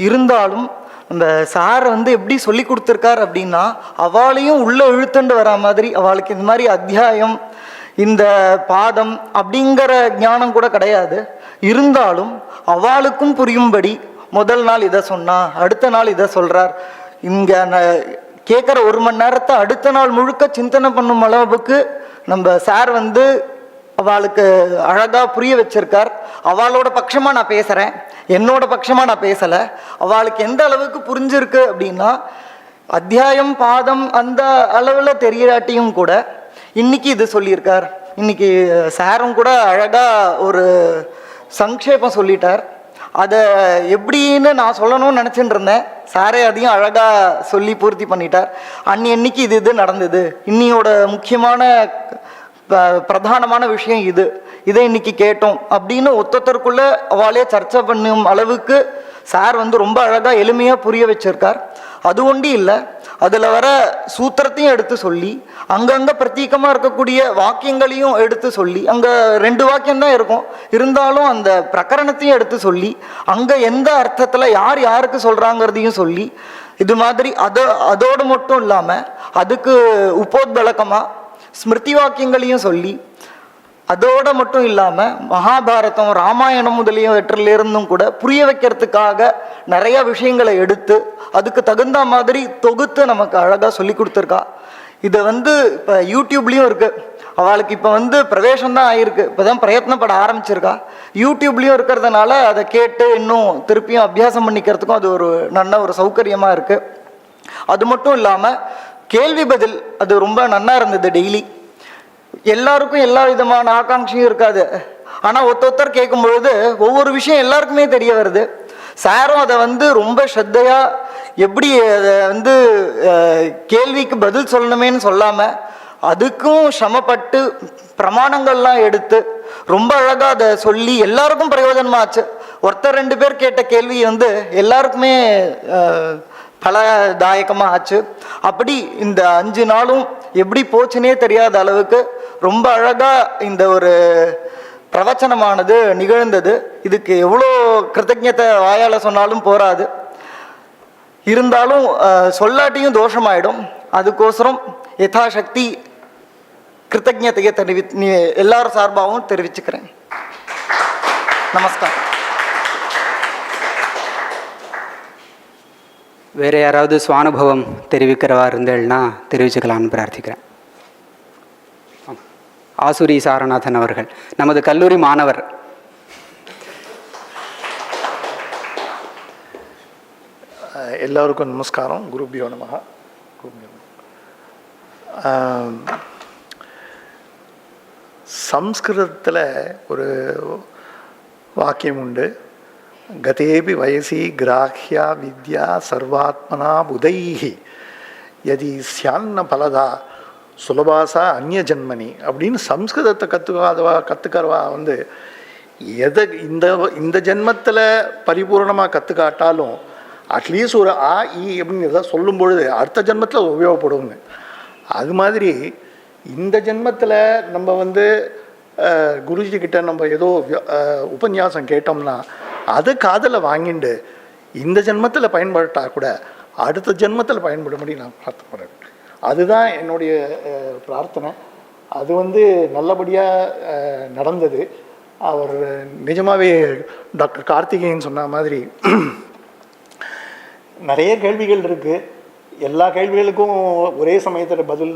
Speaker 9: இருந்தாலும் அந்த சார் எப்படி சொல்லி கொடுத்துருக்கார் அப்படின்னா, அவளையும் உள்ளே இழுத்துண்டு வரா மாதிரி, அவளுக்கு இந்த மாதிரி அத்தியாயம், இந்த பாதம் அப்படிங்கிற ஞானம் கூட கிடையாது. இருந்தாலும் அவளுக்கும் புரியும்படி முதல் நாள் இதை சொன்னா, அடுத்த நாள் இதை சொல்கிறார். இங்கே கேட்குற 1 மணி நேரத்தை அடுத்த நாள் முழுக்க சிந்தனை பண்ணும் அளவுக்கு நம்ம சார் அவளுக்கு அழகாக புரிய வச்சிருக்கார். அவளோட பட்சமாக நான் பேசுகிறேன், என்னோட பட்சமாக நான் பேசலை. அவளுக்கு எந்த அளவுக்கு புரிஞ்சிருக்கு அப்படின்னா, அத்தியாயம் பாதம் அந்த அளவில் தெரியாட்டியும் கூட இன்னைக்கு இது சொல்லியிருக்கார். இன்னைக்கு சாரும் கூட அழகாக ஒரு சங்கேபம் சொல்லிட்டார். அதை எப்படின்னு நான் சொல்லணும்னு நினச்சிட்டு இருந்தேன். சாரே அதையும் அழகாக சொல்லி பூர்த்தி பண்ணிட்டார். அன்னைக்கு இது நடந்தது, இன்னையோட முக்கியமான பிரதானமான விஷயம் இதை இன்னைக்கு கேட்டோம் அப்படின்னு ஒத்தொத்தருக்குள்ள அவளே சர்ச்சை பண்ணும் அளவுக்கு சார் ரொம்ப அழகாக எளிமையாக புரிய வச்சிருக்கார். அது ஒண்டி இல்லை, அதில் வர சூத்திரத்தையும் எடுத்து சொல்லி அங்கங்கே பிரத்யேகமாக இருக்கக்கூடிய வாக்கியங்களையும் எடுத்து சொல்லி, அங்கே 2 வாக்கியம்தான் இருக்கும், இருந்தாலும் அந்த பிரகரணத்தையும் எடுத்து சொல்லி அங்கே எந்த அர்த்தத்தில் யார் யாருக்கு சொல்கிறாங்கிறதையும் சொல்லி, இது மாதிரி அதோடு மட்டும் இல்லாமல் அதுக்கு உபோத்பலகமாக ஸ்மிருதி வாக்கியங்களையும் சொல்லி, அதோடு மட்டும் இல்லாமல் மகாபாரதம் ராமாயணம் முதலியவற்றிலிருந்தும் கூட புரிய வைக்கிறதுக்காக நிறைய விஷயங்களை எடுத்து அதுக்கு தகுந்த மாதிரி தொகுத்து நமக்கு அழகாக சொல்லி கொடுத்துருக்கா. இதை இப்போ யூடியூப்லேயும் இருக்குது. அவளுக்கு இப்போ பிரவேசம்தான் ஆகிருக்கு, இப்போ தான் பிரயத்னப்பட ஆரம்பிச்சிருக்கா. யூடியூப்லேயும் இருக்கிறதுனால அதை கேட்டு இன்னும் திருப்பியும் அபியாசம் பண்ணிக்கிறதுக்கும் அது ஒரு நல்ல ஒரு சௌகரியமாக இருக்குது. அது மட்டும் இல்லாமல் கேள்வி பதில் அது ரொம்ப நன்னா இருந்தது. டெய்லி எல்லாருக்கும் எல்லா விதமான ஆகாங்கையும் இருக்காது, ஆனால் ஒருத்தர் கேட்கும் பொழுது ஒவ்வொரு விஷயம் எல்லாருக்குமே தெரிய வருது. சாரும் அதை ரொம்ப ஸ்ரத்தையாக எப்படி அதை கேள்விக்கு பதில் சொல்லணுமேன்னு சொல்லாமல் அதுக்கும் சிரமப்பட்டு பிரமாணங்கள்லாம் எடுத்து ரொம்ப அழகாக அதை சொல்லி எல்லாருக்கும் பிரயோஜனமாச்சு. ஒருத்தர் 2 பேர் கேட்ட கேள்வி எல்லாருக்குமே பலதாயகமாக ஆச்சு. அப்படி இந்த 5 நாளும் எப்படி போச்சுன்னே தெரியாத அளவுக்கு ரொம்ப அழகாக இந்த ஒரு பிரவச்சனமானது நிகழ்ந்தது. இதுக்கு எவ்வளோ கிருத்தஜத்தை வாயால் சொன்னாலும் போராது, இருந்தாலும் சொல்லாட்டியும் தோஷமாயிடும். அதுக்கோசரம் யதாசக்தி கிருத்தஜத்தையை எல்லாரும் சார்பாகவும் தெரிவிச்சுக்கிறேன். நமஸ்காரம்.
Speaker 2: வேறு யாராவது சுவானுபவம் தெரிவிக்கிறவா இருந்தேன்னா தெரிவிச்சுக்கலான்னு பிரார்த்திக்கிறேன். ஆசுரி சாரநாதன் அவர்கள் நமது கல்லூரி மாணவர்.
Speaker 10: எல்லாருக்கும் நமஸ்காரம். குருபியோ நமஹ. சம்ஸ்கிருதத்தில் ஒரு வாக்கியம் உண்டு, கதேபி வயசி கிராஹ்யா வித்யா சர்வாத்மனா புதைஹி யதி சியான்ன பலதா சுலபாசா அந்நிய ஜன்மனி அப்படின்னு சம்ஸ்கிருதத்தை கற்றுக்கிறவா எதை இந்த ஜென்மத்தில் பரிபூர்ணமாக கற்றுக்காட்டாலும் அட்லீஸ்ட் ஒரு ஆ இ அப்படின்னு எதாவது சொல்லும் பொழுது அடுத்த ஜென்மத்தில் உபயோகப்படுங்க. அது மாதிரி இந்த ஜென்மத்தில் நம்ம குருஜி கிட்ட நம்ம ஏதோ உபன்யாசம் கேட்டோம்னா அது காதில் வாங்கிட்டு இந்த ஜென்மத்தில் பயன்பட்டால் கூட அடுத்த ஜென்மத்தில் பயன்படும்படி நான் பிரார்த்தனை. அதுதான் என்னுடைய பிரார்த்தனை. அது நல்லபடியாக நடந்தது. அவர் நிஜமாகவே டாக்டர் கார்த்திகேயன் சொன்ன மாதிரி நிறைய கேள்விகள் இருக்குது. எல்லா கேள்விகளுக்கும் ஒரே சமயத்தில் பதில்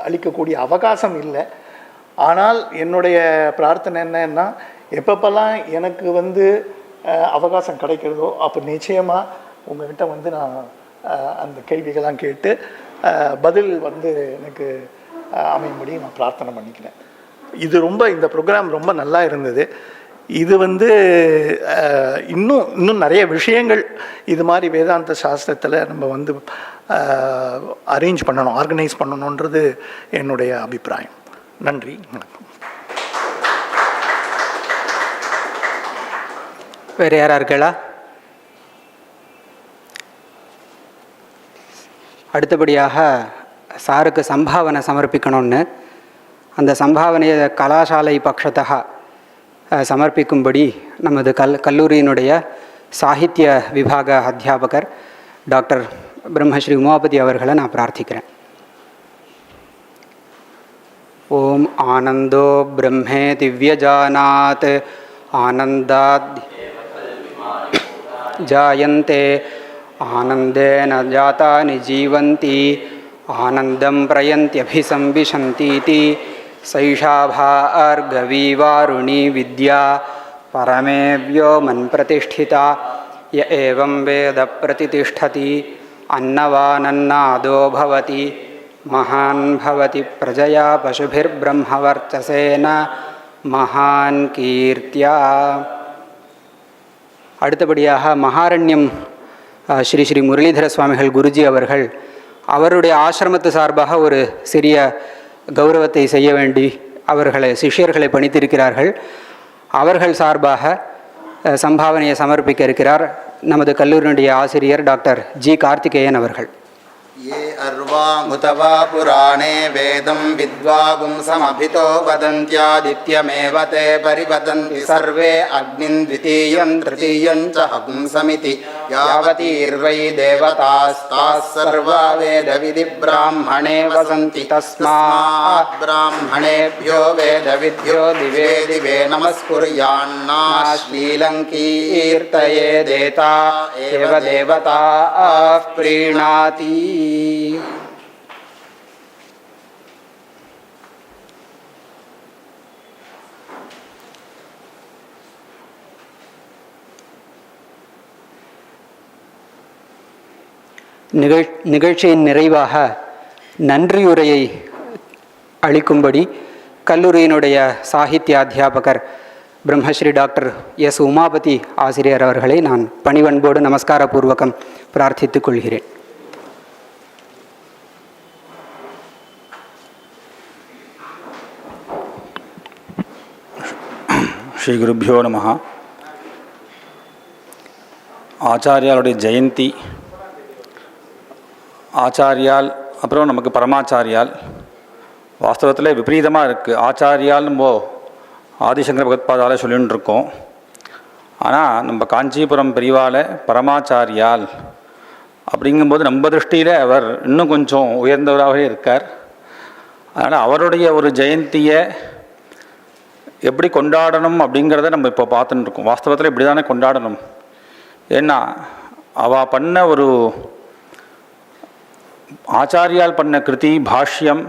Speaker 10: அளிக்கக்கூடிய அவகாசம் இல்லை. ஆனால் என்னுடைய பிரார்த்தனை என்னன்னா, எப்பப்பெல்லாம் எனக்கு அவகாசம் கிடைக்கிறதோ அப்போ நிச்சயமாக உங்கள்கிட்ட நான் அந்த கேள்விகள்லாம் கேட்டு பதில் எனக்கு அமையும்படி நான் பிரார்த்தனை பண்ணிக்கிறேன். இது இந்த ப்ரோக்ராம் ரொம்ப நல்லா இருந்தது. இது இன்னும் நிறைய விஷயங்கள் இது மாதிரி வேதாந்த சாஸ்திரத்தில் நம்ம அரேஞ்ச் பண்ணணும், ஆர்கனைஸ் பண்ணணுன்றது என்னுடைய அபிப்பிராயம். நன்றி, வணக்கம்.
Speaker 2: வேறு யாரா இருக்கா? அடுத்தபடியாக சாருக்கு சம்பாவனை சமர்ப்பிக்கணும்னு, அந்த சம்பாவனையை கலாசாலை பட்சத்தக சமர்ப்பிக்கும்படி நமது கல்லூரியினுடைய சாகித்ய விபாக அத்தியாபகர் டாக்டர் பிரம்மஸ்ரீ உமாபதி அவர்களை நான் பிரார்த்திக்கிறேன். ஓம் ஆனந்தோ பிரம்மே திவ்யஜானாத் ஆனந்தாத் ஜாயந்தே ஆனந்தேன ஜாதானி ஜீவந்தி ஆனந்தம் பிரயந்த்யபிசம்பிஷந்தீதி சைஷா பார்கவி வாருணி வித்யா பரமே வ்யோமன் பிரதிஷ்டிதா ய ஏவம் வேத பிரதிதிஷ்டதி அன்னவானன்னாதோ பவதி महान् भवति प्रजया पशुभिर्ब्रह्मवर्चसेन महान् कीर्त्या. அடுத்தபடியாக மகாரண்யம் ஸ்ரீ ஸ்ரீ முரளிதர சுவாமிகள் குருஜி அவர்கள் அவருடைய ஆசிரமத்து சார்பாக ஒரு சிறிய கௌரவத்தை செய்ய வேண்டி அவர்களை சிஷ்யர்களை பணித்திருக்கிறார்கள். அவர்கள் சார்பாக சம்பாவனையை சமர்ப்பிக்க இருக்கிறார் நமது கல்லூரியினுடைய ஆசிரியர் டாக்டர் ஜி கார்த்திகேயன் அவர்கள்.
Speaker 11: ये अर्वामुतवा पुराणे वेदं विद्वागुंसमभितो वदन्त्यादित्यमेव ते परिवदन्ति सर्वे अग्निं द्वितीयं तृतीयं च हंसमिति यावतीर्वै देवतास्ताः सर्वा वेदविधिब्राह्मणे वसन्ति तस्मात् ब्राह्मणेभ्यो वेदविद्यो दिवे दिवे नमस्कुर्यान्नाश्लीलं कीर्तयेदेता एव देवताः प्रीणाति.
Speaker 2: நிகழ்ச்சியின் நிறைவாக நன்றியுரையை அளிக்கும்படி கல்லூரியினுடைய சாகித்ய அத்தியாபகர் பிரம்மஸ்ரீ டாக்டர் எஸ் உமாபதி ஆசிரியர் அவர்களை நான் பணிவன்போடு நமஸ்காரபூர்வகம் பிரார்த்தித்துக் கொள்கிறேன்.
Speaker 12: ஸ்ரீ குருப்யோ நமஹ. ஆச்சாரியாளுடைய ஜெயந்தி, ஆச்சாரியால் அப்புறம் நமக்கு பரமாச்சாரியால் வாஸ்தவத்தில் விபரீதமாக இருக்குது. ஆச்சாரியால் நம்ம ஆதிசங்கர பகவத்பாதால சொல்லின்னு இருக்கோம். ஆனால் நம்ம காஞ்சிபுரம் பெரியவால பரமாச்சாரியால் அப்படிங்கும்போது நம்ம திருஷ்டியில் அவர் இன்னும் கொஞ்சம் உயர்ந்தவராகவே இருக்கார். அதனால் அவருடைய ஒரு ஜெயந்தியை எப்படி கொண்டாடணும் அப்படிங்கிறத நம்ம இப்போ பார்த்துட்டு இருக்கோம். வாஸ்தவத்தில் இப்படி தானே கொண்டாடணும். ஏன்னா அவள் பண்ண ஒரு ஆச்சாரியால் பண்ண கிருதி பாஷ்யம்,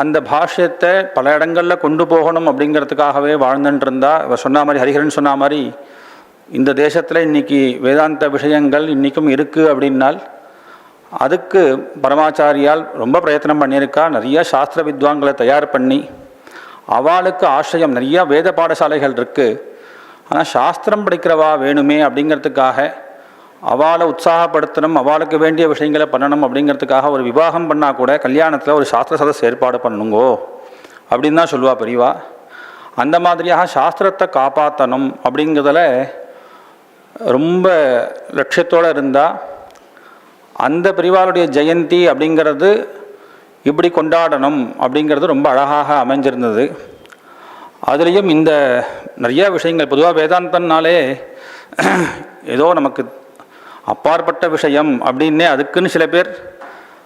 Speaker 12: அந்த பாஷ்யத்தை பல இடங்களில் கொண்டு போகணும் அப்படிங்கிறதுக்காகவே வாழ்ந்துட்டு இருந்தா. இவர் சொன்ன மாதிரி, ஹரிஹரன் சொன்ன மாதிரி, இந்த தேசத்தில் இன்றைக்கி வேதாந்த விஷயங்கள் இன்றைக்கும் இருக்குது அப்படின்னால் அதுக்கு பரமாச்சாரியால் ரொம்ப பிரயத்தனம் பண்ணியிருக்கா. நிறைய சாஸ்திர வித்வான்களை தயார் பண்ணி அவளுக்கு ஆசிரியம் நிறைய வேத பாடசாலைகள் இருக்குது. ஆனால் சாஸ்திரம் படிக்கிறவா வேணுமே அப்படிங்கிறதுக்காக அவளை உற்சாகப்படுத்தணும், அவளுக்கு வேண்டிய விஷயங்களை பண்ணணும் அப்படிங்கிறதுக்காக ஒரு விவாகம் பண்ணால் கூட கல்யாணத்தில் ஒரு சாஸ்திர சதஸ் ஏற்பாடு பண்ணுங்கோ அப்படின்னு தான் சொல்லுவா பெரியவா. அந்த மாதிரியாக சாஸ்திரத்தை காப்பாற்றணும் அப்படிங்கிறதுல ரொம்ப லட்சியத்தோடு இருந்தால் அந்த பெரியவாளுடைய ஜெயந்தி அப்படிங்கிறது இப்படி கொண்டாடணும் அப்படிங்கிறது ரொம்ப அழகாக அமைஞ்சிருந்தது. அதுலேயும் இந்த நிறைய விஷயங்கள் பொதுவாக வேதாந்தம்னாலே ஏதோ நமக்கு அப்பாற்பட்ட விஷயம் அப்படின்னே அதுக்குன்னு சில பேர்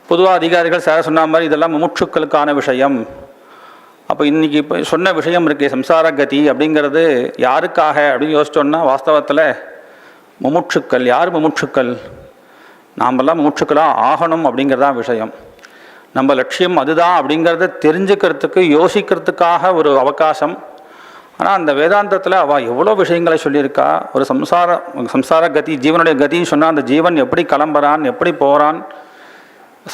Speaker 12: பொதுவாக அதிகாரிகள் சார் சொன்ன மாதிரி இதெல்லாம் முமுட்சுக்களுக்கான விஷயம். அப்போ இன்றைக்கி இப்போ சொன்ன விஷயம் இருக்கே சம்சார கதி அப்படிங்கிறது யாருக்காக அப்படின்னு யோசிச்சோன்னா வாஸ்தவத்தில் முமுட்சுக்கள். யார் முமுட்சுக்கள்? நாமெல்லாம் முமுட்சுக்களாக ஆகணும் அப்படிங்கிறதான் விஷயம். நம்ம லட்சியம் அதுதான் அப்படிங்கிறத தெரிஞ்சுக்கிறதுக்கு யோசிக்கிறதுக்காக ஒரு அவகாசம். ஆனால் அந்த வேதாந்தத்தில் அவள் எவ்வளோ விஷயங்களை சொல்லியிருக்கா. ஒரு சம்சார கதி, ஜீவனுடைய கதின்னு சொன்னால் அந்த ஜீவன் எப்படி கிளம்புறான், எப்படி போகிறான்.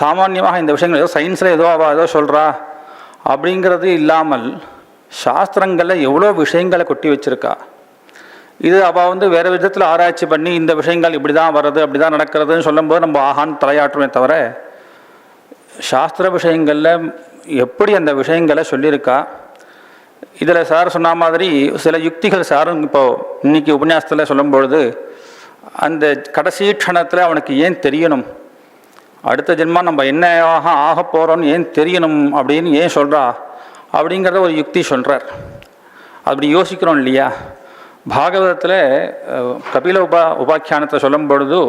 Speaker 12: சாமான்யமாக இந்த விஷயங்கள் ஏதோ சயின்ஸில் ஏதோ அவள் ஏதோ சொல்கிறா அப்படிங்கிறது இல்லாமல் சாஸ்திரங்களில் எவ்வளோ விஷயங்களை கொட்டி வச்சுருக்கா. இது அவள் வேறு விதத்தில் ஆராய்ச்சி பண்ணி இந்த விஷயங்கள் இப்படி தான் வர்றது அப்படி தான் நடக்கிறதுன்னு சொல்லும்போது நம்ம ஆகான்னு தலையாட்டுமே தவிர சாஸ்திர விஷயங்களில் எப்படி அந்த விஷயங்களை சொல்லியிருக்கா. இதில் சார் சொன்ன மாதிரி சில யுக்திகள் சாரும் இப்போது இன்றைக்கி உபன்யாசத்தில் சொல்லும்பொழுது அந்த கடைசி க்ஷணத்தில் அவனுக்கு ஏன் தெரியணும், அடுத்த ஜென்மா நம்ம என்னவாக ஆக போகிறோன்னு ஏன் தெரியணும் அப்படின்னு ஏன் சொல்கிறா அப்படிங்கிறத ஒரு யுக்தி சொல்கிறார். அப்படி யோசிக்கிறோம் இல்லையா. பாகவதத்தில் கபில உபாக்கியானத்தை சொல்லும் பொழுது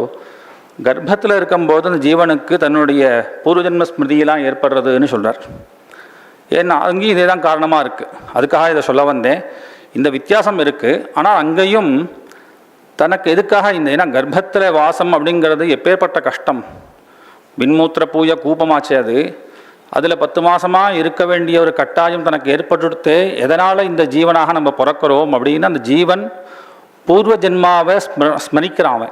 Speaker 12: கர்ப்பத்தில் இருக்கும்போது அந்த ஜீவனுக்கு தன்னுடைய பூர்வஜன்ம ஸ்மிருதியெல்லாம் ஏற்படுறதுன்னு சொல்கிறார். ஏன்னா அங்கேயும் இதே தான் காரணமாக இருக்குது. அதுக்காக இதை சொல்ல வந்தேன். இந்த வித்தியாசம் இருக்குது. ஆனால் அங்கேயும் தனக்கு எதுக்காக ஏன்னா கர்ப்பத்தில் வாசம் அப்படிங்கிறது எப்பேற்பட்ட கஷ்டம். விண்மூத்திர பூஜை கூப்பமாச்சு. அதில் 10 மாதமாக இருக்க வேண்டிய ஒரு கட்டாயம் தனக்கு ஏற்பட்டுடுத்து. எதனால் இந்த ஜீவனாக நம்ம பிறக்கிறோம் அப்படின்னு அந்த ஜீவன் பூர்வ ஜென்மாவை ஸ்மரிக்கிறான்.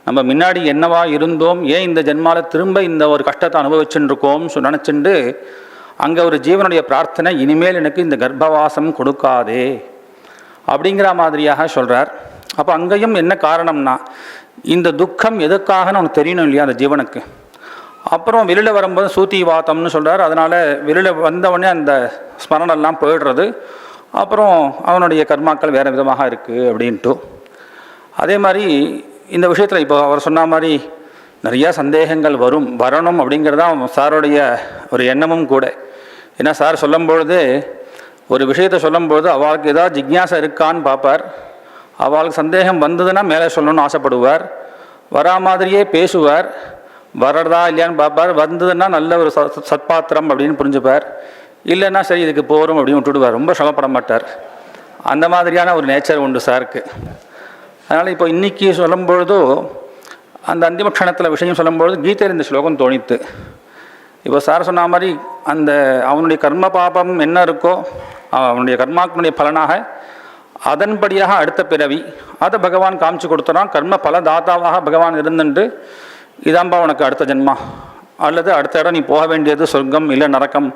Speaker 12: நம்ம முன்னாடி என்னவா இருந்தோம், ஏன் இந்த ஜென்மாவில் திரும்ப இந்த ஒரு கஷ்டத்தை அனுபவிச்சுட்டு இருக்கோம் நினச்சிண்டு அங்கே ஒரு ஜீவனுடைய பிரார்த்தனை, இனிமேல் எனக்கு இந்த கர்ப்பவாசம் கொடுக்காதே அப்படிங்கிற மாதிரியாக சொல்கிறார். அப்போ அங்கேயும் என்ன காரணம்னா, இந்த துக்கம் எதுக்காகன்னு அவனுக்கு தெரியணும் இல்லையா அந்த ஜீவனுக்கு. அப்புறம் வெளியில் வரும்போது சூத்தி வாத்தம்னு சொல்கிறார். அதனால் வெளியில் வந்தவொடனே அந்த ஸ்மரணெல்லாம் போயிடுறது. அப்புறம் அவனுடைய கர்மாக்கள் வேறு விதமாக இருக்குது அப்படின்ட்டு. அதே மாதிரி இந்த விஷயத்தில் இப்போ அவர் சொன்ன மாதிரி நிறையா சந்தேகங்கள் வரணும் அப்படிங்கிறது தான் சாருடைய ஒரு எண்ணமும் கூட. ஏன்னா சார் சொல்லும்பொழுது ஒரு விஷயத்தை சொல்லும்பொழுது அவளுக்கு ஏதாவது ஜிக்ஞாசை இருக்கான்னு பார்ப்பார். அவளுக்கு சந்தேகம் வந்ததுன்னா மேலே சொல்லணும்னு ஆசைப்படுவார். வரா மாதிரியே பேசுவார். வர்றதா இல்லையான்னு பார்ப்பார். வந்ததுன்னா நல்ல ஒரு சத்பாத்திரம் அப்படின்னு புரிஞ்சுப்பார். இல்லைன்னா சரி இதுக்கு போகிறோம் அப்படின்னு விட்டுடுவார். ரொம்ப சிரமப்பட மாட்டார். அந்த மாதிரியான ஒரு நேச்சர் உண்டு சாருக்கு. அதனால் இப்போ இன்றைக்கி சொல்லும்பொழுதோ அந்த அந்திம க்ஷணத்தில் விஷயம் சொல்லும்பொழுது கீதையில் இந்த ஸ்லோகம் தோணித்து. இப்போ சார் சொன்ன மாதிரி அந்த அவனுடைய கர்ம பாபம் என்ன இருக்கோ, அவனுடைய கர்மாக்களுடைய பலனாக அதன்படியாக அடுத்த பிறவி அதை பகவான் காமிச்சு கொடுத்துறான். கர்ம பல தாத்தாவாக பகவான் இருந்துட்டு இதாம்பா உனக்கு அடுத்த ஜென்மா, அல்லது அடுத்த இடம் நீ போக வேண்டியது சொர்க்கம் இல்லை நரக்கம்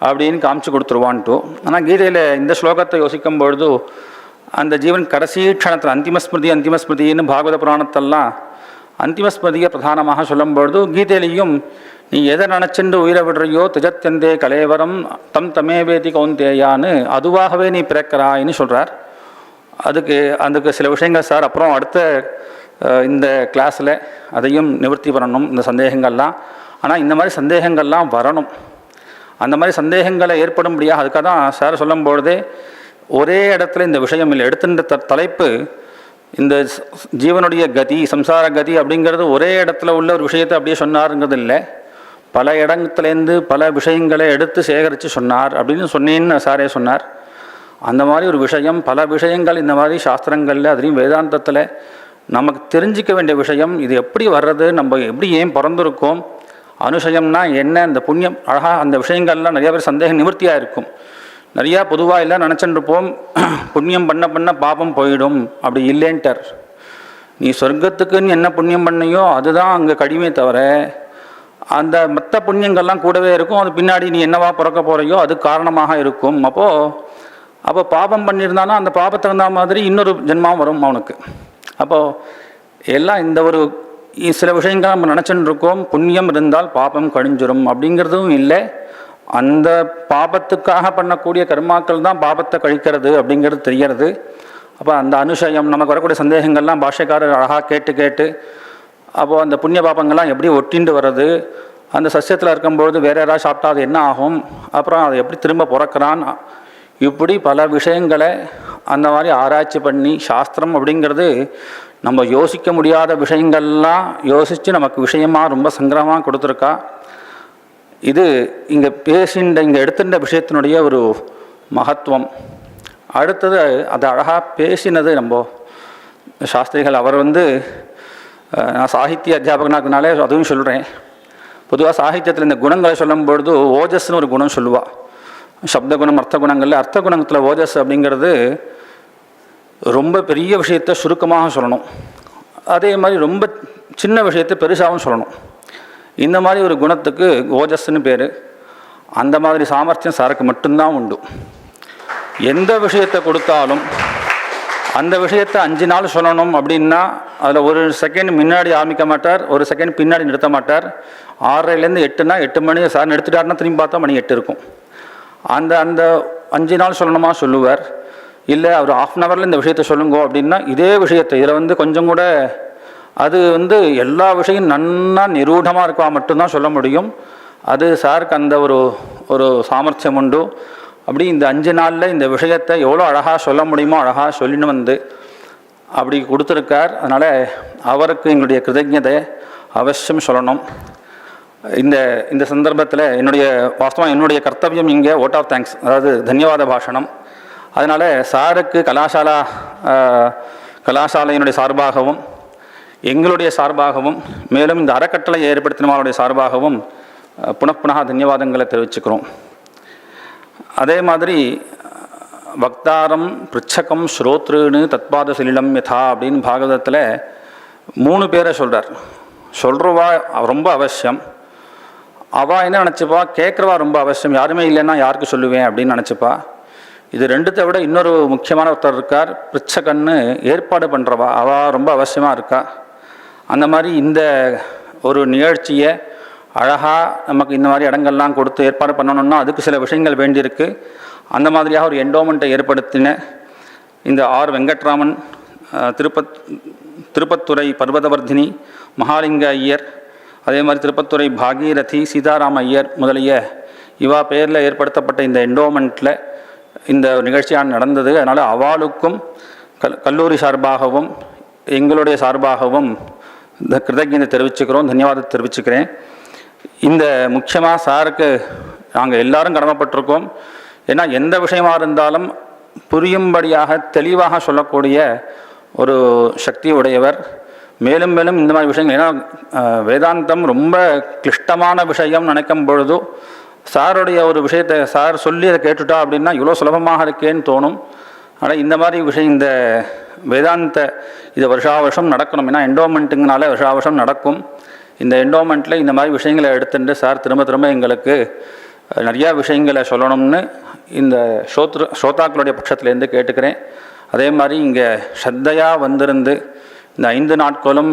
Speaker 12: அப்படின்னு காமிச்சு கொடுத்துருவான்ட்டு. ஆனால் கீதையில் இந்த ஸ்லோகத்தை யோசிக்கும் பொழுது அந்த ஜீவன் கடைசி க்ஷணத்தில் அந்திமஸ்மிருதின்னு பாகவத புராணத்தெல்லாம் அந்திமஸ்மிருதியை பிரதானமாக சொல்லும்பொழுது கீதையிலையும் நீ எதை நினச்சிண்டு உயிரை விடுறையோ திஜத்தந்தே கலேவரம் தமேவேதி கௌந்தேயான்னு அதுவாகவே நீ பிறக்கிறாயின்னு சொல்கிறார். அதுக்கு சில விஷயங்கள் சார் அப்புறம் அடுத்த இந்த கிளாஸில் அதையும் நிவர்த்தி பண்ணணும் இந்த சந்தேகங்கள்லாம். ஆனால் இந்த மாதிரி சந்தேகங்கள்லாம் வரணும். அந்த மாதிரி சந்தேகங்களை ஏற்படும்படியாக அதுக்காக தான் சார் சொல்லும்பொழுதே ஒரே இடத்துல இந்த விஷயம் இல்லை. எடுத்துட்ட தலைப்பு இந்த ஜீவனுடைய கதி சம்சார கதி அப்படிங்கிறது ஒரே இடத்துல உள்ள ஒரு விஷயத்தை அப்படியே சொன்னாருங்கிறது இல்லை. பல இடத்துலேருந்து பல விஷயங்களை எடுத்து சேகரித்து சொன்னார் அப்படின்னு சொன்னேன்னு சாரே சொன்னார். அந்த மாதிரி ஒரு விஷயம், பல விஷயங்கள் இந்த மாதிரி சாஸ்திரங்களில் அதுலேயும் வேதாந்தத்தில் நமக்கு தெரிஞ்சிக்க வேண்டிய விஷயம். இது எப்படி வர்றது, நம்ம எப்படி ஏன் பிறந்திருக்கோம், அனுஷயம்னா என்ன, இந்த புண்ணியம் அழகாக அந்த விஷயங்கள்லாம் நிறையா பேர் சந்தேகம் நிவர்த்தியாக இருக்கும். நிறையா பொதுவாக இல்லை நினச்சிட்டுருப்போம் புண்ணியம் பண்ண பண்ண பாபம் போயிடும். அப்படி இல்லைன்ட்டார். நீ சொர்க்கத்துக்குன்னு என்ன புண்ணியம் பண்ணியோ அதுதான் அங்கே கடிமே தவிர அந்த மற்ற புண்ணியங்கள்லாம் கூடவே இருக்கும். அது பின்னாடி நீ என்னவா பிறக்க போகிறையோ அது காரணமாக இருக்கும். அப்போ பாபம் பண்ணியிருந்தானா அந்த பாபத்துக்கு தகுந்த மாதிரி இன்னொரு ஜென்மாவும் வரும் அவனுக்கு. அப்போது எல்லாம் இந்த ஒரு சில விஷயங்கள் நம்ம நினச்சிட்டு இருக்கோம். புண்ணியம் இருந்தால் பாபம் கழிஞ்சிரும் அப்படிங்கிறதும் இல்லை. அந்த பாபத்துக்காக பண்ணக்கூடிய கர்மாக்கள் தான் பாபத்தை கழிக்கிறது அப்படிங்கிறது தெரியறது. அப்போ அந்த அனுஷயம் நமக்கு வரக்கூடிய சந்தேகங்கள்லாம் பாஷ்யக்காரர் அழகாக கேட்டு அப்போது அந்த புண்ணிய பாபங்கள்லாம் எப்படி ஒட்டிண்டு வர்றது, அந்த சஸ்யத்தில் இருக்கும்பொழுது வேறு யாராவது சாப்பிட்டா அது என்ன ஆகும், அப்புறம் அதை எப்படி திரும்ப பிறக்கிறான், இப்படி பல விஷயங்களை அந்த மாதிரி ஆராய்ச்சி பண்ணி சாஸ்திரம் அப்படிங்கிறது நம்ம யோசிக்க முடியாத விஷயங்கள்லாம் யோசித்து நமக்கு விஷயமாக ரொம்ப சங்கிரமாக கொடுத்துருக்கா. இது இங்கே இங்கே எடுத்துட்ட விஷயத்தினுடைய ஒரு மகத்துவம். அடுத்தது அது அழகாக பேசினது நம்ம சாஸ்திரிகள். அவர் நான் சாகித்ய அத்தியாபகனாக்குனாலே அதுவும் சொல்கிறேன். பொதுவாக சாகித்யத்தில் இந்த குணங்களை சொல்லும்பொழுது ஓஜஸ்ன்னு ஒரு குணம் சொல்லுவாள். சப்த குணம் அர்த்த குணங்களில் அர்த்த குணத்தில் ஓஜஸ் அப்படிங்கிறது ரொம்ப பெரிய விஷயத்தை சுருக்கமாக சொல்லணும். அதே மாதிரி ரொம்ப சின்ன விஷயத்தை பெருசாகவும் சொல்லணும். இந்த மாதிரி ஒரு குணத்துக்கு ஓஜஸ்ன்னு பேர். அந்த மாதிரி சாமர்த்தியம் சாருக்கு மட்டும்தான் உண்டு. எந்த விஷயத்தை கொடுத்தாலும் அந்த விஷயத்தை 5 நாள் சொல்லணும் அப்படின்னா அதில் ஒரு செகண்ட் முன்னாடி ஆரம்பிக்க மாட்டார், ஒரு செகண்ட் பின்னாடி நிறுத்த மாட்டார். 6:30லேருந்து 8னா 8 மணி சார் நிறுத்திட்டாருன்னா திரும்பி பார்த்தா மணி 8 இருக்கும். அந்த 5 நாள் சொல்லணுமா சொல்லுவார். இல்லை அவர் 1/2 ஹவரில் இந்த விஷயத்தை சொல்லுங்கோ அப்படின்னா இதே விஷயத்தை இதில் கொஞ்சம் கூட அது எல்லா விஷயம் நன்னா நிரூடமாக இருக்கா மட்டும்தான் சொல்ல முடியும். அது சாருக்கு அந்த ஒரு சாமர்த்தியம் உண்டு. அப்படி இந்த 5 நாளில் இந்த விஷயத்தை எவ்வளோ அழகாக சொல்ல முடியுமோ அழகாக சொல்லின்னு அப்படி கொடுத்துருக்கார். அதனால் அவருக்கு எங்களுடைய கிருதஜதை அவசியம் சொல்லணும். இந்த சந்தர்ப்பத்தில் வாஸ்தவம் என்னுடைய கர்த்தவியம் இங்கே ஓட் ஆஃப் தேங்க்ஸ், அதாவது தன்யவாத பாஷணம். அதனால் சாருக்கு கலாசாலையினுடைய சார்பாகவும் எங்களுடைய சார்பாகவும் மேலும் இந்த அறக்கட்டளை ஏற்படுத்தினவர்களுடைய சார்பாகவும் புனః தன்யவாதங்களை தெரிவிச்சுக்கிறோம். அதே மாதிரி வக்தாரம் பிருச்சகம் ஸ்ரோத்ருன்னு தத்பாத சலிலம் யதா அப்படின்னு பாகவதத்தில் 3 பேரை சொல்கிறார். சொல்கிறவா ரொம்ப அவசியம், அவள் என்ன நினச்சிப்பா, கேட்குறவா ரொம்ப அவசியம், யாருமே இல்லைன்னா யாருக்கு சொல்லுவேன் அப்படின்னு நினச்சிப்பா. இது ரெண்டுத்தை விட இன்னொரு முக்கியமான ஒருத்தர் இருக்கார், பிச்சைக்கண்ணு ஏற்பாடு பண்ணுறவா, அவள் ரொம்ப அவசியமாக இருக்கா. அந்த மாதிரி இந்த ஒரு நிகழ்ச்சியை அழகாக நமக்கு இந்த மாதிரி இடங்கள்லாம் கொடுத்து ஏற்பாடு பண்ணணும்னா அதுக்கு சில விஷயங்கள் வேண்டியிருக்கு. அந்த மாதிரியாக ஒரு என்டோமெண்ட்டை ஏற்படுத்தின இந்த ஆர் வெங்கட்ராமன், திருப்பத்துறை பர்வதவர்தினி, மகாலிங்க ஐயர், அதே மாதிரி திருப்பத்துறை பாகீரதி, சீதாராம ஐயர் முதலிய இவா பேரில் ஏற்படுத்தப்பட்ட இந்த என்டோமெண்ட்டில் இந்த நிகழ்ச்சியாக நடந்தது. அதனால் அவளுக்கும் கல்லூரி சார்பாகவும் எங்களுடைய சார்பாகவும் இந்த கிருதஜ்ஞதை தெரிவிச்சுக்கிறோம், தன்யவாதத்தை தெரிவிச்சுக்கிறேன். இந்த முக்கியமாக சாருக்கு நாங்கள் எல்லாரும் கடமைப்பட்டிருக்கோம். ஏன்னா எந்த விஷயமாக இருந்தாலும் புரியும்படியாக தெளிவாக சொல்லக்கூடிய ஒரு சக்தி உடையவர். மேலும் மேலும் இந்த மாதிரி விஷயங்கள், ஏன்னா வேதாந்தம் ரொம்ப கிளிஷ்டமான விஷயம் நினைக்கும் பொழுது சாருடைய ஒரு விஷயத்தை சார் சொல்லி அதை கேட்டுட்டா அப்படின்னா இவ்வளோ சுலபமாக இருக்கேன்னு தோணும். ஆனால் இந்த மாதிரி விஷயம், இந்த வேதாந்த இது வருஷா வருஷம் நடக்கணும். ஏன்னா என்டோமெண்ட்டுங்கனால வருஷா வருஷம் நடக்கும். இந்த என்டோமெண்ட்டில் இந்த மாதிரி விஷயங்களை எடுத்துட்டு சார் திரும்ப திரும்ப எங்களுக்கு நிறையா விஷயங்களை சொல்லணும்னு இந்த ஸ்ரோதாக்களுடைய பட்சத்துலேருந்து கேட்டுக்கிறேன். அதே மாதிரி இங்கே ஸ்ரத்தையாக வந்திருந்து இந்த 5 நாட்களும்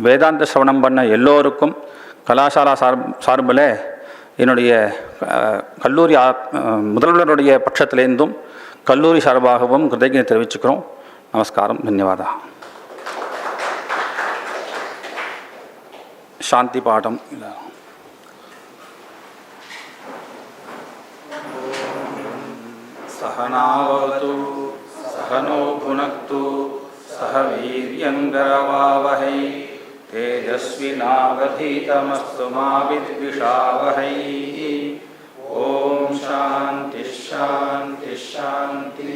Speaker 12: வேதாந்த சிரவணம் பண்ண எல்லோருக்கும் கலாசாலா சார்பில் என்னுடைய கல்லூரி முதல்வருடைய பட்சத்திலேருந்தும் கல்லூரி சார்பாகவும் கிருதஜ்ஞதை தெரிவிச்சுக்கிறோம். நமஸ்காரம், தன்யவாதா. சாந்தி பாடம் சகனாவது சகனோ புனக்து சக வீர்யங்கரவாவஹை தேஜஸ்வினாவதீதமஸ்து மா வித்விஷாவஹை. ஓம் சாந்தி ஷாந்தி ஷாந்தி.